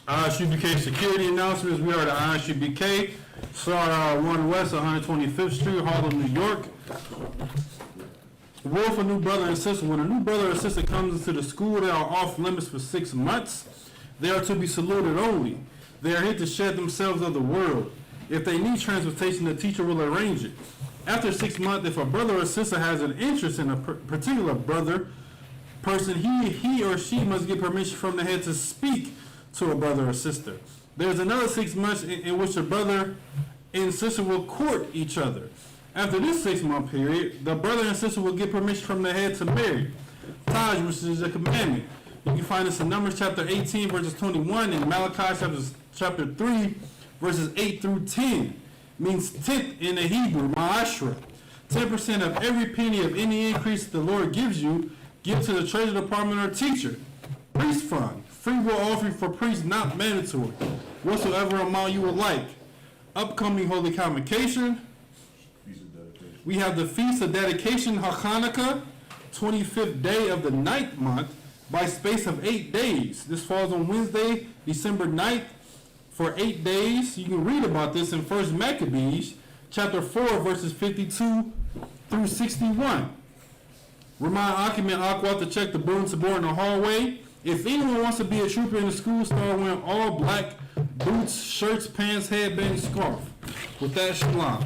ISUBK security announcements. We are the ISUBK, Slaughter 1 West, 125th Street, Harlem, New York. Rule for new brother and sister. When a new brother or sister comes into the school, they are off limits for 6 months. They are to be saluted only. They are here to shed themselves of the world. If they need transportation, the teacher will arrange it. After 6 months, if a brother or sister has an interest in a particular person, he or she must get permission from the head to speak to a brother or sister. There's another 6 months in which a brother and sister will court each other. After this 6 month period, the brother and sister will get permission from the head to marry. Taj, which is a commandment. You can find this in Numbers chapter 18, verses 21, and Malachi chapter 3, verses 8 through 10. Means tenth in the Hebrew, ma'ashra. 10% of every penny of any increase the Lord gives you, give to the treasury department or teacher. Priest fund. Free will offering for priests not mandatory. Whatsoever amount you would like. Upcoming holy convocation. We have the Feast of Dedication, HaChanukkah, 25th day of the 9th month. by space of 8 days. This falls on Wednesday, December 9th, for 8 days. You can read about this in 1 Maccabees, chapter 4, verses 52 through 61. Remind occupant Aqua to check the bulletin board in the hallway. If anyone wants to be a trooper in the school, start wearing all black boots, shirts, pants, headband, scarf. With that, shalom.